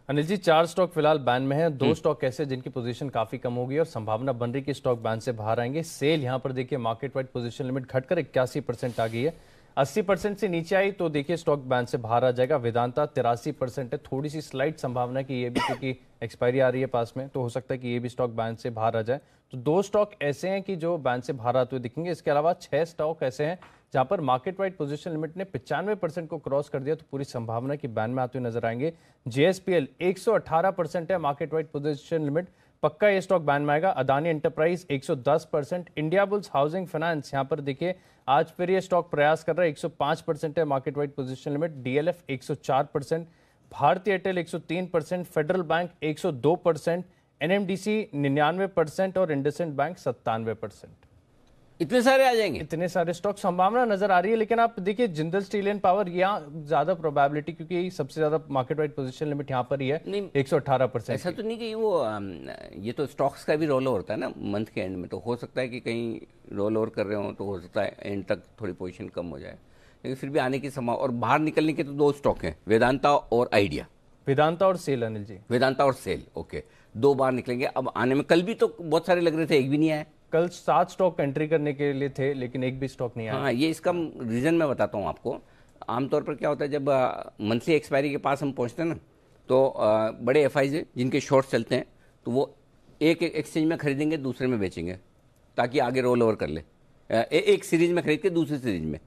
अनिल जी, 4 स्टॉक फिलहाल बैन में है, 2 स्टॉक ऐसे जिनकी पोजीशन काफी कम होगी और संभावना बन रही कि स्टॉक बैन से बाहर आएंगे। सेल यहां पर देखिए मार्केट वाइड पोजीशन लिमिट घटकर 81% आ गई है। 80% से नीचे आई तो देखिए स्टॉक बैन से बाहर आ जाएगा। वेदांता 83% है, थोड़ी सी स्लाइट संभावना कि ये भी, क्योंकि एक्सपायरी आ रही है पास में, तो हो सकता है कि ये भी स्टॉक बैन से बाहर आ जाए। तो 2 स्टॉक ऐसे हैं कि जो बैन से बाहर आते हुए दिखेंगे। इसके अलावा 6 स्टॉक ऐसे हैं जहां पर मार्केट वाइड पोजीशन लिमिट ने 95% को क्रॉस कर दिया, तो पूरी संभावना कि बैन में आते हुए नजर आएंगे। JSPL 118% है मार्केट वाइड पोजीशन लिमिट, पक्का ये स्टॉक बैन में आएगा। Adani enterprise 110%, India bulls housing finance यहां पर देखिए आज फिर ये स्टॉक प्रयास कर रहा है, 105% है market wide position limit. DLF 104%, भारतीय एयरटेल 103%, फेडरल बैंक 102%, NMDC 99% और इंडसइंड बैंक 97%। इतने सारे आ जाएंगे, इतने सारे स्टॉक संभावना नजर आ रही है। लेकिन आप देखिए जिंदल स्टील एंड पावर, यहाँ ज्यादा प्रोबेबिलिटी, क्योंकि सबसे ज्यादा मार्केट वाइड पोजीशन लिमिट यहाँ पर ही है 118%। ऐसा तो नहीं कि वो ये तो स्टॉक्स का भी रोल ओवर होता है ना मंथ के एंड में, तो हो सकता है कि कहीं रोल ओवर कर रहे हो तो हो सकता है एंड तक थोड़ी पोजीशन कम हो जाए, लेकिन फिर भी आने की संभावना। और बाहर निकलने के तो 2 स्टॉक हैं, वेदांता और आइडिया। वेदांता और सेल अनिल जी, वेदांता और सेल, ओके, 2 बार निकलेंगे अब आने में। कल भी तो बहुत सारे लग रहे थे, एक भी नहीं आया। कल 7 स्टॉक एंट्री करने के लिए थे, लेकिन एक भी स्टॉक नहीं आया। हाँ, ये इसका रीज़न मैं बताता हूँ आपको। आमतौर पर क्या होता है, जब मंथली एक्सपायरी के पास हम पहुँचते हैं ना, तो बड़े FIs जिनके शॉर्ट्स चलते हैं, तो वो एक एक्सचेंज में खरीदेंगे, दूसरे में बेचेंगे, ताकि आगे रोल ओवर कर ले। एक सीरीज में खरीद के दूसरी सीरीज में,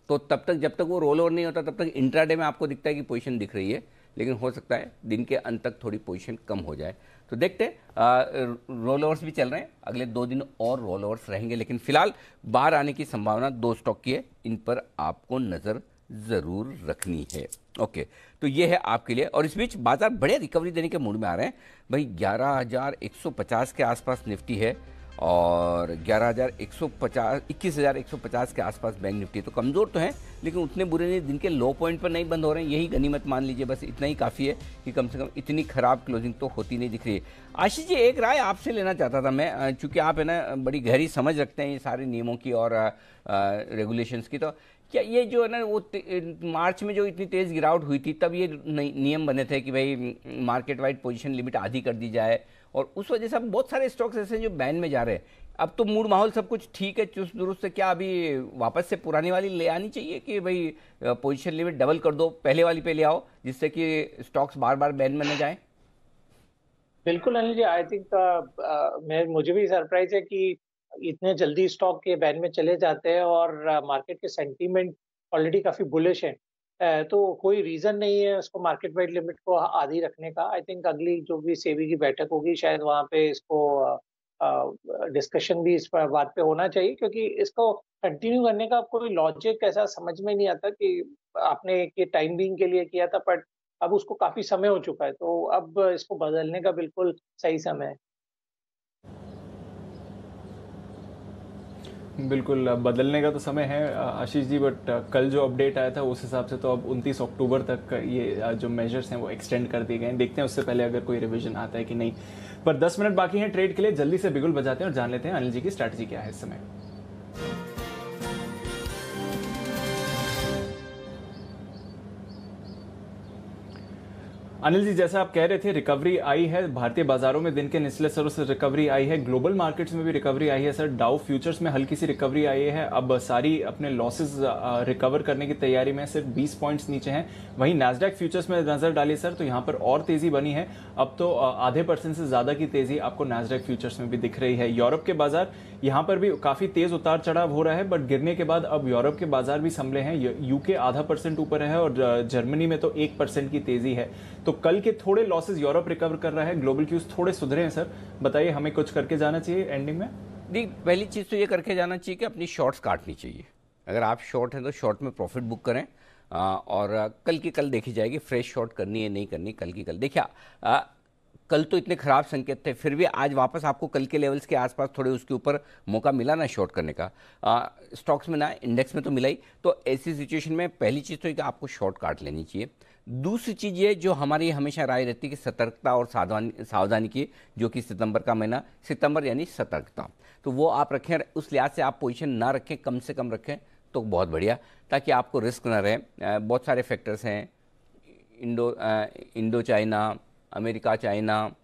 तो तब तक जब तक वो रोल ओवर नहीं होता तब तक इंट्राडे में आपको दिखता है कि पोजीशन दिख रही है, लेकिन हो सकता है दिन के अंत तक थोड़ी पोजीशन कम हो जाए। तो देखते हैं, रोल ओवर्स भी चल रहे हैं, अगले 2 दिन और रोल ओवर्स रहेंगे, लेकिन फिलहाल बाहर आने की संभावना 2 स्टॉक की है, इन पर आपको नज़र ज़रूर रखनी है। ओके, तो ये है आपके लिए। और इस बीच बाजार बड़े रिकवरी देने के मूड में आ रहे हैं भाई। 11,150 के आसपास निफ्टी है और 21,150 के आसपास बैंक निफ्टी। तो कमज़ोर तो है लेकिन उतने बुरे नहीं, दिन के लो पॉइंट पर नहीं बंद हो रहे हैं, यही गनीमत मान लीजिए। बस इतना ही काफ़ी है कि कम से कम इतनी ख़राब क्लोजिंग तो होती नहीं दिख रही है। आशीष जी, एक राय आपसे लेना चाहता था मैं, चूँकि आप है ना बड़ी गहरी समझ रखते हैं ये सारे नियमों की और रेगुलेशंस की, तो क्या ये जो है ना वो मार्च में जो इतनी तेज़ गिरावट हुई थी तब ये नियम बने थे कि भाई मार्केट वाइड पोजीशन लिमिट आधी कर दी जाए, और उस वजह से अब बहुत सारे स्टॉक्स ऐसे हैं जो बैन में जा रहे हैं। अब तो मूड माहौल सब कुछ ठीक है, चुस्त दुरुस्त से, क्या अभी वापस से पुरानी वाली ले आनी चाहिए कि भाई पोजीशन लिमिट डबल कर दो, पहले वाली पे ले आओ, जिससे कि स्टॉक्स बार बार बैन में न जाए? बिल्कुल अनिल जी, आई थिंक मुझे भी सरप्राइज है कि इतने जल्दी स्टॉक के बैन में चले जाते हैं और मार्केट के सेंटीमेंट ऑलरेडी काफी बुलिश है। तो कोई रीजन नहीं है उसको मार्केट वाइड लिमिट को आधी रखने का। आई थिंक अगली जो भी सेबी की बैठक होगी शायद वहाँ पे इसको डिस्कशन भी इस बात पे होना चाहिए, क्योंकि इसको कंटिन्यू करने का कोई लॉजिक ऐसा समझ में नहीं आता कि आपने एक टाइम बीइंग के लिए किया था, बट अब उसको काफी समय हो चुका है, तो अब इसको बदलने का बिल्कुल सही समय है। बिल्कुल बदलने का तो समय है आशीष जी, बट कल जो अपडेट आया था उस हिसाब से तो अब 29 अक्टूबर तक ये जो मेजर्स हैं वो एक्सटेंड कर दिए गए हैं। देखते हैं उससे पहले अगर कोई रिवीजन आता है कि नहीं। पर 10 मिनट बाकी हैं ट्रेड के लिए, जल्दी से बिगुल बजाते हैं और जान लेते हैं अनिल जी की स्ट्रैटेजी क्या है इस समय। अनिल जी, जैसा आप कह रहे थे रिकवरी आई है भारतीय बाजारों में, दिन के निचले स्तरों से रिकवरी आई है, ग्लोबल मार्केट्स में भी रिकवरी आई है सर। डाउ फ्यूचर्स में हल्की सी रिकवरी आई है, अब सारी अपने लॉसेस रिकवर करने की तैयारी में, सिर्फ 20 पॉइंट्स नीचे हैं। वहीं नैस्डैक फ्यूचर्स में नजर डालिए सर तो यहाँ पर और तेजी बनी है, अब तो आधे % से ज्यादा की तेजी आपको नैस्डैक फ्यूचर्स में भी दिख रही है। यूरोप के बाजार यहाँ पर भी काफी तेज उतार चढ़ाव हो रहा है, बट गिरने के बाद अब यूरोप के बाजार भी संभले हैं। यूके आधा % ऊपर है और जर्मनी में तो 1% की तेजी है। तो कल के थोड़े लॉसेस यूरोप रिकवर कर रहा है, ग्लोबल क्यूज थोड़े सुधरे हैं सर। बताइए हमें कुछ करके जाना चाहिए एंडिंग में? नहीं, पहली चीज़ तो ये करके जाना चाहिए कि अपनी शॉर्ट्स काटनी चाहिए। अगर आप शॉर्ट हैं तो शॉर्ट में प्रॉफिट बुक करें और कल की कल देखी जाएगी, फ्रेश शॉर्ट करनी है नहीं करनी कल की कल। देखिए कल तो इतने खराब संकेत थे, फिर भी आज वापस आपको कल के लेवल्स के आसपास थोड़े उसके ऊपर मौका मिला ना शॉर्ट करने का, स्टॉक्स में ना इंडेक्स में तो मिला ही। तो ऐसी सिचुएशन में पहली चीज़ तो कि आपको शॉर्ट काट लेनी चाहिए। दूसरी चीज़ ये जो हमारी हमेशा राय रहती है कि सतर्कता और सावधानी की, जो कि सितंबर का महीना, सितंबर यानी सतर्कता, तो वो आप रखें। उस लिहाज से आप पोजीशन ना रखें, कम से कम रखें तो बहुत बढ़िया, ताकि आपको रिस्क ना रहे। बहुत सारे फैक्टर्स हैं, Indo China, America China,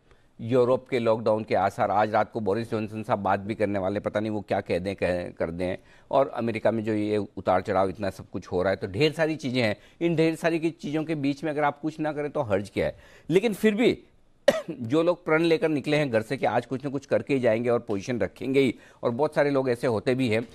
Europe के लॉकडाउन के आसार, आज रात को बोरिस जॉनसन साहब बात भी करने वाले, पता नहीं वो क्या कह दें कर दें, और अमेरिका में जो ये उतार चढ़ाव इतना सब कुछ हो रहा है, तो ढेर सारी चीज़ें हैं। इन ढेर सारी की चीज़ों के बीच में अगर आप कुछ ना करें तो हर्ज क्या है। लेकिन फिर भी जो लोग प्रण लेकर निकले हैं घर से कि आज कुछ ना कुछ करके ही जाएंगे और पोजीशन रखेंगे ही, और बहुत सारे लोग ऐसे होते भी हैं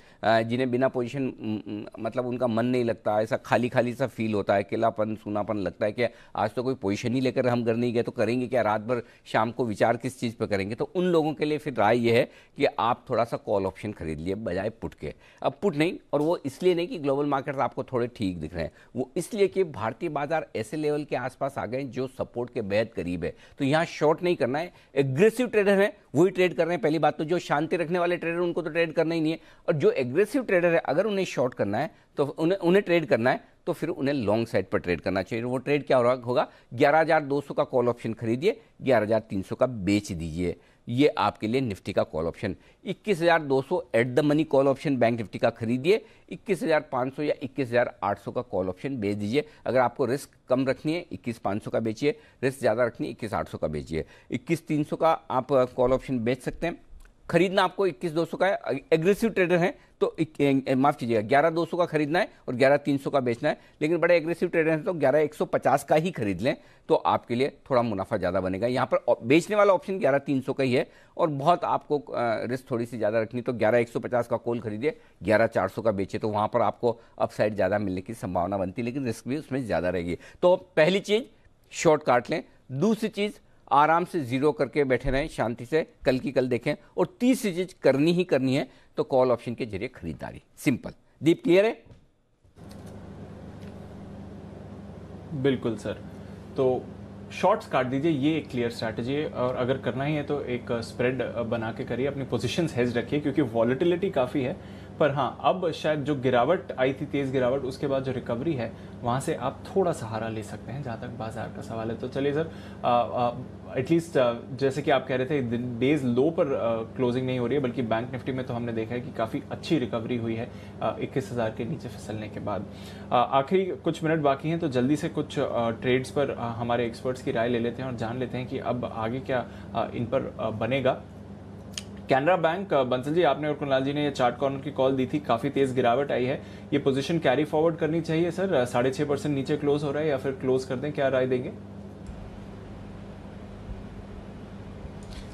जिन्हें बिना पोजीशन मतलब उनका मन नहीं लगता, ऐसा खाली खाली सा फील होता है, अकेलापन सूनापन लगता है कि आज तो कोई पोजीशन ही लेकर हम घर नहीं गए तो करेंगे क्या, रात भर शाम को विचार किस चीज़ पर करेंगे। तो उन लोगों के लिए फिर राय ये है कि आप थोड़ा सा कॉल ऑप्शन खरीद लिए बजाय पुट के। अब पुट नहीं, और वो इसलिए नहीं कि ग्लोबल मार्केट आपको थोड़े ठीक दिख रहे हैं, वो इसलिए कि भारतीय बाजार ऐसे लेवल के आसपास आ गए जो सपोर्ट के बेहद करीब है। तो यहाँ शॉर्ट नहीं करना है, एग्रेसिव ट्रेडर है वही ट्रेड कर रहे हैं। पहली बात तो जो शांति रखने वाले ट्रेडर उनको तो ट्रेड करना ही नहीं है, और जो एग्रेसिव ट्रेडर है अगर उन्हें शॉर्ट करना है तो उन्हें ट्रेड करना है तो फिर उन्हें लॉन्ग साइड पर ट्रेड करना चाहिए। वो ट्रेड क्या होगा, 11,200 का कॉल ऑप्शन खरीदिए, 11,300 का बेच दीजिए। ये आपके लिए निफ्टी का call option. 21,200 eight the money call option bank Nifty का खरीदिए, 21,500 या 21,800 का कॉल ऑप्शन बेच दीजिए। अगर आपको रिस्क कम रखनी है 21,500 का बेचिए, रिस्क ज़्यादा रखनी है 21,800 का बेचिए। 21,300 का आप कॉल ऑप्शन बेच सकते हैं। खरीदना आपको 21,200 का है, एग्रेसिव ट्रेडर हैं तो माफ कीजिएगा 11,200 का खरीदना है और 11,300 का बेचना है। लेकिन बड़े एग्रेसिव ट्रेडर हैं तो 11,150 का ही खरीद लें, तो आपके लिए थोड़ा मुनाफा ज़्यादा बनेगा। यहाँ पर बेचने वाला ऑप्शन 11,300 का ही है, और बहुत आपको रिस्क थोड़ी सी ज़्यादा रखनी तो 11,150 का कॉल खरीदिए, 11,400 का बेचे, तो वहाँ पर आपको अपसाइड ज़्यादा मिलने की संभावना बनती है, लेकिन रिस्क भी उसमें ज़्यादा रहेगी। तो पहली चीज़ शॉर्ट काट लें, दूसरी चीज़ आराम से जीरो करके बैठे रहें, शांति से कल की कल देखें, और तीसरी चीज करनी ही करनी है तो कॉल ऑप्शन के जरिए खरीदारी। सिंपल। दीप क्लियर है? बिल्कुल सर। तो शॉर्ट्स काट दीजिए, ये एक क्लियर स्ट्रैटेजी है। और अगर करना ही है तो एक स्प्रेड बना के करिए, अपनी पोजीशंस हेज रखिए, क्योंकि वॉलेटिलिटी काफ़ी है। पर हाँ, अब शायद जो गिरावट आई थी, तेज़ गिरावट, उसके बाद जो रिकवरी है वहाँ से आप थोड़ा सहारा ले सकते हैं जहाँ तक बाजार का सवाल है। तो चलिए सर, एटलीस्ट जैसे कि आप कह रहे थे डेज लो पर क्लोजिंग नहीं हो रही है, बल्कि बैंक निफ्टी में तो हमने देखा है कि काफ़ी अच्छी रिकवरी हुई है 21,000 के नीचे फिसलने के बाद। आखिरी कुछ मिनट बाकी हैं, तो जल्दी से कुछ ट्रेड्स पर हमारे एक्सपर्ट्स की राय ले लेते हैं और जान लेते हैं कि अब आगे क्या इन पर बनेगा। कैनरा बैंक, बंसल जी आपने और कुणाल जी ने ये चार्ट कॉर्नर की कॉल दी थी, काफ़ी तेज़ गिरावट आई है, ये पोजीशन कैरी फॉरवर्ड करनी चाहिए सर? 6.5% नीचे क्लोज हो रहा है या फिर क्लोज कर दें, क्या राय देंगे?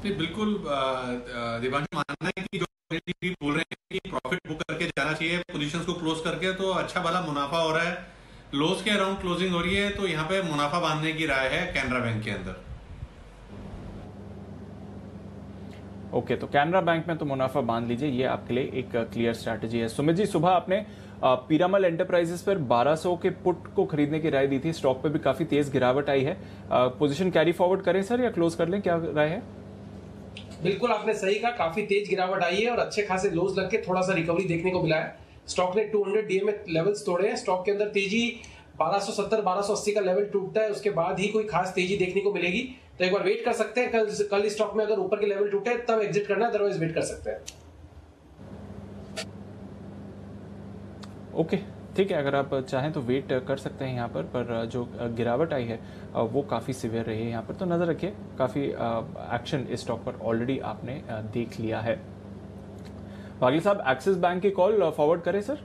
बिल्कुल दिवांशु, मानना है कि जो बोल रहे हैं कि प्रॉफिट बुक करके जाना चाहिए, पोजीशंस को क्लोज करके, तो अच्छा भला मुनाफा हो रहा है, लोस के अराउंड क्लोजिंग हो रही है, तो यहाँ पे मुनाफा बांधने की राय है कैनरा बैंक के अंदर। ओके, तो कैनरा बैंक में तो मुनाफा बांध लीजिए, ये आपके लिए एक क्लियर स्ट्रैटेजी है। सुमित जी, सुबह आपने पीरामल एंटरप्राइजेस पर 1200 के पुट को खरीदने की राय दी थी, स्टॉक पे भी काफी तेज गिरावट आई है, पोजीशन कैरी फॉरवर्ड करें सर या क्लोज कर लें, क्या राय है? बिल्कुल आपने सही कहा, काफी तेज गिरावट आई है और अच्छे खासे लोज लग के थोड़ा सा रिकवरी देखने को मिला है। स्टॉक ने 200 डीएमए लेवल्स तोड़े हैं, स्टॉक के अंदर तेजी 1270-1280 का लेवल टूटता है, उसके बाद ही कोई खास तेजी देखने को मिलेगी। तो एक बार वेट कर सकते हैं, कल स्टॉक में अगर ऊपर के लेवल टूटे तब एग्जिट करना है, अदरवाइज वेट कर सकते हैं। ओके, ठीक है, अगर आप चाहें तो वेट कर सकते हैं यहाँ पर जो गिरावट आई है वो काफ़ी सिवियर रही है यहाँ पर, तो नज़र रखिए, काफ़ी एक्शन इस स्टॉक पर ऑलरेडी आपने देख लिया है। वागिल साहब, एक्सिस बैंक की कॉल फॉरवर्ड करें सर?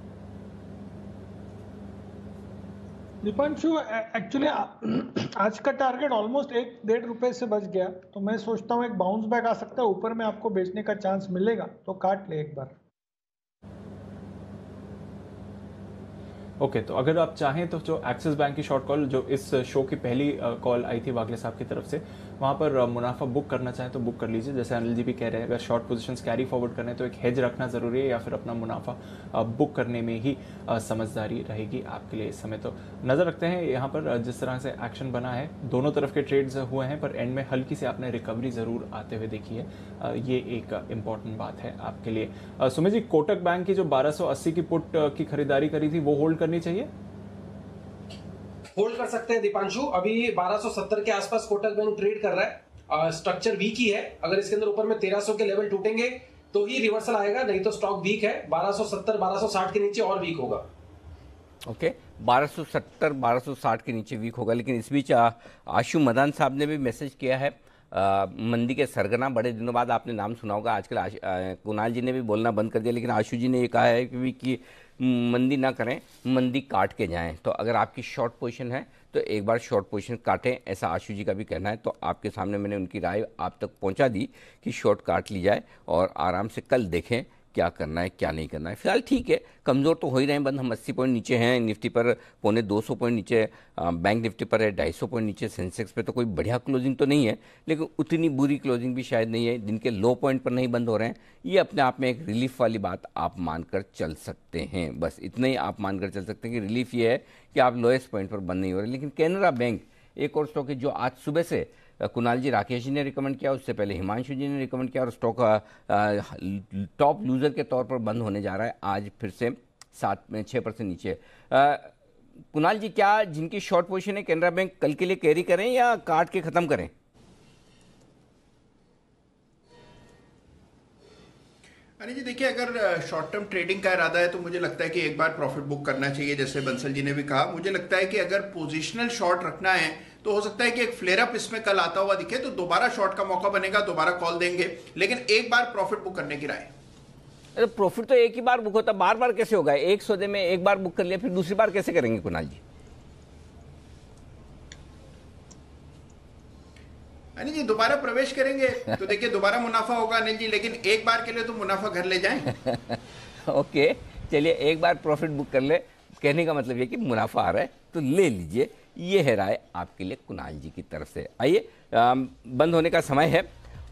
दीपांशु, एक्चुअली आज का टारगेट ऑलमोस्ट 1-1.5 रुपए से बच गया, तो मैं सोचता हूँ एक बाउंस बैक आ सकता है, ऊपर में आपको बेचने का चांस मिलेगा तो काट ले एक बार। ओके, तो अगर आप चाहें तो जो एक्सिस बैंक की शॉर्ट कॉल जो इस शो की पहली कॉल आई थी वागले साहब की तरफ से, वहाँ पर मुनाफा बुक करना चाहें तो बुक कर लीजिए। जैसे अनिल जी भी कह रहे हैं, अगर शॉर्ट पोजीशंस कैरी फॉरवर्ड करने तो एक हेज रखना ज़रूरी है, या फिर अपना मुनाफा बुक करने में ही समझदारी रहेगी आपके लिए इस समय। तो नज़र रखते हैं यहाँ पर जिस तरह से एक्शन बना है, दोनों तरफ के ट्रेड्स हुए हैं, पर एंड में हल्की से आपने रिकवरी ज़रूर आते हुए देखी है, ये एक इम्पॉर्टेंट बात है आपके लिए। सुमित जी, कोटक बैंक की जो 1280 की पुट की खरीदारी करी थी वो होल्ड करनी चाहिए? होल्ड कर सकते हैं दीपांशु, अभी 1270 के आसपास कोटक बैंक ट्रेड कर रहा है, स्ट्रक्चर वीक ही है, अगर इसके अंदर ऊपर में 1300 के लेवल टूटेंगे तो ही रिवर्सल आएगा, नहीं तो स्टॉक वीक है, 1270-1260 के नीचे और वीक होगा। ओके, 1270-1260 के नीचे वीक होगा। लेकिन इस बीच आशु मदान साहब ने भी मैसेज किया है, मंदी के सरगना, बड़े दिनों बाद आपने नाम सुना होगा, आजकल कुणाल जी ने भी बोलना बंद कर दिया, लेकिन आशु जी ने ये कहा है कि मंदी ना करें, मंदी काट के जाएं। तो अगर आपकी शॉर्ट पोजीशन है तो एक बार शॉर्ट पोजीशन काटें, ऐसा आशु जी का भी कहना है। तो आपके सामने मैंने उनकी राय आप तक पहुंचा दी कि शॉर्ट काट ली जाए और आराम से कल देखें क्या करना है क्या नहीं करना है। फिलहाल ठीक है, कमज़ोर तो हो ही रहे हैं बंद, हम 80 पॉइंट नीचे हैं, निफ्टी पर 250 पॉइंट नीचे, बैंक निफ्टी पर है 250 पॉइंट नीचे, सेंसेक्स पे तो कोई बढ़िया क्लोजिंग तो नहीं है, लेकिन उतनी बुरी क्लोजिंग भी शायद नहीं है, जिनके लो पॉइंट पर नहीं बंद हो रहे हैं। ये अपने आप में एक रिलीफ वाली बात आप मानकर चल सकते हैं, बस इतना ही आप मानकर चल सकते हैं कि रिलीफ ये है कि आप लोएस्ट पॉइंट पर बंद नहीं हो रहे। लेकिन कैनरा बैंक एक और स्टॉक है जो आज सुबह से कुणाल जी, राकेश जी ने रिकमेंड किया, उससे पहले हिमांशु जी ने रिकमेंड किया, और स्टॉक टॉप लूजर के तौर पर बंद होने जा रहा है आज फिर से 6% नीचे। कुणाल जी, क्या जिनकी शॉर्ट पोजीशन है कैनरा बैंक कल के लिए कैरी करें या काट के खत्म करें? अरे जी देखिए, अगर शॉर्ट टर्म ट्रेडिंग का इरादा है तो मुझे लगता है कि एक बार प्रॉफिट बुक करना चाहिए, जैसे बंसल जी ने भी कहा। मुझे लगता है कि अगर पोजीशनल शॉर्ट रखना है तो हो सकता है कि एक फ्लेयर अप इसमें कल आता हुआ दिखे, तो दोबारा शॉर्ट का मौका बनेगा, दोबारा कॉल देंगे, लेकिन एक बार प्रॉफिट बुक करने की राय। अरे प्रॉफिट तो एक ही बार बुक होता, बार बार कैसे होगा? एक सौदे में एक बार बुक कर लिया, फिर दूसरी बार कैसे करेंगे कुणाल जी? अनिल जी दोबारा प्रवेश करेंगे तो देखिए दोबारा मुनाफा होगा अनिल जी, लेकिन एक बार के लिए तो मुनाफा घर ले जाएं। ओके, चलिए एक बार प्रॉफिट बुक कर ले, कहने का मतलब ये कि मुनाफा आ रहा है तो ले लीजिए, ये है राय आपके लिए कुणाल जी की तरफ से। आइए, बंद होने का समय है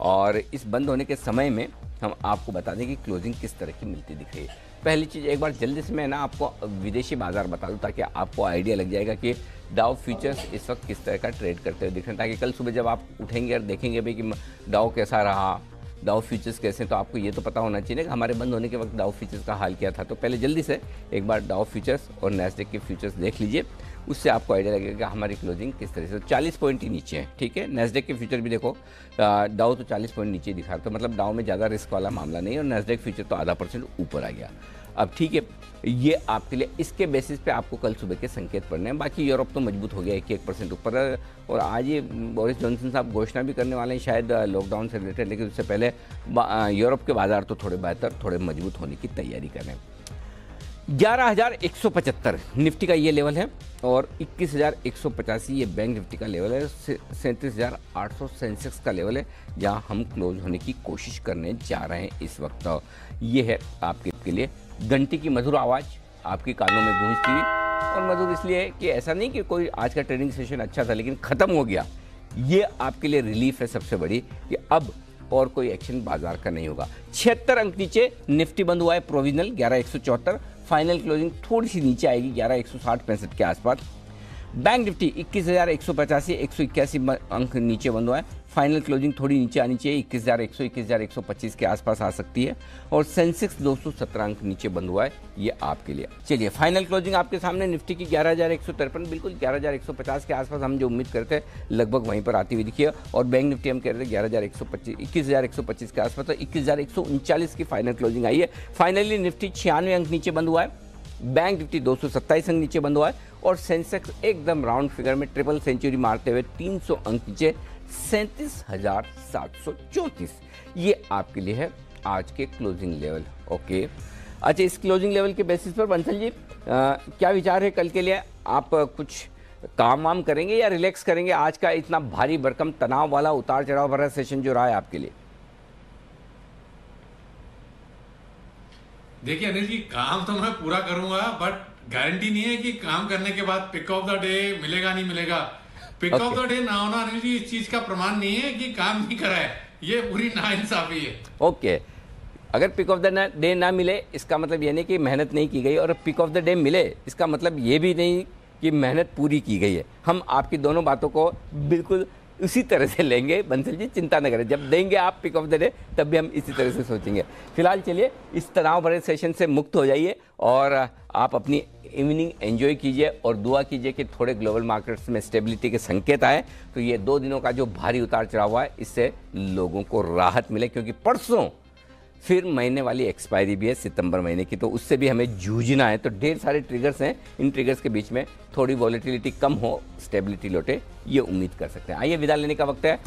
और इस बंद होने के समय में हम आपको बता दें कि क्लोजिंग किस तरह की मिलती दिख रही है। पहली चीज़, एक बार जल्दी से मैं ना आपको विदेशी बाजार बता दूं ताकि आपको आइडिया लग जाएगा कि डाउ फ्यूचर्स इस वक्त किस तरह का ट्रेड करते हुए दिख रहे हैं, ताकि कल सुबह जब आप उठेंगे और देखेंगे भाई कि डाउ कैसा रहा, डाउ फ्यूचर्स कैसे, तो आपको ये तो पता होना चाहिए कि हमारे बंद होने के वक्त डाउ फ्यूचर्स का हाल क्या था। तो पहले जल्दी से एक बार डाउ फ्यूचर्स और नैस्डैक के फ्यूचर्स देख लीजिए, उससे आपको आइडिया लगेगा कि हमारी क्लोजिंग किस तरह से। 40 पॉइंट ही नीचे है, ठीक है। नैस्डैक के फ्यूचर भी देखो, डाउ तो 40 पॉइंट नीचे दिखा रहा, तो मतलब डाउ में ज़्यादा रिस्क वाला मामला नहीं है, और नैस्डैक फ्यूचर तो आधा % ऊपर आ गया। अब ठीक है, ये आपके लिए इसके बेसिस पे आपको कल सुबह के संकेत पड़ने हैं। बाकी यूरोप तो मजबूत हो गया 1% ऊपर, और आज ये बोरिस जॉनसन साहब घोषणा भी करने वाले हैं शायद लॉकडाउन से रिलेटेड, लेकिन उससे पहले यूरोप के बाजार तो थोड़े बेहतर, थोड़े मजबूत होने की तैयारी कर रहे हैं। 11,175 निफ्टी का ये लेवल है, और 21,185 ये बैंक निफ्टी का लेवल है। 37,800 सेंसेक्स का लेवल है, जहां हम क्लोज होने की कोशिश करने जा रहे हैं इस वक्त। ये है आपके लिए घंटी की मधुर आवाज़ आपके कानों में गूंजती हुई, और मधुर इसलिए है कि ऐसा नहीं कि कोई आज का ट्रेडिंग सेशन अच्छा था लेकिन ख़त्म हो गया। ये आपके लिए रिलीफ है सबसे बड़ी, कि अब और कोई एक्शन बाजार का नहीं होगा। 76 अंक नीचे निफ्टी बंद हुआ है, प्रोविजनल 11,174, फाइनल क्लोजिंग थोड़ी सी नीचे आएगी 11,160-65 के आसपास। बैंक निफ्टी 21,185, 181 अंक नीचे बंद हुआ है, फाइनल क्लोजिंग थोड़ी नीचे आनी चाहिए, 21,100, 21,125 के आसपास आ सकती है, और सेंसेक्स 217 अंक नीचे बंद हुआ है, ये आपके लिए। चलिए, फाइनल क्लोजिंग आपके सामने निफ्टी की 11,153, बिल्कुल 11,150 के आसपास हम जो उम्मीद करते लगभग वहीं पर आती हुई दिखी है, और बैंक निफ्टी हम कह रहे थे 11,125, 21,125 के आसपास, तो 21,139 की फाइनल क्लोजिंग आई है। फाइनली निफ्टी 96 अंक नीचे बंद हुआ है, बैंक निफ्टी 227 अंक नीचे बंद हुआ है, और सेंसेक्स एकदम राउंड फिगर में ट्रिपल सेंचुरी मारते हुए 300 अंक नीचे 37,734। ये आपके लिए है आज के क्लोजिंग लेवल। ओके, अच्छा, इस क्लोजिंग लेवल के बेसिस पर बंसल जी क्या विचार है कल के लिए? आप कुछ काम वाम करेंगे या रिलैक्स करेंगे आज का इतना भारी भरकम तनाव वाला उतार चढ़ाव भरा सेशन जो रहा है आपके लिए? देखिए अनिल जी, काम तो मैं पूरा करूंगा, बट गारंटी नहीं है कि काम करने के बाद पिक ऑफ द डे मिलेगा नहीं मिलेगा। पिक ऑफ द डे ना होना अनिल जी इस चीज का प्रमाण नहीं है कि काम नहीं करा है, ये पूरी नाइंसाफी है। ओके, अगर पिक ऑफ द डे ना मिले इसका मतलब ये नहीं कि मेहनत नहीं की गई, और पिक ऑफ द डे मिले इसका मतलब ये भी नहीं कि मेहनत पूरी की गई है। हम आपकी दोनों बातों को बिल्कुल उसी तरह से लेंगे, बंसल जी चिंता न करें, जब देंगे आप पिक ऑफ द डे तब भी हम इसी तरह से सोचेंगे। फिलहाल चलिए इस तनाव भरे सेशन से मुक्त हो जाइए, और आप अपनी इवनिंग एंजॉय कीजिए, और दुआ कीजिए कि थोड़े ग्लोबल मार्केट्स में स्टेबिलिटी के संकेत आए, तो ये 2 दिनों का जो भारी उतार चढ़ाव हुआ है इससे लोगों को राहत मिले, क्योंकि परसों फिर महीने वाली एक्सपायरी भी है सितंबर महीने की, तो उससे भी हमें जूझना है। तो ढेर सारे ट्रिगर्स हैं, इन ट्रिगर्स के बीच में थोड़ी वॉलेटिलिटी कम हो, स्टेबिलिटी लौटे, ये उम्मीद कर सकते हैं। आइए विदा लेने का वक्त है।